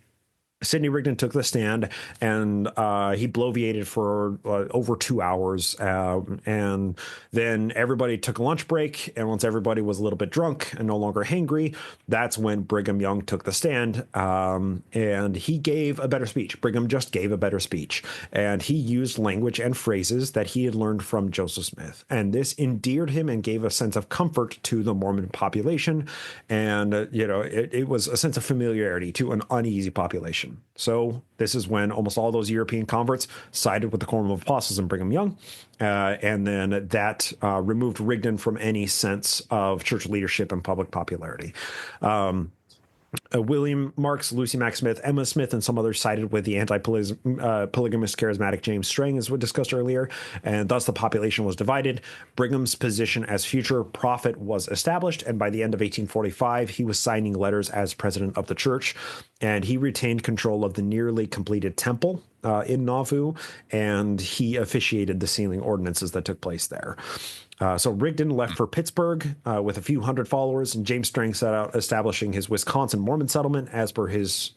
Sidney Rigdon took the stand, and he bloviated for over 2 hours. And then everybody took a lunch break. And once everybody was a little bit drunk and no longer hangry, that's when Brigham Young took the stand. And he gave a better speech. Brigham just gave a better speech. And he used language and phrases that he had learned from Joseph Smith. And this endeared him and gave a sense of comfort to the Mormon population. And, it was a sense of familiarity to an uneasy population. So this is when almost all those European converts sided with the Quorum of Apostles and Brigham Young. And then that removed Rigdon from any sense of church leadership and public popularity. William Marks, Lucy Mack Smith, Emma Smith, and some others sided with the anti-polygamist charismatic James Strang, as we discussed earlier, and thus the population was divided. Brigham's position as future prophet was established, and by the end of 1845, he was signing letters as president of the church, and he retained control of the nearly completed temple in Nauvoo, and he officiated the sealing ordinances that took place there. So Rigdon left for Pittsburgh with a few hundred followers, and James Strang set out establishing his Wisconsin Mormon settlement as per his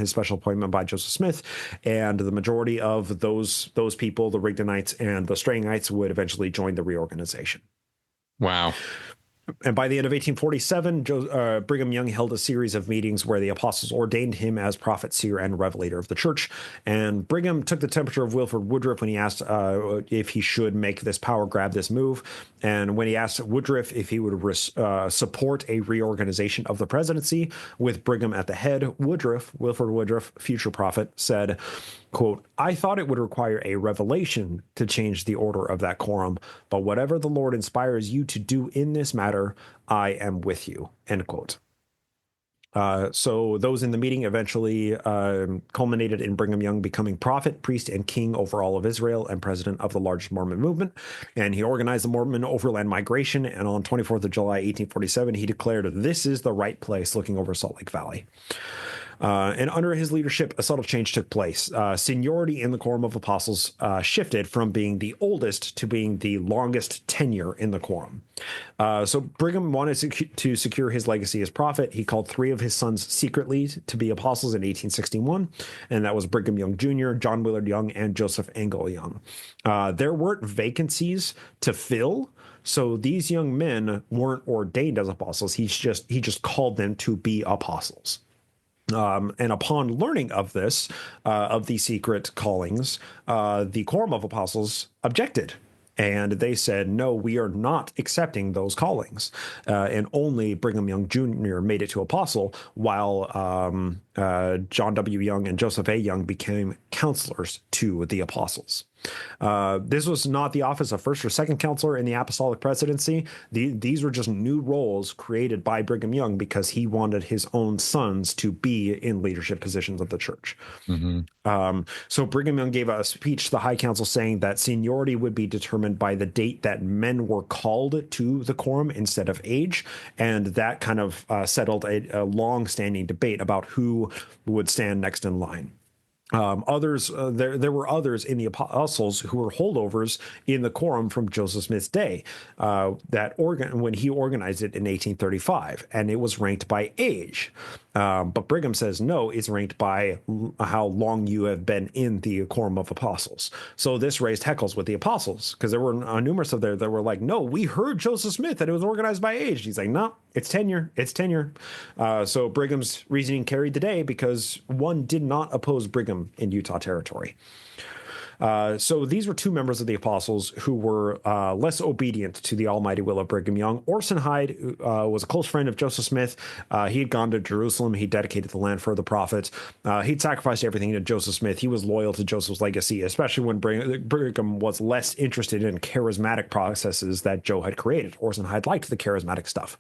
special appointment by Joseph Smith. And the majority of those people, the Rigdonites and the Strangites, would eventually join the reorganization. Wow. And by the end of 1847, Brigham Young held a series of meetings where the apostles ordained him as prophet, seer, and revelator of the church. And Brigham took the temperature of Wilford Woodruff when he asked if he should make this power grab, this move. And when he asked Woodruff if he would support a reorganization of the presidency with Brigham at the head, Wilford Woodruff, future prophet, said, quote, "I thought it would require a revelation to change the order of that quorum, but whatever the Lord inspires you to do in this matter, I am with you," end quote. So those in the meeting eventually culminated in Brigham Young becoming prophet, priest, and king over all of Israel and president of the largest Mormon movement. And he organized the Mormon overland migration. And on 24th of July, 1847, he declared, "This is the right place," looking over Salt Lake Valley. And under his leadership, a subtle change took place. Seniority in the Quorum of Apostles shifted from being the oldest to being the longest tenure in the quorum. So Brigham wanted to secure his legacy as prophet. He called 3 of his sons secretly to be apostles in 1861, and that was Brigham Young Jr., John Willard Young, and Joseph Engel Young. There weren't vacancies to fill, so these young men weren't ordained as apostles. He just called them to be apostles. And upon learning of this, of the secret callings, the Quorum of Apostles objected. And they said, no, we are not accepting those callings. And only Brigham Young Jr. made it to apostle, while John W. Young and Joseph A. Young became counselors to the apostles. This was not the office of first or second counselor in the apostolic presidency. These were just new roles created by Brigham Young because he wanted his own sons to be in leadership positions of the church. Mm-hmm. So Brigham Young gave a speech to the High Council saying that seniority would be determined by the date that men were called to the quorum instead of age. And that kind of settled a long-standing debate about who would stand next in line. There were others in the apostles who were holdovers in the quorum from Joseph Smith's day, when he organized it in 1835, and it was ranked by age. But Brigham says, no, it's ranked by how long you have been in the Quorum of Apostles. So this raised heckles with the apostles, because there were numerous of there that were like, no, we heard Joseph Smith that it was organized by age. He's like, no, it's tenure. So Brigham's reasoning carried the day because one did not oppose Brigham in Utah Territory. So these were 2 members of the apostles who were less obedient to the almighty will of Brigham Young. Orson Hyde was a close friend of Joseph Smith. He had gone to Jerusalem. He dedicated the land for the prophet. He'd sacrificed everything to Joseph Smith. He was loyal to Joseph's legacy, especially when Brigham was less interested in charismatic processes that Joe had created. Orson Hyde liked the charismatic stuff.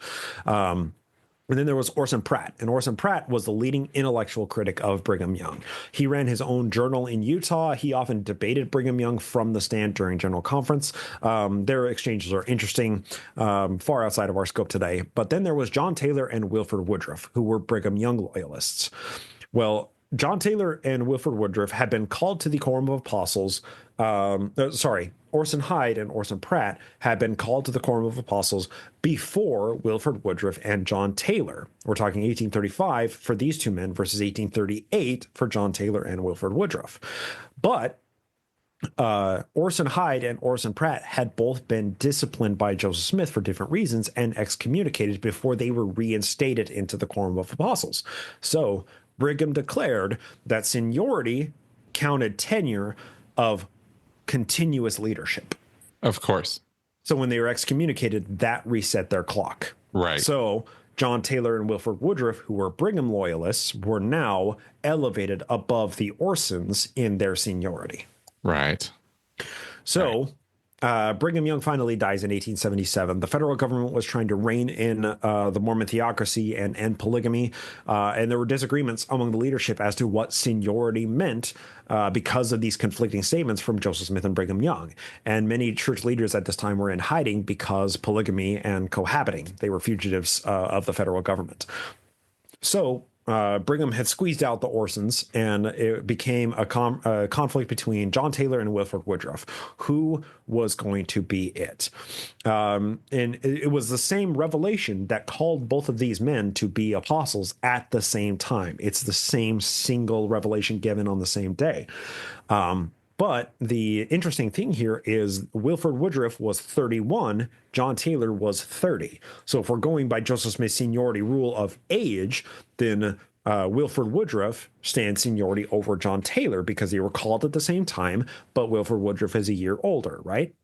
And then there was Orson Pratt, and Orson Pratt was the leading intellectual critic of Brigham Young. He ran his own journal in Utah. He often debated Brigham Young from the stand during General Conference. Their exchanges are interesting, far outside of our scope today. But then there was John Taylor and Wilford Woodruff, who were Brigham Young loyalists. Well, John Taylor and Wilford Woodruff had been called to the Quorum of Apostles Orson Hyde and Orson Pratt had been called to the Quorum of Apostles before Wilford Woodruff and John Taylor. We're talking 1835 for these two men versus 1838 for John Taylor and Wilford Woodruff. But Orson Hyde and Orson Pratt had both been disciplined by Joseph Smith for different reasons and excommunicated before they were reinstated into the Quorum of Apostles. So Brigham declared that seniority counted tenure of continuous leadership. Of course. So when they were excommunicated, that reset their clock. Right. So John Taylor and Wilford Woodruff, who were Brigham loyalists, were now elevated above the Orsons in their seniority. Right. So Brigham Young finally dies in 1877. The federal government was trying to rein in the Mormon theocracy and end polygamy. And there were disagreements among the leadership as to what seniority meant because of these conflicting statements from Joseph Smith and Brigham Young. And many church leaders at this time were in hiding because polygamy and cohabiting. They were fugitives of the federal government. So Brigham had squeezed out the Orsons, and it became a conflict between John Taylor and Wilford Woodruff. Who was going to be it? And it was the same revelation that called both of these men to be apostles at the same time. It's the same single revelation given on the same day. But the interesting thing here is Wilford Woodruff was 31, John Taylor was 30. So if we're going by Joseph Smith's seniority rule of age, then Wilford Woodruff stands seniority over John Taylor because they were called at the same time, but Wilford Woodruff is a year older, right?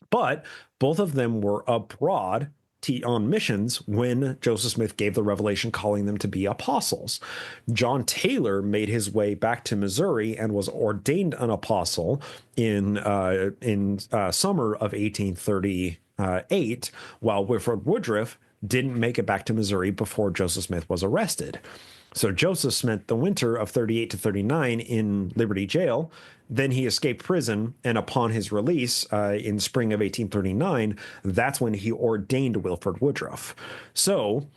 But both of them were abroad on missions when Joseph Smith gave the revelation calling them to be apostles. John Taylor made his way back to Missouri and was ordained an apostle in summer of 1838, while Wilford Woodruff didn't make it back to Missouri before Joseph Smith was arrested. So Joseph spent the winter of 38 to 39 in Liberty Jail. Then he escaped prison, and upon his release in spring of 1839, that's when he ordained Wilford Woodruff. So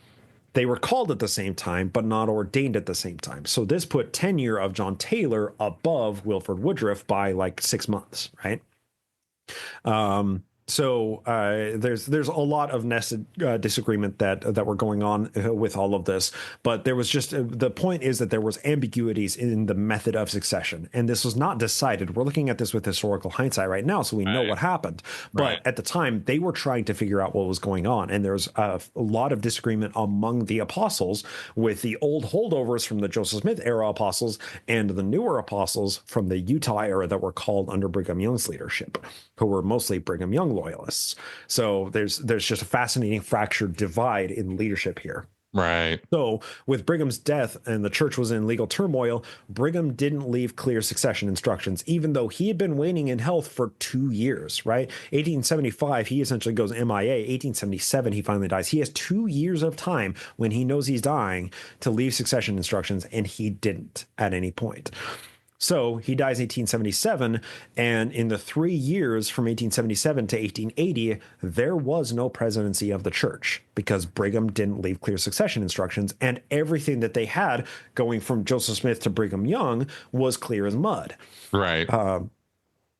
they were called at the same time, but not ordained at the same time. So this put tenure of John Taylor above Wilford Woodruff by like 6 months, right? So there's a lot of nested disagreement that were going on with all of this, but there was just the point is that there was ambiguities in the method of succession, and this was not decided. We're looking at this with historical hindsight right now, so we know what happened. But at the time, they were trying to figure out what was going on, and there's a lot of disagreement among the apostles, with the old holdovers from the Joseph Smith era apostles and the newer apostles from the Utah era that were called under Brigham Young's leadership, who were mostly Brigham Young loyalists. So there's just a fascinating fractured divide in leadership here. Right. So with Brigham's death and the church was in legal turmoil, Brigham didn't leave clear succession instructions, even though he had been waning in health for 2 years, right? 1875, he essentially goes MIA. 1877, he finally dies. He has 2 years of time when he knows he's dying to leave succession instructions, and he didn't at any point. So he dies in 1877, and in the 3 years from 1877 to 1880, there was no presidency of the church because Brigham didn't leave clear succession instructions, and everything that they had going from Joseph Smith to Brigham Young was clear as mud. Right.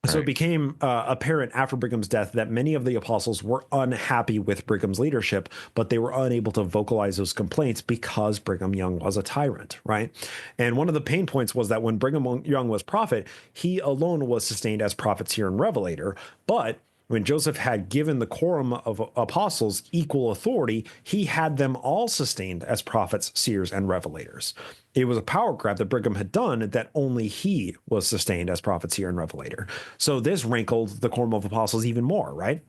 So it became apparent after Brigham's death that many of the apostles were unhappy with Brigham's leadership, but they were unable to vocalize those complaints because Brigham Young was a tyrant, right? And one of the pain points was that when Brigham Young was prophet, he alone was sustained as prophet, seer, and revelator. But when Joseph had given the quorum of apostles equal authority, he had them all sustained as prophets, seers, and revelators. It was a power grab that Brigham had done that only he was sustained as prophet, seer, and revelator. So this rankled the quorum of apostles even more, right?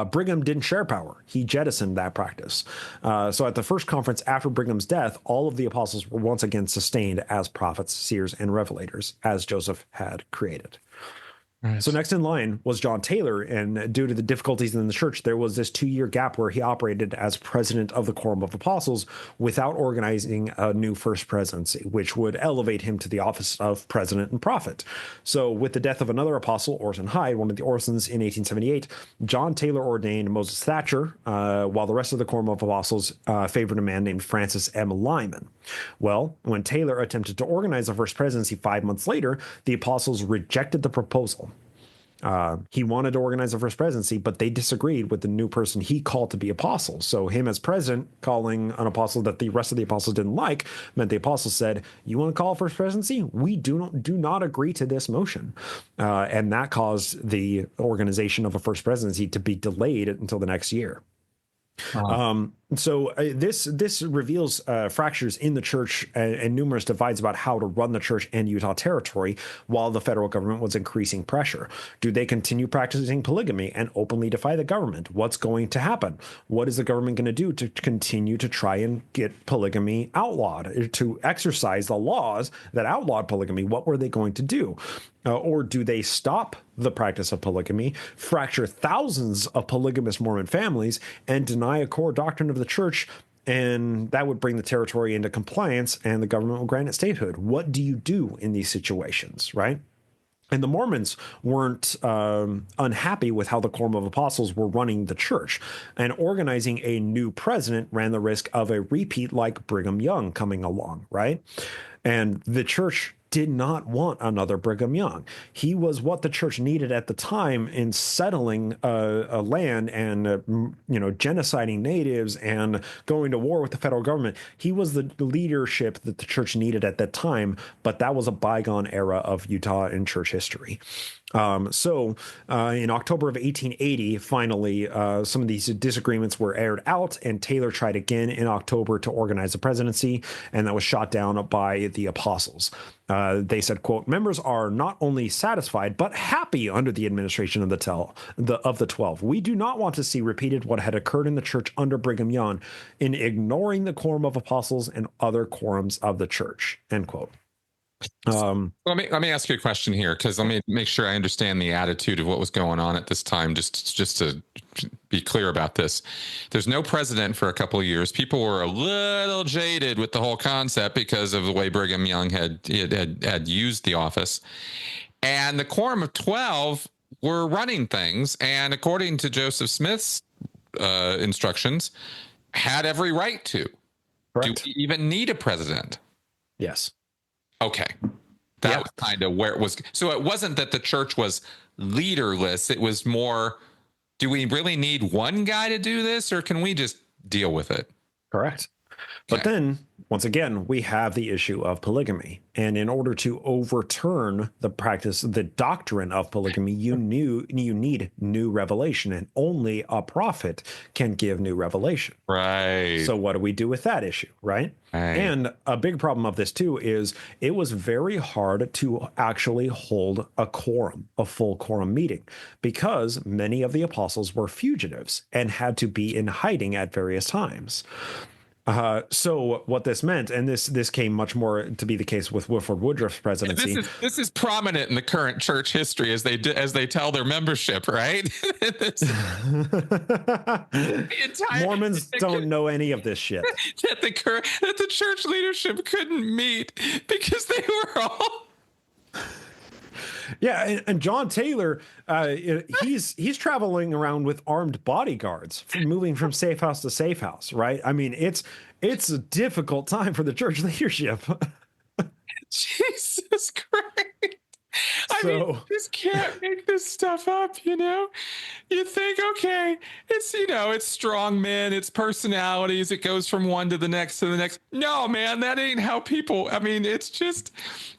Brigham didn't share power. He jettisoned that practice. So at the first conference after Brigham's death, all of the apostles were once again sustained as prophets, seers, and revelators, as Joseph had created. Right. So next in line was John Taylor, and due to the difficulties in the church, there was this 2-year gap where he operated as president of the Quorum of Apostles without organizing a new first presidency, which would elevate him to the office of president and prophet. So with the death of another apostle, Orson Hyde, one of the Orsons, in 1878, John Taylor ordained Moses Thatcher, while the rest of the Quorum of Apostles favored a man named Francis M. Lyman. Well, when Taylor attempted to organize the first presidency 5 months later, the apostles rejected the proposal. He wanted to organize the first presidency, but they disagreed with the new person he called to be apostle. So him as president calling an apostle that the rest of the apostles didn't like meant the apostle said, "You want to call first presidency? We do not agree to this motion," and that caused the organization of a first presidency to be delayed until the next year. So this reveals fractures in the church and numerous divides about how to run the church and Utah Territory while the federal government was increasing pressure. Do they continue practicing polygamy and openly defy the government? What's going to happen? What is the government going to do to continue to try and get polygamy outlawed, to exercise the laws that outlawed polygamy? What were they going to do? Or do they stop the practice of polygamy, fracture thousands of polygamous Mormon families, and deny a core doctrine of the church? And that would bring the territory into compliance and the government will grant it statehood. What do you do in these situations, right? And the Mormons weren't unhappy with how the Quorum of Apostles were running the church. And organizing a new president ran the risk of a repeat like Brigham Young coming along, right? And the church did not want another Brigham Young. He was what the church needed at the time in settling a land and genociding natives and going to war with the federal government. He was the leadership that the church needed at that time, but that was a bygone era of Utah and church history. So in October of 1880, finally, some of these disagreements were aired out, and Taylor tried again in October to organize the presidency, and that was shot down by the apostles. They said, quote, "Members are not only satisfied, but happy under the administration of the 12. We do not want to see repeated what had occurred in the church under Brigham Young in ignoring the quorum of apostles and other quorums of the church," end quote. Let me ask you a question here, because let me make sure I understand the attitude of what was going on at this time, just to be clear about this. There's no president for a couple of years. People were a little jaded with the whole concept because of the way Brigham Young had used the office. And the Quorum of 12 were running things, and according to Joseph Smith's instructions, had every right to. Correct. Do we even need a president? Yes. Okay. That was kind of where it was. So it wasn't that the church was leaderless. It was more, do we really need one guy to do this, or can we just deal with it? Correct. But then, once again, we have the issue of polygamy. And in order to overturn the practice, the doctrine of polygamy, you need new revelation, and only a prophet can give new revelation. Right. So what do we do with that issue, right? And a big problem of this, too, is it was very hard to actually hold a quorum, a full quorum meeting, because many of the apostles were fugitives and had to be in hiding at various times. So what this meant, and this came much more to be the case with Wilford Woodruff's presidency. This is prominent in the current church history as they tell their membership, right? Mormons don't know any of this shit. That the church leadership couldn't meet because they were all. Yeah, and John Taylor, he's traveling around with armed bodyguards, moving from safe house to safe house, right? I mean, it's a difficult time for the church leadership. Jesus Christ. I mean, you just can't make this stuff up, you know? You think, okay, it's strong men, it's personalities, it goes from one to the next to the next. No, man, that ain't how people, I mean, it's just,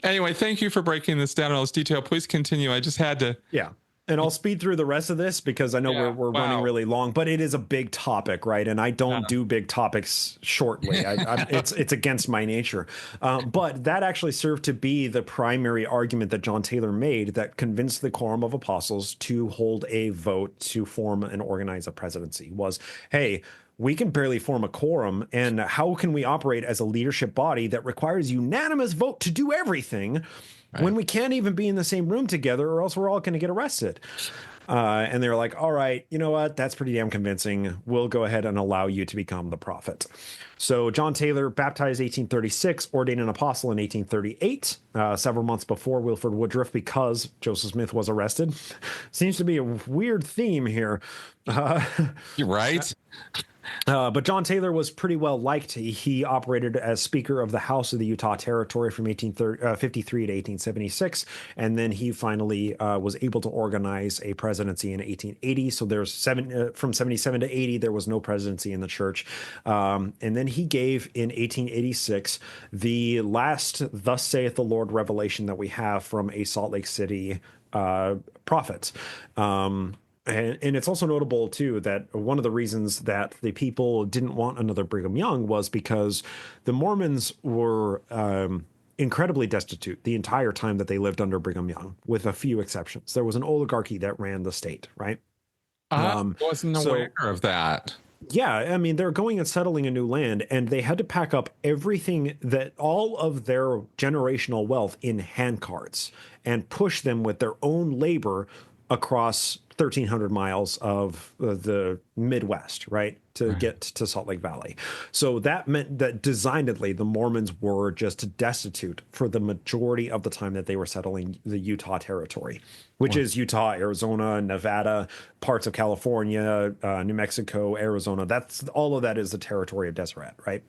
anyway, thank you for breaking this down in all this detail. Please continue. I just had to. Yeah. And I'll speed through the rest of this because I know we're running really long, but it is a big topic, right? And I don't do big topics shortly. It's against my nature. But that actually served to be the primary argument that John Taylor made that convinced the Quorum of Apostles to hold a vote to form and organize a presidency was, hey, we can barely form a quorum, and how can we operate as a leadership body that requires unanimous vote to do everything? Right. When we can't even be in the same room together, or else we're all going to get arrested. And they're like, all right, you know what? That's pretty damn convincing. We'll go ahead and allow you to become the prophet. So John Taylor, baptized 1836, ordained an apostle in 1838, several months before Wilford Woodruff, because Joseph Smith was arrested. Seems to be a weird theme here. You're right. But John Taylor was pretty well liked. He operated as Speaker of the House of the Utah Territory from 1853 to 1876, and then he finally was able to organize a presidency in 1880. So there's from 77 to 80, there was no presidency in the church. And then he gave in 1886 the last "Thus saith the Lord" revelation that we have from a Salt Lake City prophet. And it's also notable, too, that one of the reasons that the people didn't want another Brigham Young was because the Mormons were incredibly destitute the entire time that they lived under Brigham Young, with a few exceptions. There was an oligarchy that ran the state, right? I wasn't aware of that. Yeah, I mean, they're going and settling a new land, and they had to pack up all of their generational wealth in handcarts and push them with their own labor across 1,300 miles of the Midwest, right, to get to Salt Lake Valley. So that meant that designedly the Mormons were just destitute for the majority of the time that they were settling the Utah Territory, which is Utah, Arizona, Nevada, parts of California, New Mexico, Arizona. All of that is the territory of Deseret, right?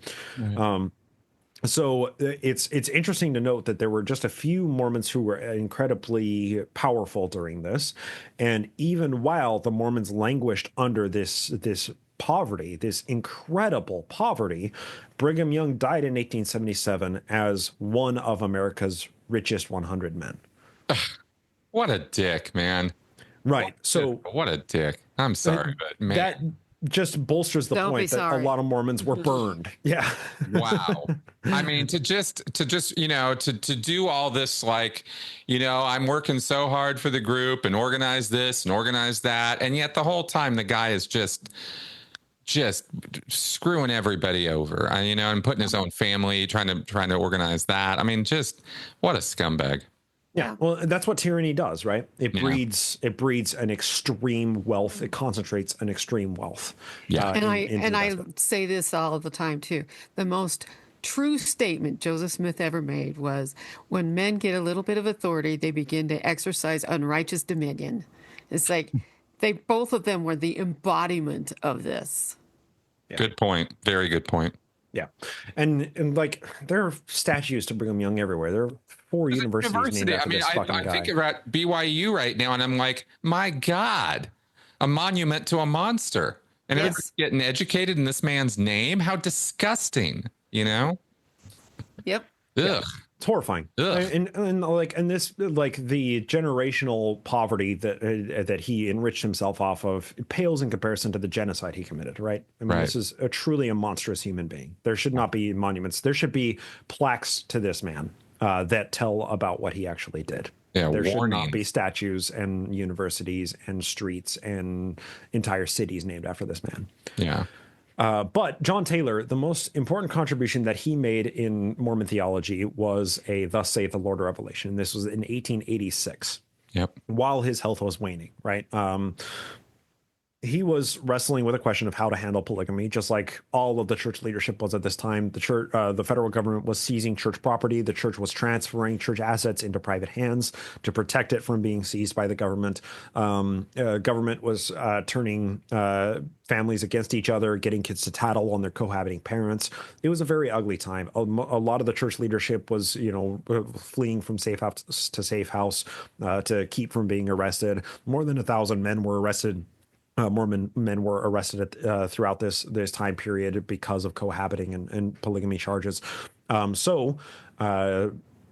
So it's interesting to note that there were just a few Mormons who were incredibly powerful during this, and even while the Mormons languished under this poverty, this incredible poverty, Brigham Young died in 1877 as one of America's richest 100 men. What a dick, man! Right. What a dick. I'm sorry, but man, that just bolsters the point that a lot of Mormons were burned. Yeah. Wow. I mean, to do all this, like, I'm working so hard for the group and organize this and organize that, and yet the whole time the guy is just screwing everybody over, and putting his own family, trying to organize that. I mean, just what a scumbag. Yeah, well, that's what tyranny does, right? It breeds an extreme wealth. It concentrates an extreme wealth. Yeah, and I say this all the time too. The most true statement Joseph Smith ever made was, "When men get a little bit of authority, they begin to exercise unrighteous dominion." It's like both of them were the embodiment of this. Yeah. Good point. Very good point. Yeah, and like there are statues to Brigham Young everywhere. There are 4 universities named after this fucking guy. I'm thinking about BYU right now, and I'm like, my God, a monument to a monster, and everybody's getting educated in this man's name. How disgusting, Yep. Ugh. Yeah. It's horrifying. And this, like, the generational poverty that he enriched himself off of, it pales in comparison to the genocide he committed, right? I mean, This is truly a monstrous human being. There should not be monuments. There should be plaques to this man that tell about what he actually did. Yeah, there should not be statues and universities and streets and entire cities named after this man. Yeah. But John Taylor, the most important contribution that he made in Mormon theology was a "Thus saith the Lord" revelation. This was in 1886. Yep. While his health was waning, right? He was wrestling with a question of how to handle polygamy, just like all of the church leadership was at this time. The federal government was seizing church property. The church was transferring church assets into private hands to protect it from being seized by the government. Government was turning families against each other, getting kids to tattle on their cohabiting parents. It was a very ugly time. A lot of the church leadership was, fleeing from safe house to safe house to keep from being arrested. More than 1,000 men were arrested. Mormon men were arrested throughout this time period because of cohabiting and polygamy charges.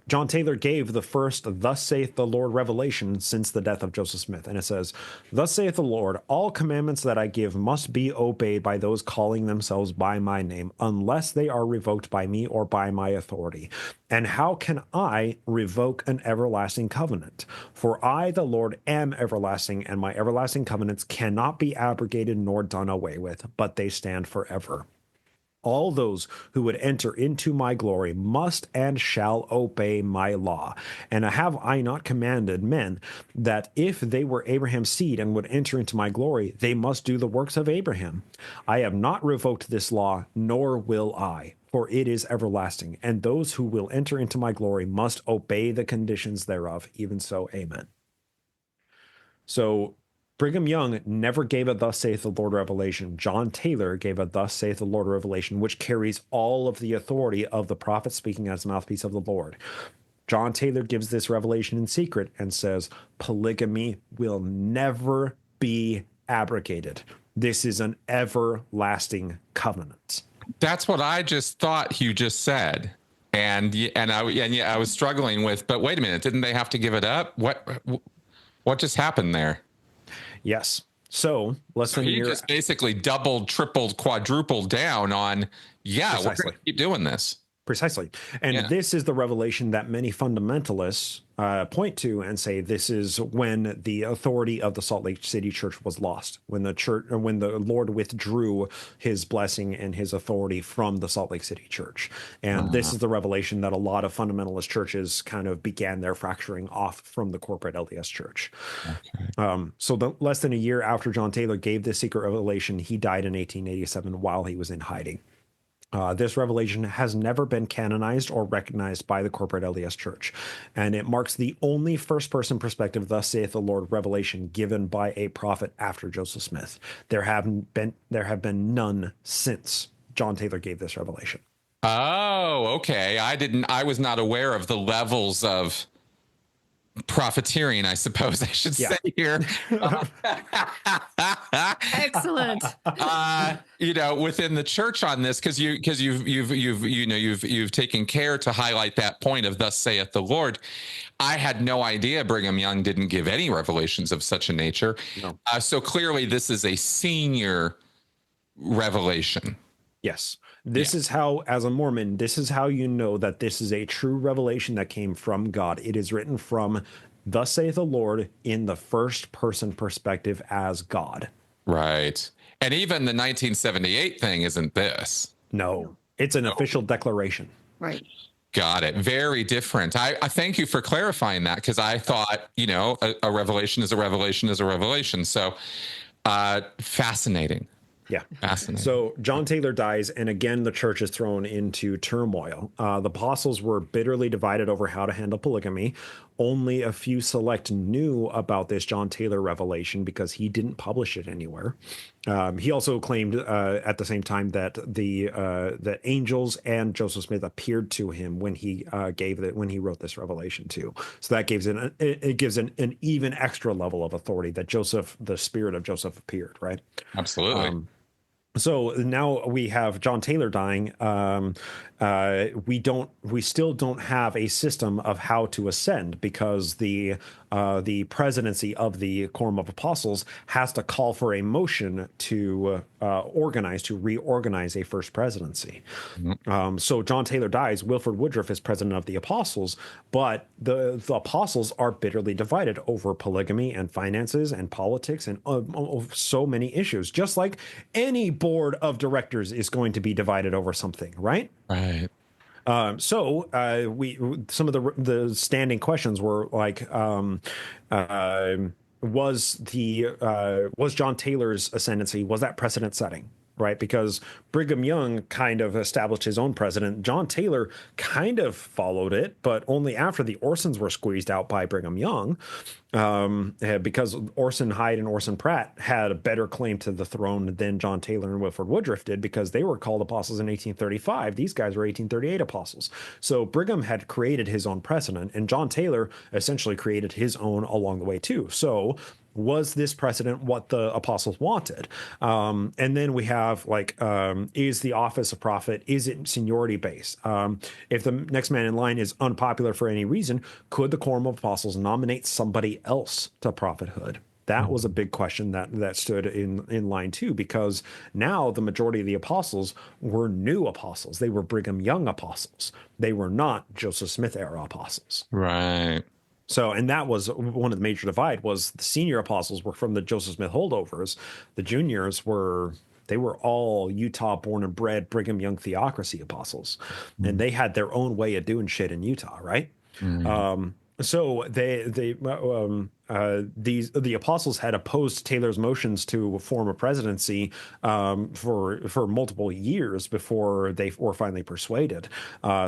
John Taylor gave the first "Thus saith the Lord" revelation since the death of Joseph Smith. And it says, "Thus saith the Lord, all commandments that I give must be obeyed by those calling themselves by my name, unless they are revoked by me or by my authority. And how can I revoke an everlasting covenant? For I, the Lord, am everlasting, and my everlasting covenants cannot be abrogated nor done away with, but they stand forever. All those who would enter into my glory must and shall obey my law. And have I not commanded men that if they were Abraham's seed and would enter into my glory, they must do the works of Abraham? I have not revoked this law, nor will I, for it is everlasting. And those who will enter into my glory must obey the conditions thereof. Even so, amen." So Brigham Young never gave a thus saith the Lord revelation. John Taylor gave a thus saith the Lord revelation, which carries all of the authority of the prophet speaking as the mouthpiece of the Lord. John Taylor gives this revelation in secret and says, polygamy will never be abrogated. This is an everlasting covenant. That's what I just thought you just said. And I was struggling with, but wait a minute, didn't they have to give it up? What just happened there? Yes. So less than a year. He just basically doubled, tripled, quadrupled down on, we're going to keep doing this. Precisely. And this is the revelation that many fundamentalists point to and say this is when the authority of the Salt Lake City Church was lost, when the Lord withdrew his blessing and his authority from the Salt Lake City Church. And this is the revelation that a lot of fundamentalist churches kind of began their fracturing off from the corporate LDS Church. Okay. So less than a year after John Taylor gave this secret revelation, he died in 1887 while he was in hiding. This revelation has never been canonized or recognized by the corporate LDS Church, and it marks the only first-person perspective, thus saith the Lord, revelation given by a prophet after Joseph Smith. There have been none since John Taylor gave this revelation. Oh, okay. I was not aware of the levels of profiteering, I suppose I should say here. Excellent. Within the church on this, because you've taken care to highlight that point of thus saith the Lord. I had no idea Brigham Young didn't give any revelations of such a nature. No. So clearly this is a senior revelation. Yes. This is how, as a Mormon, this is how you know that this is a true revelation that came from God. It is written from, thus saith the Lord, in the first person perspective as God. Right. And even the 1978 thing isn't this. No, it's an official declaration. Right. Got it. Very different. I thank you for clarifying that, because I thought, a revelation is a revelation is a revelation. So fascinating. Yeah. Fascinating. So John Taylor dies, and again, the church is thrown into turmoil. The apostles were bitterly divided over how to handle polygamy. Only a few select knew about this John Taylor revelation because he didn't publish it anywhere. He also claimed at the same time that the angels and Joseph Smith appeared to him when he wrote this revelation too. So that gives an even extra level of authority that the spirit of Joseph appeared, right? Absolutely. So now we have John Taylor dying. We still don't have a system of how to ascend, because the presidency of the Quorum of Apostles has to call for a motion to reorganize a first presidency. Mm-hmm. So John Taylor dies. Wilford Woodruff is president of the Apostles, but the Apostles are bitterly divided over polygamy and finances and politics and so many issues, just like any board of directors is going to be divided over something, right? Right. So some of the standing questions were like, was John Taylor's ascendancy, was that precedent setting? Right, because Brigham Young kind of established his own precedent. John Taylor kind of followed it, but only after the Orsons were squeezed out by Brigham Young, because Orson Hyde and Orson Pratt had a better claim to the throne than John Taylor and Wilford Woodruff did, because they were called apostles in 1835. These guys were 1838 apostles. So Brigham had created his own precedent, and John Taylor essentially created his own along the way too. So was this precedent what the apostles wanted? And then we have is the office of prophet, is it seniority based? If the next man in line is unpopular for any reason, could the Quorum of Apostles nominate somebody else to prophethood? That was a big question that stood in line too, because now the majority of the apostles were new apostles. They were Brigham Young apostles. They were not Joseph Smith era apostles. Right. So, and that was one of the major divide, was the senior apostles were from the Joseph Smith holdovers. The juniors were all Utah born and bred Brigham Young theocracy apostles. Mm-hmm. And they had their own way of doing shit in Utah, right? Mm-hmm. So the apostles had opposed Taylor's motions to form a presidency for multiple years before they were finally persuaded.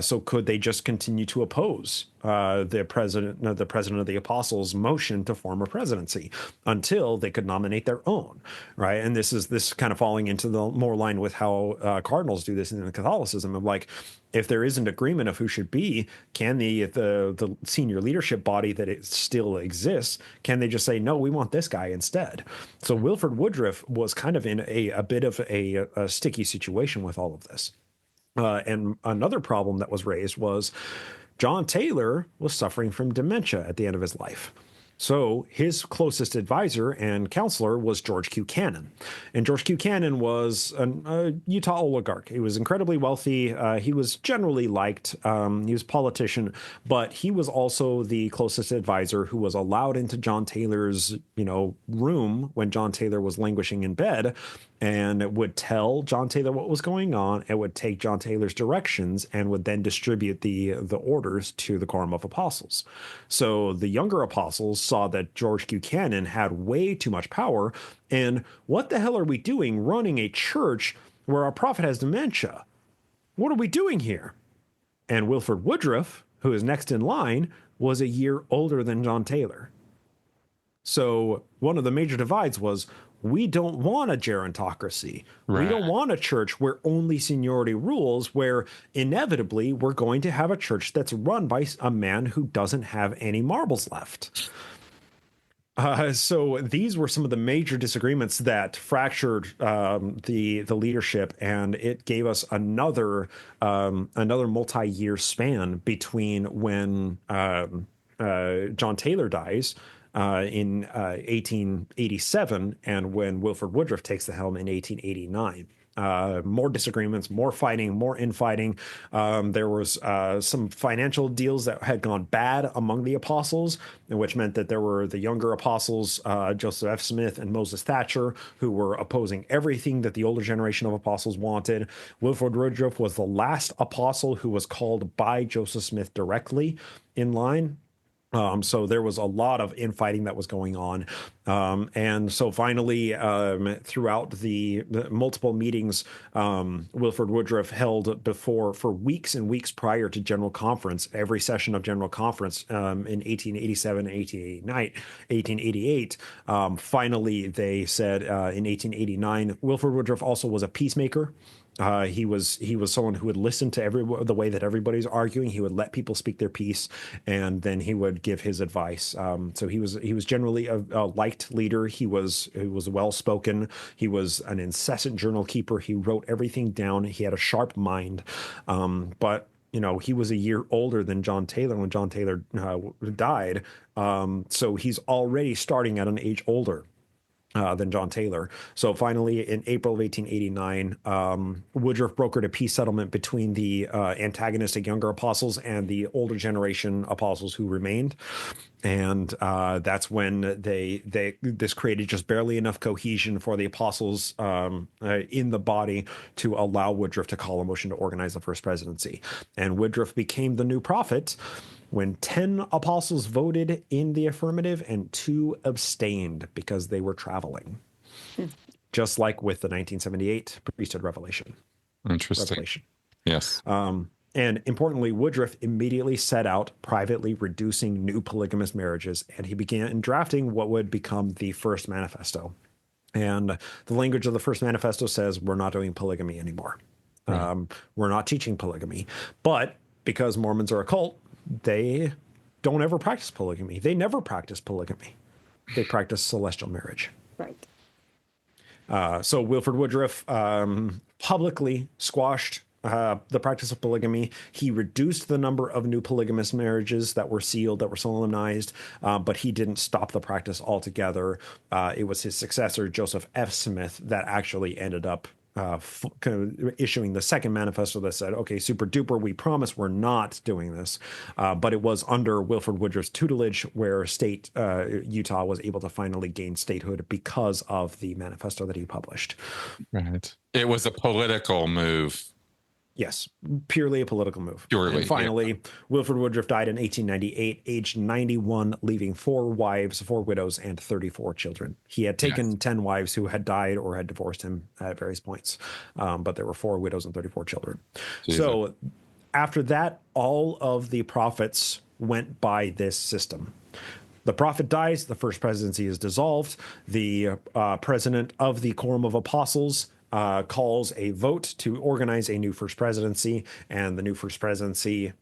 So could they just continue to oppose the president of the apostles' motion to form a presidency until they could nominate their own, right? And this kind of falling into the more line with how cardinals do this in Catholicism of like, if there isn't agreement of who should be, can the senior leadership body that it still exists, can they just say, no, we want this guy instead? So Wilford Woodruff was kind of in a bit of a sticky situation with all of this. And another problem that was raised was John Taylor was suffering from dementia at the end of his life. So his closest advisor and counselor was George Q. Cannon. And George Q. Cannon was a Utah oligarch. He was incredibly wealthy. He was generally liked. He was a politician, but he was also the closest advisor who was allowed into John Taylor's, room when John Taylor was languishing in bed, and would tell John Taylor what was going on and would take John Taylor's directions and would then distribute the orders to the Quorum of Apostles. So the younger apostles saw that George Q. Cannon had way too much power, and what the hell are we doing running a church where our prophet has dementia? What are we doing here? And Wilford Woodruff, who is next in line, was a year older than John Taylor. So one of the major divides was, we don't want a gerontocracy. Right. We don't want a church where only seniority rules, where inevitably we're going to have a church that's run by a man who doesn't have any marbles left. So these were some of the major disagreements that fractured the leadership, and it gave us another multi-year span between when John Taylor dies in 1887 and when Wilford Woodruff takes the helm in 1889. More disagreements, more fighting, more infighting. There was some financial deals that had gone bad among the apostles, which meant that there were the younger apostles, Joseph F. Smith and Moses Thatcher, who were opposing everything that the older generation of apostles wanted. Wilford Woodruff was the last apostle who was called by Joseph Smith directly in line. So there was a lot of infighting that was going on. And so finally, throughout the multiple meetings Wilford Woodruff held for weeks and weeks prior to General Conference, every session of General Conference in 1887 and 1888, finally they said in 1889, Wilford Woodruff also was a peacemaker. He was someone who would listen to the way that everybody's arguing. He would let people speak their piece, and then he would give his advice. So he was generally a liked leader. He was well spoken. He was an incessant journal keeper. He wrote everything down. He had a sharp mind, but he was a year older than John Taylor when John Taylor died. So he's already starting at an age older than John Taylor. So finally, in April of 1889, Woodruff brokered a peace settlement between the antagonistic younger apostles and the older generation apostles who remained. And that's when this created just barely enough cohesion for the apostles in the body to allow Woodruff to call a motion to organize the first presidency. And Woodruff became the new prophet when 10 apostles voted in the affirmative and 2 abstained because they were traveling. Just like with the 1978 priesthood revelation. Interesting. Yes. And importantly, Woodruff immediately set out privately reducing new polygamous marriages, and he began drafting what would become the first manifesto. And the language of the first manifesto says, we're not doing polygamy anymore. Right. We're not teaching polygamy. But because Mormons are a cult, they don't ever practice polygamy. They never practice polygamy. They practice celestial marriage. Right. So Wilford Woodruff publicly squashed the practice of polygamy. He reduced the number of new polygamous marriages that were sealed, that were solemnized, but he didn't stop the practice altogether. It was his successor, Joseph F. Smith, that actually ended up kind of issuing the second manifesto that said, okay, super duper, we promise we're not doing this. But it was under Wilford Woodruff's tutelage where Utah was able to finally gain statehood because of the manifesto that he published. Right. It was a political move. Yes, purely a political move. Purely, and finally, Wilford Woodruff died in 1898, aged 91, leaving 4 wives, 4 widows, and 34 children. He had taken 10 wives who had died or had divorced him at various points, but there were 4 widows and 34 children. Jesus. So after that, all of the prophets went by this system. The prophet dies, the first presidency is dissolved, the president of the Quorum of Apostles calls a vote to organize a new first presidency, and the new first presidency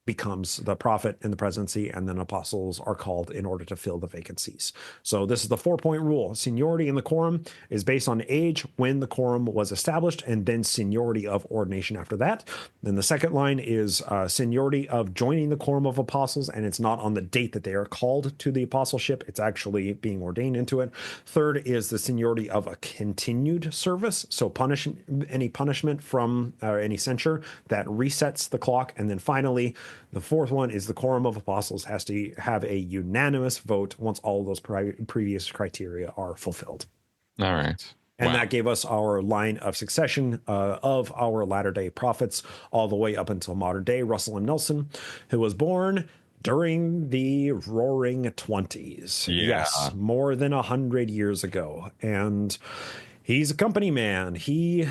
becomes the prophet in the presidency, and then apostles are called in order to fill the vacancies. So this is the 4-point rule. Seniority in the quorum is based on age when the quorum was established, and then seniority of ordination after that. Then the second line is seniority of joining the quorum of apostles, and it's not on the date that they are called to the apostleship. It's actually being ordained into it. Third is the seniority of a continued service. So any punishment from or any censure that resets the clock. And then finally, the fourth one is the quorum of apostles has to have a unanimous vote once all of those previous criteria are fulfilled. All right. And that gave us our line of succession of our Latter-day Prophets all the way up until modern day. Russell M. Nelson, who was born during the Roaring 20s. Yeah. Yes, more than 100 years ago. And he's a company man. He,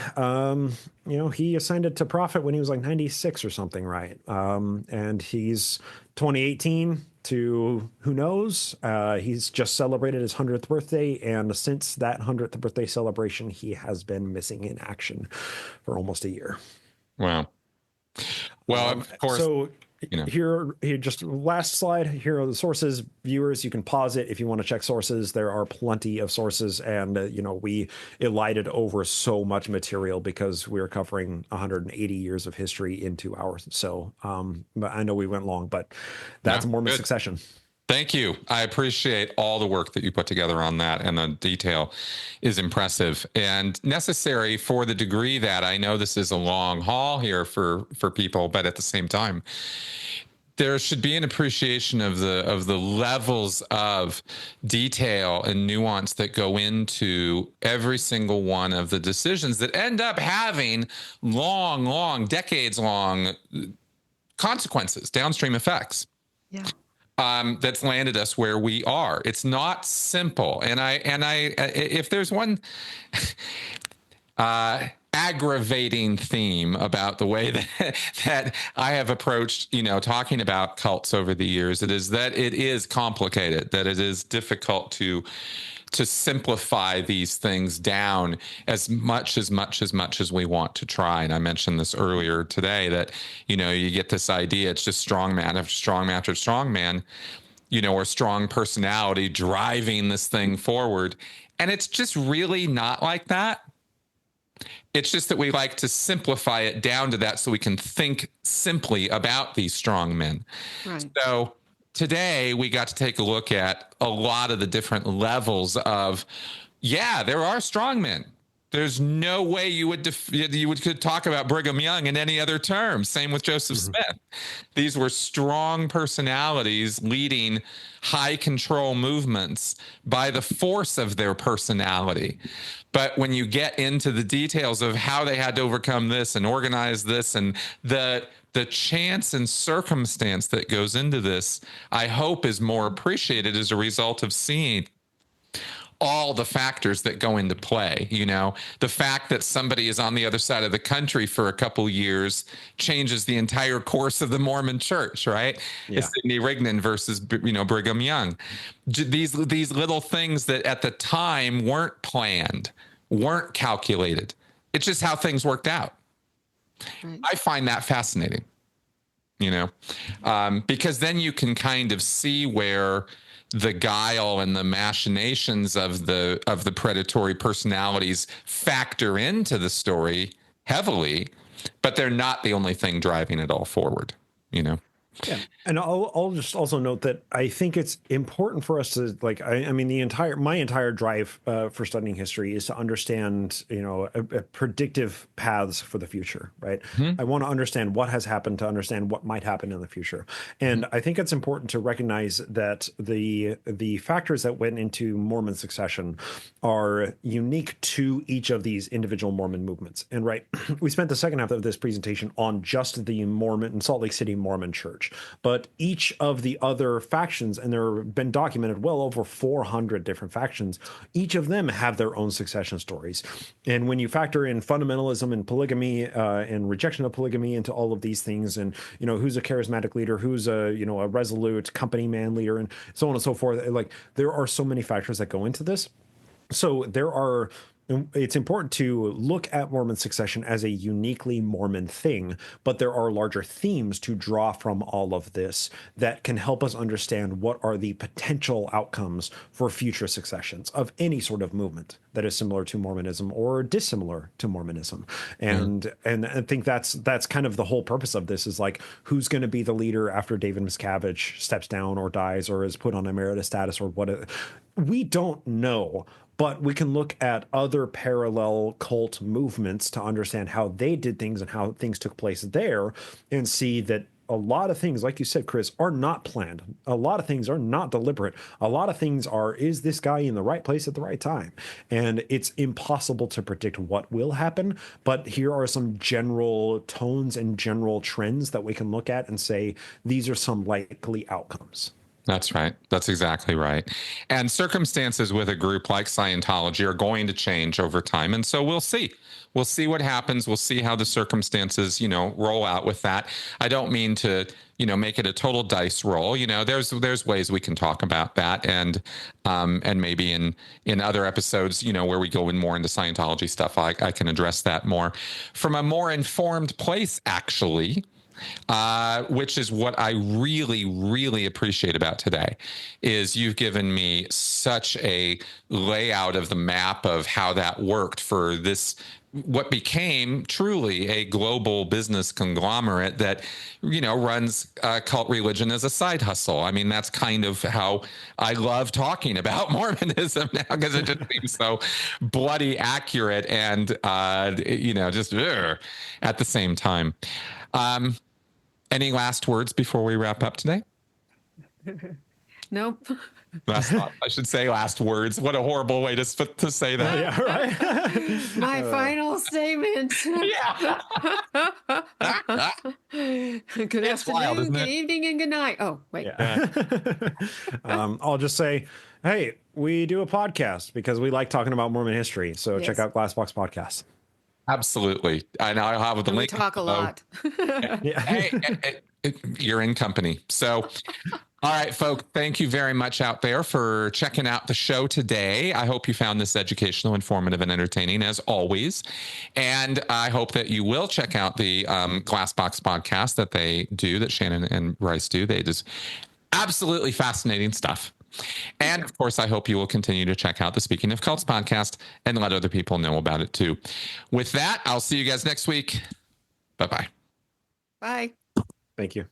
he ascended to prophet when he was like 96 or something, right? And he's 2018 to who knows. He's just celebrated his 100th birthday, and since that 100th birthday celebration, he has been missing in action for almost a year. Wow. Well, of course. So here, just last slide. Here are the sources. Viewers, you can pause it if you want to check sources. There are plenty of sources, and we elided over so much material because we were covering 180 years of history in 2 hours. So, but I know we went long, but that's Mormon succession. Thank you. I appreciate all the work that you put together on that, and the detail is impressive and necessary for the degree that I know this is a long haul here for people, but at the same time, there should be an appreciation of the levels of detail and nuance that go into every single one of the decisions that end up having long, decades-long consequences, downstream effects. Yeah. That's landed us where we are. It's not simple. And I if there's one aggravating theme about the way that I have approached, talking about cults over the years, it is that it is complicated, that it is difficult to simplify these things down as much as we want to try. And I mentioned this earlier today that, you get this idea, it's just strong man after strong man after strong man, or strong personality driving this thing forward. And it's just really not like that. It's just that we like to simplify it down to that so we can think simply about these strong men. Right. So today, we got to take a look at a lot of the different levels of, there are strong men. There's no way you could talk about Brigham Young in any other terms. Same with Joseph Smith. These were strong personalities leading high control movements by the force of their personality. But when you get into the details of how they had to overcome this and organize this and the chance and circumstance that goes into this, I hope is more appreciated as a result of seeing all the factors that go into play. The fact that somebody is on the other side of the country for a couple years changes the entire course of the Mormon church, right? Yeah. Sidney Rigdon versus, Brigham Young. These little things that at the time weren't planned, weren't calculated. It's just how things worked out. Right. I find that fascinating, because then you can kind of see where the guile and the machinations of the predatory personalities factor into the story heavily, but they're not the only thing driving it all forward, Yeah, and I'll just also note that I think it's important for us to I mean my entire drive for studying history is to understand a predictive paths for the future, right? Mm-hmm. I want to understand what has happened to understand what might happen in the future, and I think it's important to recognize that the factors that went into Mormon succession are unique to each of these individual Mormon movements. And right, we spent the second half of this presentation on just the Mormon Salt Lake City Mormon Church. But each of the other factions, and there have been documented well over 400 different factions, each of them have their own succession stories. And when you factor in fundamentalism and polygamy and rejection of polygamy into all of these things, and who's a charismatic leader, who's a a resolute company man leader, and so on and so forth, there are so many factors that go into this. So it's important to look at Mormon succession as a uniquely Mormon thing, but there are larger themes to draw from all of this that can help us understand what are the potential outcomes for future successions of any sort of movement that is similar to Mormonism or dissimilar to Mormonism. And I think that's kind of the whole purpose of this, is who's going to be the leader after David Miscavige steps down or dies or is put on emeritus status or what. We don't know. But we can look at other parallel cult movements to understand how they did things and how things took place there, and see that a lot of things, like you said, Chris, are not planned. A lot of things are not deliberate. A lot of things are, is this guy in the right place at the right time? And it's impossible to predict what will happen. But here are some general tones and general trends that we can look at and say, these are some likely outcomes. That's right. That's exactly right. And circumstances with a group like Scientology are going to change over time. And so we'll see. We'll see what happens. We'll see how the circumstances, roll out with that. I don't mean to, make it a total dice roll. There's ways we can talk about that. And maybe in other episodes, where we go in more into Scientology stuff, I can address that more from a more informed place, actually. Which is what I really, really appreciate about today, is you've given me such a layout of the map of how that worked for this, what became truly a global business conglomerate that, runs cult religion as a side hustle. I mean, that's kind of how I love talking about Mormonism now, because it just seems so bloody accurate and, just at the same time. Any last words before we wrap up today? Nope. I should say last words. What a horrible way to say that. Yeah, right. My final statement. Yeah. Good afternoon, good evening, and good night. Oh, wait. Yeah. I'll just say, hey, we do a podcast because we like talking about Mormon history. So check out Glassbox Podcast. Absolutely. And I'll have the link. We talk a lot. Hey, you're in company. So, all right, folks, thank you very much out there for checking out the show today. I hope you found this educational, informative, and entertaining, as always. And I hope that you will check out the Glassbox podcast that Shannon and Bryce do. They just absolutely fascinating stuff. And of course, I hope you will continue to check out the Speaking of Cults podcast and let other people know about it too. With that, I'll see you guys next week. Bye-bye. Bye. Thank you.